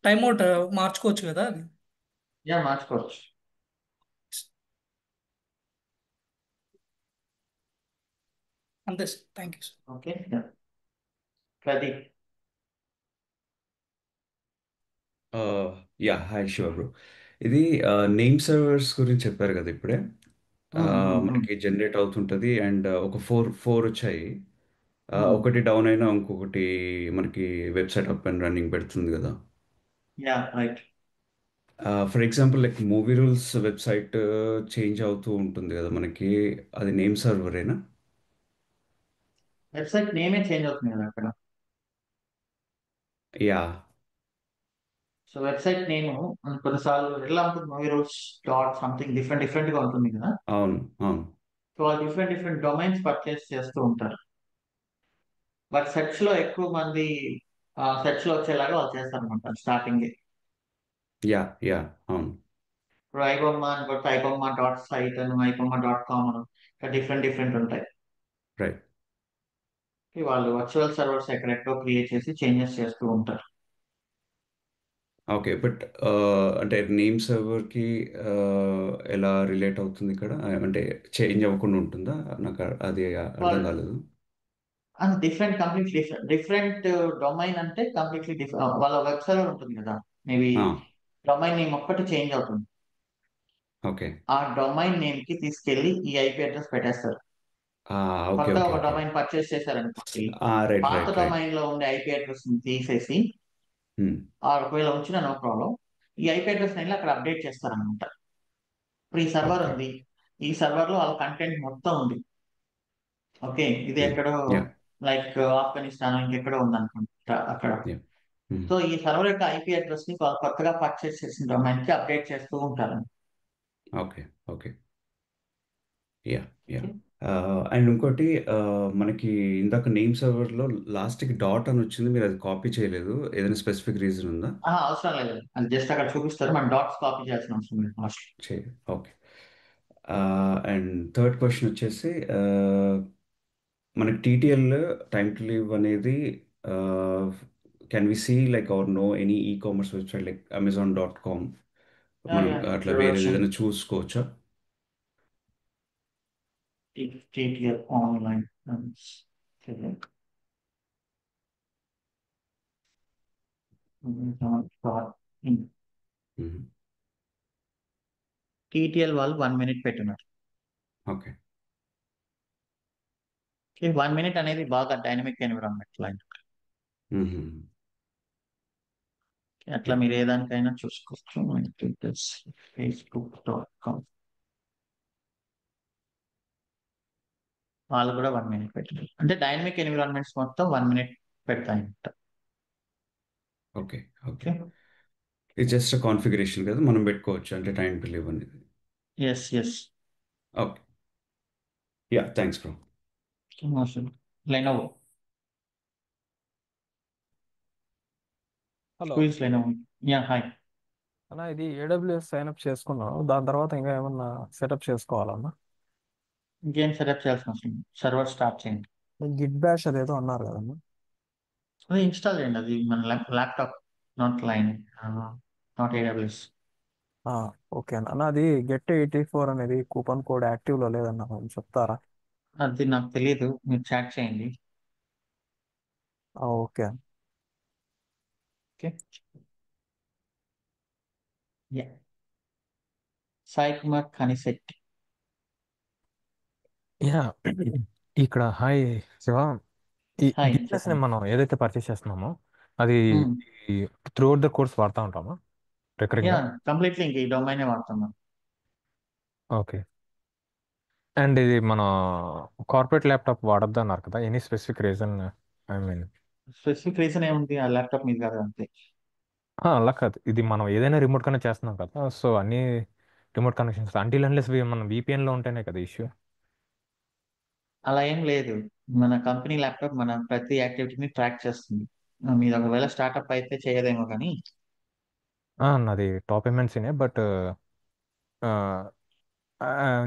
టైం అవుట్ మార్చుకోవచ్చు కదా అది? యా, మార్చుకోవచ్చు. అంతే sir. Thank you sir. Okay. Pradeep. Yeah hi sure bro. ఇది నేమ్ సర్వర్స్ గురించి చెప్పారు కదా ఇప్పుడే. మనకి జనరేట్ అవుతుంటుంది అండ్ ఒక ఫోర్ ఫోర్ వచ్చాయి. ఒకటి డౌన్ అయినా ఇంకొకటి మనకి వెబ్సైట్ అప్ అండ్ రన్నింగ్ పెడుతుంది కదా. Yeah right. For example like movie rules website change అవుతూ ఉంటుంది కదా మనకి, అది నేమ్ సర్వరేనా? వెబ్సైట్ నేమే చేంజ్ అవుతుంది కదా అక్కడ. యా. సో వెబ్సైట్ నేమ్ కొన్నిసార్లు ఎలా ఉంటుంది, movie rules dot something different different గా ఉంటుంది కదా. అవును అవును. సో ఆ డిఫరెంట్ డిఫరెంట్ డొమైన్స్ పర్చేస్ చేస్తూ ఉంటారు. బట్ సెర్చ్ లో ఎక్కువ మంది సెర్చ్ లో వచ్చేలాగా వాళ్ళు చేస్తారు అనమాట స్టార్టింగ్. యా యా అవును. ఇప్పుడు ఐబొమ్మ అని కొడితే ఐబొమ్మ డాట్ సైట్ అని, ఐబొమ్మ డాట్ కామ్ అని, డిఫరెంట్ డిఫరెంట్ ఉంటాయి. రైట్. వాళ్ళు వర్చువల్ సర్వర్స్ ఎక్కడెక్కడో క్రియేట్ చేసి చేంజెస్ చేస్తూ ఉంటారు. ఓకే. బట్ అంటే నేమ్ సర్వర్‌కి ఎలా రిలేట్ అవుతుంది ఇక్కడ? అంటే చేంజ్ అవ్వకుండా ఉంటుందా? నాకు అది అర్థం వాళ్ళు కాలేదు. డిఫరెంట్ కంప్లీట్ డిఫరెంట్ డొమైన్ అంటే కంప్లీట్లీ డిఫరెంట్. వాళ్ళ వెబ్ సర్వర్ ఉంటుంది కదా, మేబీ ఆ! డొమైన్ నేమ్ ఒక్కటి చేంజ్ అవుతుంది. ఓకే. ఆ డొమైన్ నేమ్ కి తీసుకెళ్లి ఈ ఐపీ అడ్రస్ పెట్టేస్తారు. ఆ! ఓకే. కొత్త ఓకే. ఒక ఓకే. డొమైన్ పర్చేస్ చేశారనుకోండి, రైట్. పాత రైట్. రైట్. డొమైన్ లో ఉండే ఐపీ అడ్రస్ ని తీసేసి, హ్మ్. ఒకవేళ ఉంచిన నో ప్రాబ్లం, ఈ ఐపీ అడ్రస్ వెళ్ళి అక్కడ అప్డేట్ చేస్తారనమాట. ఇప్పుడు ఈ సర్వర్ ఓకే. ఉంది, ఈ సర్వర్ లో వాళ్ళ కంటెంట్ మొత్తం ఉంది. ఓకే, ఇది హ్మ్. ఎక్కడో యాహ్! లైక్ ఆఫ్ఘనిస్తాన్ ఇంకెక్కడో ఉందనుకుంటా అక్కడ. యాహ్! హ్మ్. సో ఈ సర్వర్ యొక్క ఐపీ అడ్రస్ ని వాళ్ళు కొత్తగా పర్చేస్ చేసిన డొమైన్ కి అప్డేట్ చేస్తూ ఉంటారు. Okay. Okay. Yeah! Okay. Yeah! And ఇంకోటి మనకి ఇందాక నేమ్ సర్వర్‌లో లాస్ట్‌కి డాట్ అని వచ్చింది. మీరు అది కాపీ చేయలేదు. ఏదైనా స్పెసిఫిక్ రీజన్ ఉందా? అవసరం లేదు, అది జస్ట్ అక్కడ చూపిస్తారు, మన డాట్స్ కాపీ చేయాల్సిన అవసరం లేదు లాస్ట్. చే ఓకే. అండ్ థర్డ్ క్వెషన్ వచ్చేసి మనకి టీటీఎల్ టైమ్ టు లివ్ అనేది can we see like or no any e-commerce website like Amazon dot com మనం అట్లా వేరేది చూడవచ్చు. ఏదైనా చూసుకోవచ్చా? TTL online hmm. టీటీఎల్ వాళ్ళు 1 మినిట్ పెట్టినారు. ఓకే. ఈ 1 మినిట్ అనేది బాగా డైనమిక్ ఎన్విరాన్మెంట్ లైన్. మ్మ్. అట్లా యా. మీరు ఏ దానికైనా చూసుకోవచ్చు. Facebook.com వాళ్ళు కూడా 1 మినిట్ పెట్టినారు. అంటే డైనమిక్ ఎన్విరాన్మెంట్స్ మొత్తం 1 మినిట్ పెడతాయంట. ఓకే. ఓకే. ఓకే. ఇది జస్ట్ కాన్ఫిగరేషన్ కదా, మనం పెట్టుకోవచ్చు అంటే టైం టు లివ్ అనేది. Yes yes. Okay. Yeah thanks bro. Lenovo. Hello who is Lenovo? Yeah hi. అన్న, ఇది ఏడబ్ల్యూఎస్ సైన్ అప్ చేసుకున్నాను. దాని తర్వాత ఇంకా ఏమన్నా సెటప్ చేసుకోవాలన్నా? ఇంకేం సెటప్ చేయాల్సిన అవసరం లేదు. సర్వర్ స్టార్ట్ చేయండి. గిట్ బ్యాష్ అదేదో అన్నారు కదన్నా? అది ఇన్స్టాల్ చేయండి. అది మన laptop, not line, not AWS. ఆ, ఓకే అన్న. అన్న, అది గెట్ 84 అనేది కూపన్ కోడ్ యాక్టివ్లో లేదన్న, కొంచెం చెప్తారా? అది నాకు తెలియదు, మీరు చాట్ చేయండి. ఓకే అన్న. Okay. Yeah. Sai Kumar Kanisetti. Yeah ఇక్కడ హాయ్ శివ. ఈ హాయ్, గిట్నెస్ ని చెప్పండి. మనం ఏదైతే పర్చేస్ చేస్తున్నామో అది త్రూ అవుట్ ద కోర్స్ వాడుతూ ఉంటామా రికరింగ్ యా గా? కంప్లీట్లీ ఇంక ఈ డొమైనే వాడుతున్నాం. ఓకే. అండ్ ఇది మన కార్పొరేట్ ల్యాప్టాప్ వాడొద్దు అన్నారు కదా, any specific reason? I mean specific reason ఏముంది, ఆ ల్యాప్టాప్ మీద కాదు అంతే. అలా కాదు, ఇది మనం ఏదైనా రిమోట్ కనెక్ట్ చేస్తున్నాం కదా, సో అన్ని రిమోట్ కనెక్షన్స్ అంటిల్ అన్లెస్ మనం VPN లో ఉంటేనే కదా ఇష్యూ. అలా ఏం లేదు. మన కంపెనీ ల్యాప్టాప్ మన ప్రతి యాక్టివిటీని ట్రాక్ చేస్తుంది. మీరు ఒకవేళ స్టార్ట్అప్ అయితే చేయదేమో కానీ నాది టాప్ ఎంఎన్సీనే, బట్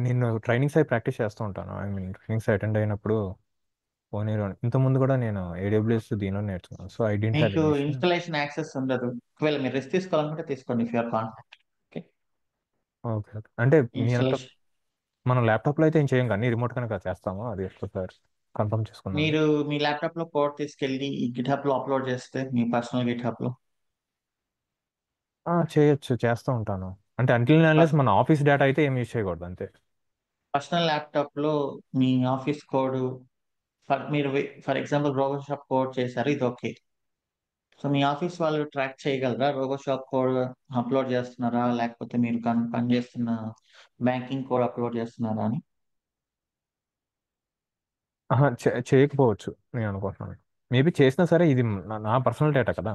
నేను ట్రైనింగ్స్ అయి ప్రాక్టీస్ చేస్తూ ఉంటాను. ఐ మీన్ ట్రైనింగ్స్ అటెండ్ అయినప్పుడు పోనీ ఇంత ముందు కూడా నేను AWS దీనిలో నేర్చుకున్నాను, సో ఐ డెంట్ హ్యావ్ మీకు ఎనీ ఇష్యూ. ఇన్స్టలేషన్ యాక్సెస్ ఉండదు. ఒకవేళ మీరు రెస్ట్ తీసుకోవాలనుకుంటే తీసుకోండి if you're confident. Okay. Okay okay, అంటే మీ అంతా ఇన్స్టలేషన్ మనం ల్యాప్టాప్లో అయితే ఏం చేయం కానీ రిమోట్ కనుక చేస్తాము, అది ఒకసారి కన్ఫర్మ్ చేసుకున్నాను. మీరు మీ ల్యాప్టాప్ లో కోడ్ తీసుకెళ్ళి ఈ గిట్హబ్ లో అప్లోడ్ చేస్తే, మీ పర్సనల్ గిట్హబ్ లో చేయొచ్చు, చేస్తూ ఉంటాను. అంటే అంటిల్ అన్లెస్ మన ఆఫీస్ డేటా అయితే ఏం యూజ్ చేయకూడదు అంతే. పర్సనల్ ల్యాప్టాప్ లో మీ ఆఫీస్ కోడ్, మీరు ఫర్ ఎగ్జాంపుల్ రోబోషాప్ కోడ్ చేశారు, ఇది ఓకే. సో మీ ఆఫీస్ వాళ్ళు ట్రాక్ చేయగలరా రోబోషాప్ కోడ్ అప్లోడ్ చేస్తున్నారా, లేకపోతే మీరు పనిచేస్తున్న బ్యాంకింగ్ కోడ్ అప్లోడ్ చేస్తున్నారా అని? చేయకపోవచ్చు నేను అనుకుంటున్నాను. మేబీ చేసినా సరే ఇది నా పర్సనల్ డేటా కదా,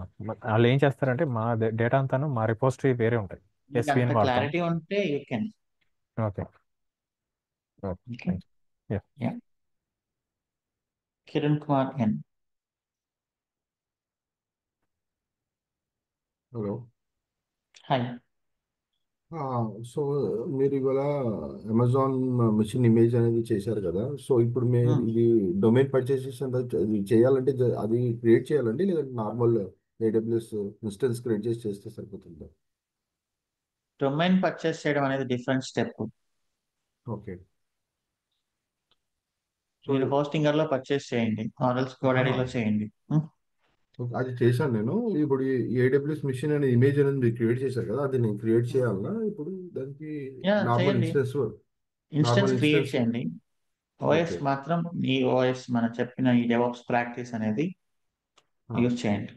వాళ్ళు ఏం చేస్తారంటే మా డేటా అంతాను మా రిపోజిటరీ వేరే ఉంటాయి, మీకు అంత SVN వాడతాం. క్లారిటీ ఉంటే you can. Okay okay, okay. Yeah. Yeah. Kiran Kumar N. Hello. Hi. So మీరు ఇవాళ అమెజాన్ మిషన్ ఇమేజ్ అనేది చేశారు కదా, సో ఇప్పుడు మీరు ఇది డొమైన్ పర్చేస్ అది చేయాలంటే అది క్రియేట్ చేయాలండి, లేదంటే నార్మల్ AWS ఇన్స్టెన్స్ క్రియేట్ చేసి చేస్తే సరిపోతుందా? డొమైన్ పర్చేస్ చేయడం అనేది డిఫరెంట్ స్టెప్. ఓకే. సో మీరు హోస్టింగర్ లో పర్చేస్ చేయండి, ఆర్ఎల్స్ గోడాడీలో చేయండి. అది చేశాను నేను. ఇప్పుడు ఈ AWS మిషన్ అనే ఇమేజ్ అనేది మీరు క్రియేట్ చేశారు కదా, అది నేను క్రియేట్ చేయాలన్నా ఇప్పుడు దానికి యా, నార్మల్ చేయండి. ఇన్స్టెన్స్ ఇన్స్టెన్స్ క్రియేట్ ఇన్స్టెన్స్ చేయండి. OS okay. మాత్రం ఈ ఓఎస్ మనం చెప్పిన ఈ డెవాప్స్ ప్రాక్టీస్ అనేది యూజ్ చేయండి.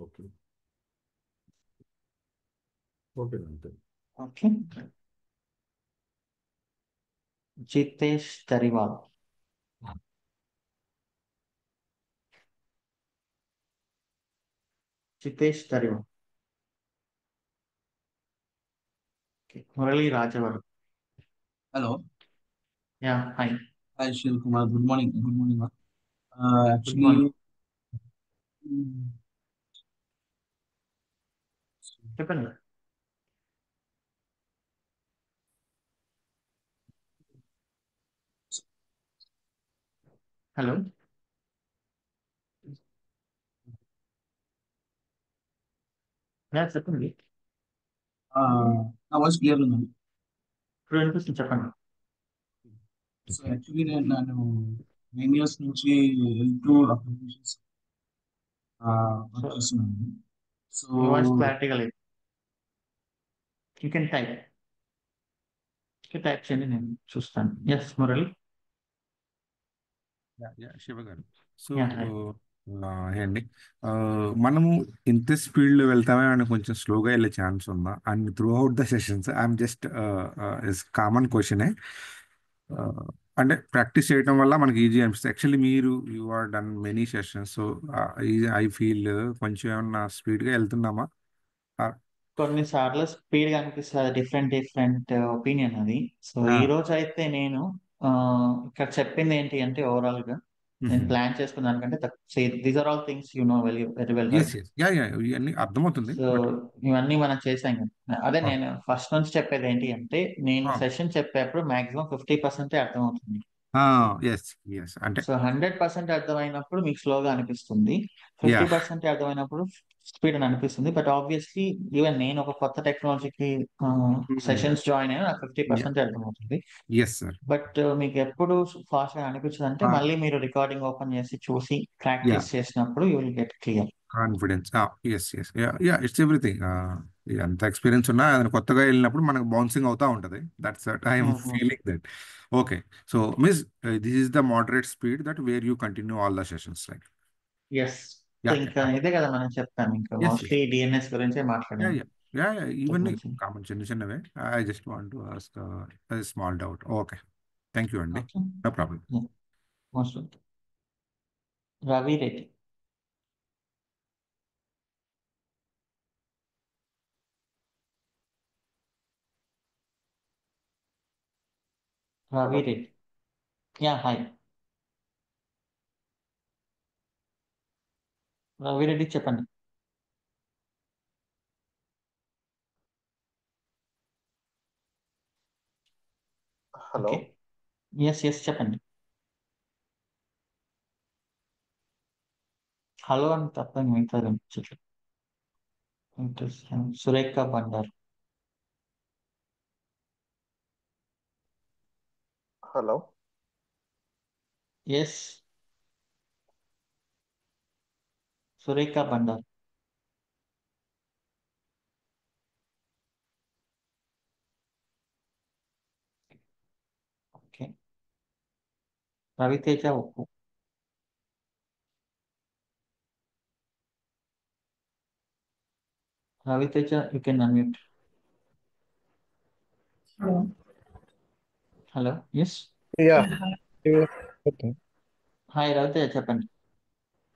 ఓకే ఓకే అంతే. Okay. Jitesh Tariwal. Jitesh Tariwal. Murali Rajavaram. Hello. Yeah, hi. Hi Shiv Kumar, good morning. Good morning. Good actually morning. చెప్పండి. హలో. యా, చెప్పండి. నా వాయిస్ క్లియర్ ఉందండి. ఇప్పుడు వినిపిస్తుంది, చెప్పండి. సో యాక్చువల్లీ నేను 9 years నుంచి L2 అప్లికేషన్స్ వర్క్ చేస్తున్నాను. సో మీ వాయిస్ క్లారిటీగా లేదు. You can type. టైప్ చేయండి, నేను చూస్తాను. ఎస్ మురళి. శివ గారు. So yeah, hi. అండి, మనము ఇంత స్పీడ్లో వెళ్తామే అని కొంచెం స్లోగా వెళ్ళే ఛాన్స్ ఉందా? And throughout the sessions I'm just is common క్వశ్చనే, అంటే ప్రాక్టీస్ చేయడం వల్ల మనకి ఈజీ అనిపిస్తుంది. Actually you are done many sessions, so I feel కొంచెం ఏమన్నా స్పీడ్గా వెళ్తున్నామా? కొన్నిసార్లు స్పీడ్ గా అనిపిస్తుంది, డిఫరెంట్ ఒపీనియన్ అది. సో ఈ రోజు అయితే నేను ఆ, ఇక్కడ చెప్పింది ఏంటి అంటే ఓవరాల్ గా నేను ప్లాన్ చేసుకున్న దానికంటే these are all things you know very well, yes right? Yes, yeah yeah, ఇవన్నీ అర్థమవుతుంది. సో ఇవన్నీ మనం చేసాం కదా. అదే నేను ఫస్ట్ నుంచి చెప్పేది ఏంటి అంటే, నేను సెషన్ చెప్పేప్పుడు మాక్సిమం 50% అర్థమవుతుంది. ఎస్ ఎస్, అంటే సో 100% అర్థమైనప్పుడు మీకు స్లోగా అనిపిస్తుంది, యా 50% అర్థమైనప్పుడు స్పీడ్ అని అనిపిస్తుంది. బట్ ఆబ్వియస్లీ ఈవెన్ నేను ఒక కొత్త టెక్నాలజీకి సెషన్స్ జాయిన్ అయినా నాకు 50% అర్థమవుతుంది. Yes sir. బట్ మీకు ఎప్పుడు ఫాస్ట్ గా అనిపించదు అంటే, మళ్ళీ మీరు రికార్డింగ్ ఓపెన్ చేసి చూసి యా ప్రాక్టీస్ చేసినప్పుడు you will get clear. Confidence, yes yes, yeah it's everything. ఎంత ఎక్స్పీరియన్స్ ఉన్నా అది కొత్తగా వెళ్ళినప్పుడు మనకు బౌన్సింగ్ అవుతా ఉంటుంది. That's I'm feeling that. Okay, so miss, this is the moderate speed that where you continue all the sessions, right? Yes. Yeah ఇంకా ఇదే కదా మనం చెప్తాం, ఇంకా ఎస్ మోస్ట్లీ డిఎన్ఎస్ గురించే యా మాట్లాడాము. యా ఇవన్నీ టెక్నాలజీ. కామన్ చిన్న చిన్నవే. I just want to ask small doubt. Okay, thank you అండి, okay, no problem. Most Ravi Reddy. Ravi Reddy, yeah hi Ravi Reddy చెప్పండి. హలో. ఓకే, ఎస్ చెప్పండి. హలో అని తప్ప మిగతా Surekha Bandaru. Hello. Yes Surekha Bandaru. Okay, Raviteja Uppu. Raviteja you can unmute. Hello. Hello, yes yeah. Okay. Hi Raviteja చెప్పండి.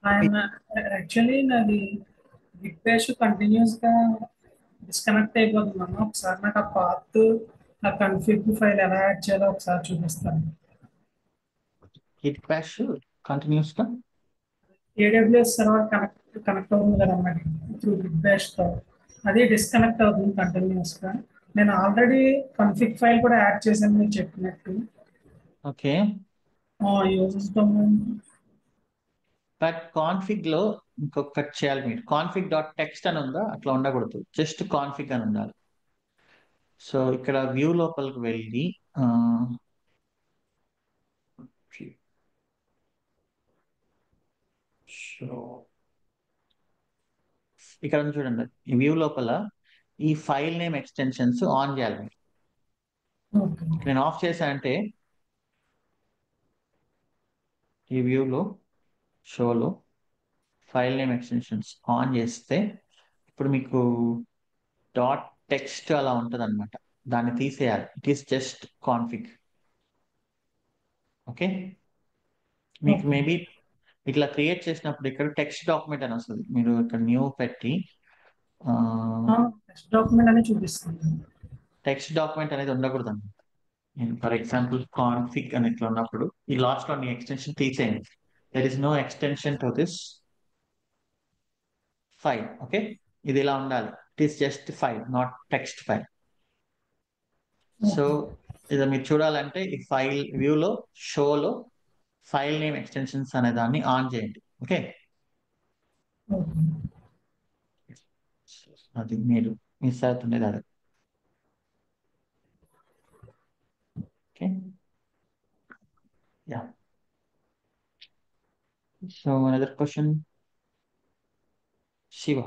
Actually నాది big bash కంటిన్యూస్గా disconnect అయిపోతుంది అన్న. ఒకసారి నాకు ఆ పాత్ ఆ కన్ఫిగ్ ఫైల్ ఎలా యాడ్ చేయాలో ఒకసారి చూపిస్తాను. హిట్ బ్యాష్ కంటిన్యూస్ గా ఏడబ్ల్యూఎస్ సర్వర్ కనెక్ట్ అవుతుంది కదా అన్నమాట త్రూ బిగ్ బ్యాష్తో. అది డిస్కనెక్ట్ అవుతుంది కంటిన్యూస్గా. నేను ఆల్రెడీ కన్ఫిగ్ ఫైల్ కూడా యాడ్ చేశాను మీరు చెప్పినట్టు. Okay, users domain but config లో ఇంకొకటి చేయాలి. మీరు కాన్ఫిగ్ డాట్ టెక్స్ట్ అని ఉందా, అట్లా ఉండకూడదు, జస్ట్ కాన్ఫిగ్ అని ఉండాలి. సో ఇక్కడ వ్యూ లోపలికి వెళ్ళి ఇక్కడ ఉంది చూడండి, ఈ వ్యూ లోపల ఈ ఫైల్ నేమ్ ఎక్స్టెన్షన్స్ ఆన్ చేయాలి మీరు. నేను ఆఫ్ చేశానంటే ఈ వ్యూలో షోలో ఫైల్ నేమ్ ఎక్స్టెన్షన్స్ ఆన్ చేస్తే ఇప్పుడు మీకు డాట్ టెక్స్ట్ అలా ఉంటుంది అనమాట. దాన్ని తీసేయాలి. It is just config. Okay, మీకు మేబీ ఇట్లా క్రియేట్ చేసినప్పుడు ఇక్కడ టెక్స్ట్ డాక్యుమెంట్ అని వస్తుంది. మీరు ఇక్కడ న్యూ పెట్టి టెక్స్ట్ డాక్యుమెంట్ అని చూపిస్తుంది. టెక్స్ట్ డాక్యుమెంట్ అనేది ఉండకూడదు అనమాట. నేను ఫర్ ఎగ్జాంపుల్ కాన్ఫిగ్ అని ఇట్లా ఉన్నప్పుడు ఈ లాస్ట్ లో నీ ఎక్స్టెన్షన్ తీసేయండి. There is no extension to this file. Okay, ఇది ఇలా ఉండాలి. It is just file, not text file. So ఇది మీరు చూడాలంటే ఈ ఫైల్ వ్యూలో షోలో ఫైల్ నేమ్ ఎక్స్టెన్షన్స్ అనే దాన్ని ఆన్ చేయండి. ఓకే, అది మీరు మిస్ అవుతుండేది అదే. Okay, yeah. So another question, Shiva.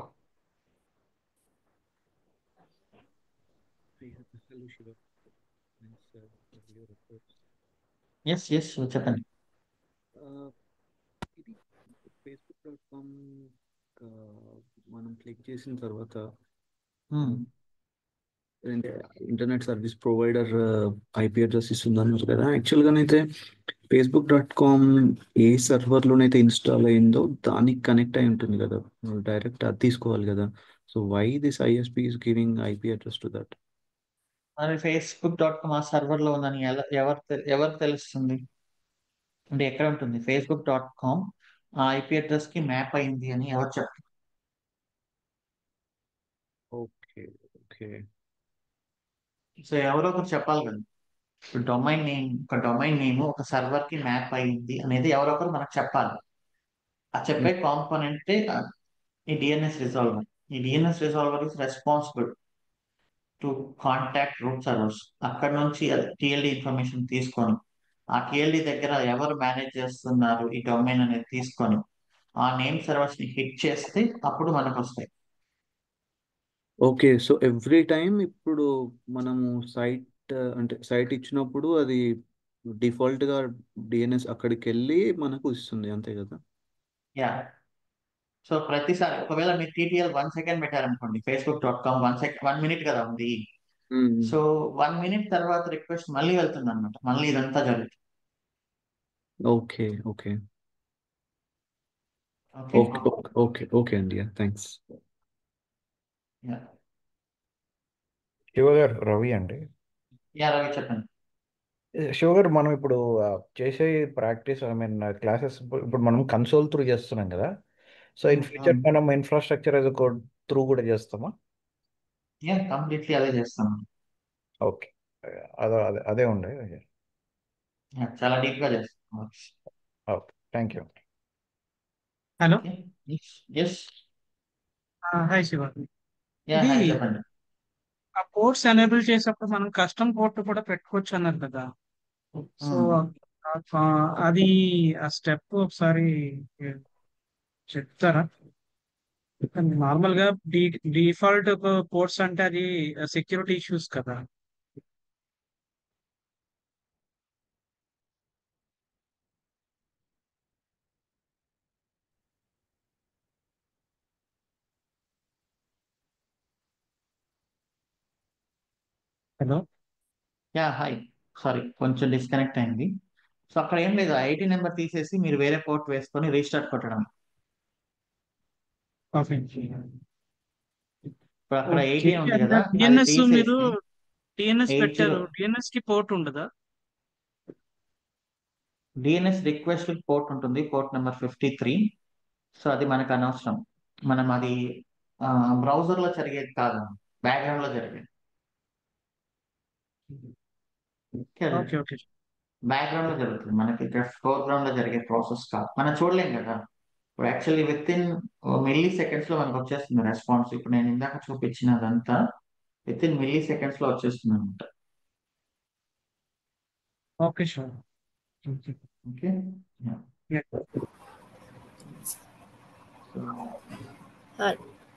Hello, Shiva. Thanks for your reports. Yes చెప్పండి. ఇది facebook.com మనం క్లిక్ చేసిన తర్వాత internet service provider IP address ఇస్తుందన్నారు కదా. యాక్చువల్గానైతే facebook.com ఏ సర్వర్లోనైతే ఇన్స్టాల్ అయిందో దానికి కనెక్ట్ అయి ఉంటుంది కదా, డైరెక్ట్ అది తీసుకోవాలి కదా. So why this ISP is giving IP address to that? మరి facebook.com ఆ సర్వర్ లో ఉందని ఎవరు తెలుస్తుంది? అంటే ఎక్కడ ఉంటుంది facebook.com ఆ ఐపీ అడ్రస్ కి మ్యాప్ అయింది అని ఎవరు చెప్తారు? ఓకే ఓకే సో ఎవరో ఒకరు చెప్పాలి కదా. ఇప్పుడు డొమైన్ నేమ్ ఒక సర్వర్ కి మ్యాప్ అయింది అనేది ఎవరో ఒకరు మనకు చెప్పాలి. ఆ చెప్పే కాంపోనెంట్ ఈ డిఎన్ఎస్ రిజాల్వర్. ఈ DNS resolver is responsible to contact route servers. అక్కడ నుంచి టిఎల్డి ఇన్ఫర్మేషన్ తీసుకొని ఆ టిఎల్డి దగ్గర ఎవరు మేనేజ్ చేస్తున్నారు ఈ డొమైన్ అనేది తీసుకొని ఆ నేమ్ సర్వర్స్ ని హిట్ చేస్తే అప్పుడు మనకు వస్తాయి. ఓకే సో ఎవ్రీ టైం ఇప్పుడు మనము సైట్ ఇచ్చినప్పుడు అది డిఫాల్ట్గా డిఎన్ఎస్ అక్కడికి వెళ్ళి మనకు ఇస్తుంది అంతే కదా? యా, సో ప్రతిసారి ఒకవేళ మీరు టీటీఎల్ 1 సెకండ్ పెట్టారనుకోండి, facebook.com 1 minute కదా ఉంది. సో 1 minute తర్వాత రిక్వెస్ట్ మళ్ళీ వెళ్తుంది అనమాట, మళ్ళీ ఇదంతా జరుగుతుంది. Okay okay okay okay okay okay అండి, థ్యాంక్స్. శివ గారు, రవి అండి. రవి చెప్పండి. శివ గారు, మనం ఇప్పుడు చేసే ప్రాక్టీస్, ఐ మీన్ క్లాసెస్, ఇప్పుడు మనం కన్సోల్ త్రూ చేస్తున్నాం కదా. సో ఇన్ ఫ్యూచర్ మనం ఇన్ఫ్రాస్ట్రక్చర్ యాజ్ కోడ్ త్రూ కూడా చేస్తామా? కంప్లీట్లీ అదే చేస్తాం. ఓకే, అదే అదే అదే ఉండే. చాలా డీప్ గా చేస్తాం. Okay, thank you. Hello, yes. Hi Shiva. ఇది హాయ్ చెప్పండి. ఆ పోర్ట్స్ ఎనేబుల్ చేసేటప్పుడు మనం కస్టమ్ పోర్ట్ కూడా పెట్టుకోవచ్చు అన్నారు కదా. సో అది ఆ స్టెప్ ఒకసారి చెప్తారా? నార్మల్ గా డిఫాల్ట్ పోర్ట్స్ అంటే అది సెక్యూరిటీ ఇష్యూస్ కదా. హలో, హాయ్, సారీ కొంచెం డిస్కనెక్ట్ అయింది. సో అక్కడ ఏం లేదు, ఐటీ నెంబర్ తీసేసి మీరు వేరే పోర్ట్ వేసుకొని రీస్టార్ట్ కొట్టడం. ఓకే. ఇప్పుడు అక్కడ 80 ఉంది కదా, అది డిఎన్ఎస్ మీరు తీసేసి డిఎన్ఎస్ 80 పెట్టారు, డిఎన్ఎస్ కి పోర్ట్ ఉండదా? డిఎన్ఎస్ రిక్వెస్ట్ పోర్ట్ ఉంటుంది, పోర్ట్ నెంబర్ 53. సో అది మనకు అనవసరం. మనం అది బ్రౌజర్ లో జరిగేది కాదు, బ్యాక్గ్రౌండ్ లో జరిగేది. ఓకే ఓకే బ్యాక్గ్రౌండ్ లో జరుగుతుంది, మనకి ఇక్కడ ఫోర్ గ్రౌండ్ లో జరిగే ప్రాసెస్ కాదు, మనం చూడలేం కదా. ఇప్పుడు actually with in milli seconds లో మనకు వచ్చేస్తుంది రెస్పాన్స్. ఇప్పుడు నేను ఇందాక చూపించినదంతా విత్ ఇన్ మిల్లీ సెకండ్స్ లో వచ్చేస్తుంది అనమాట. Okay sure. ఓకే. Hi.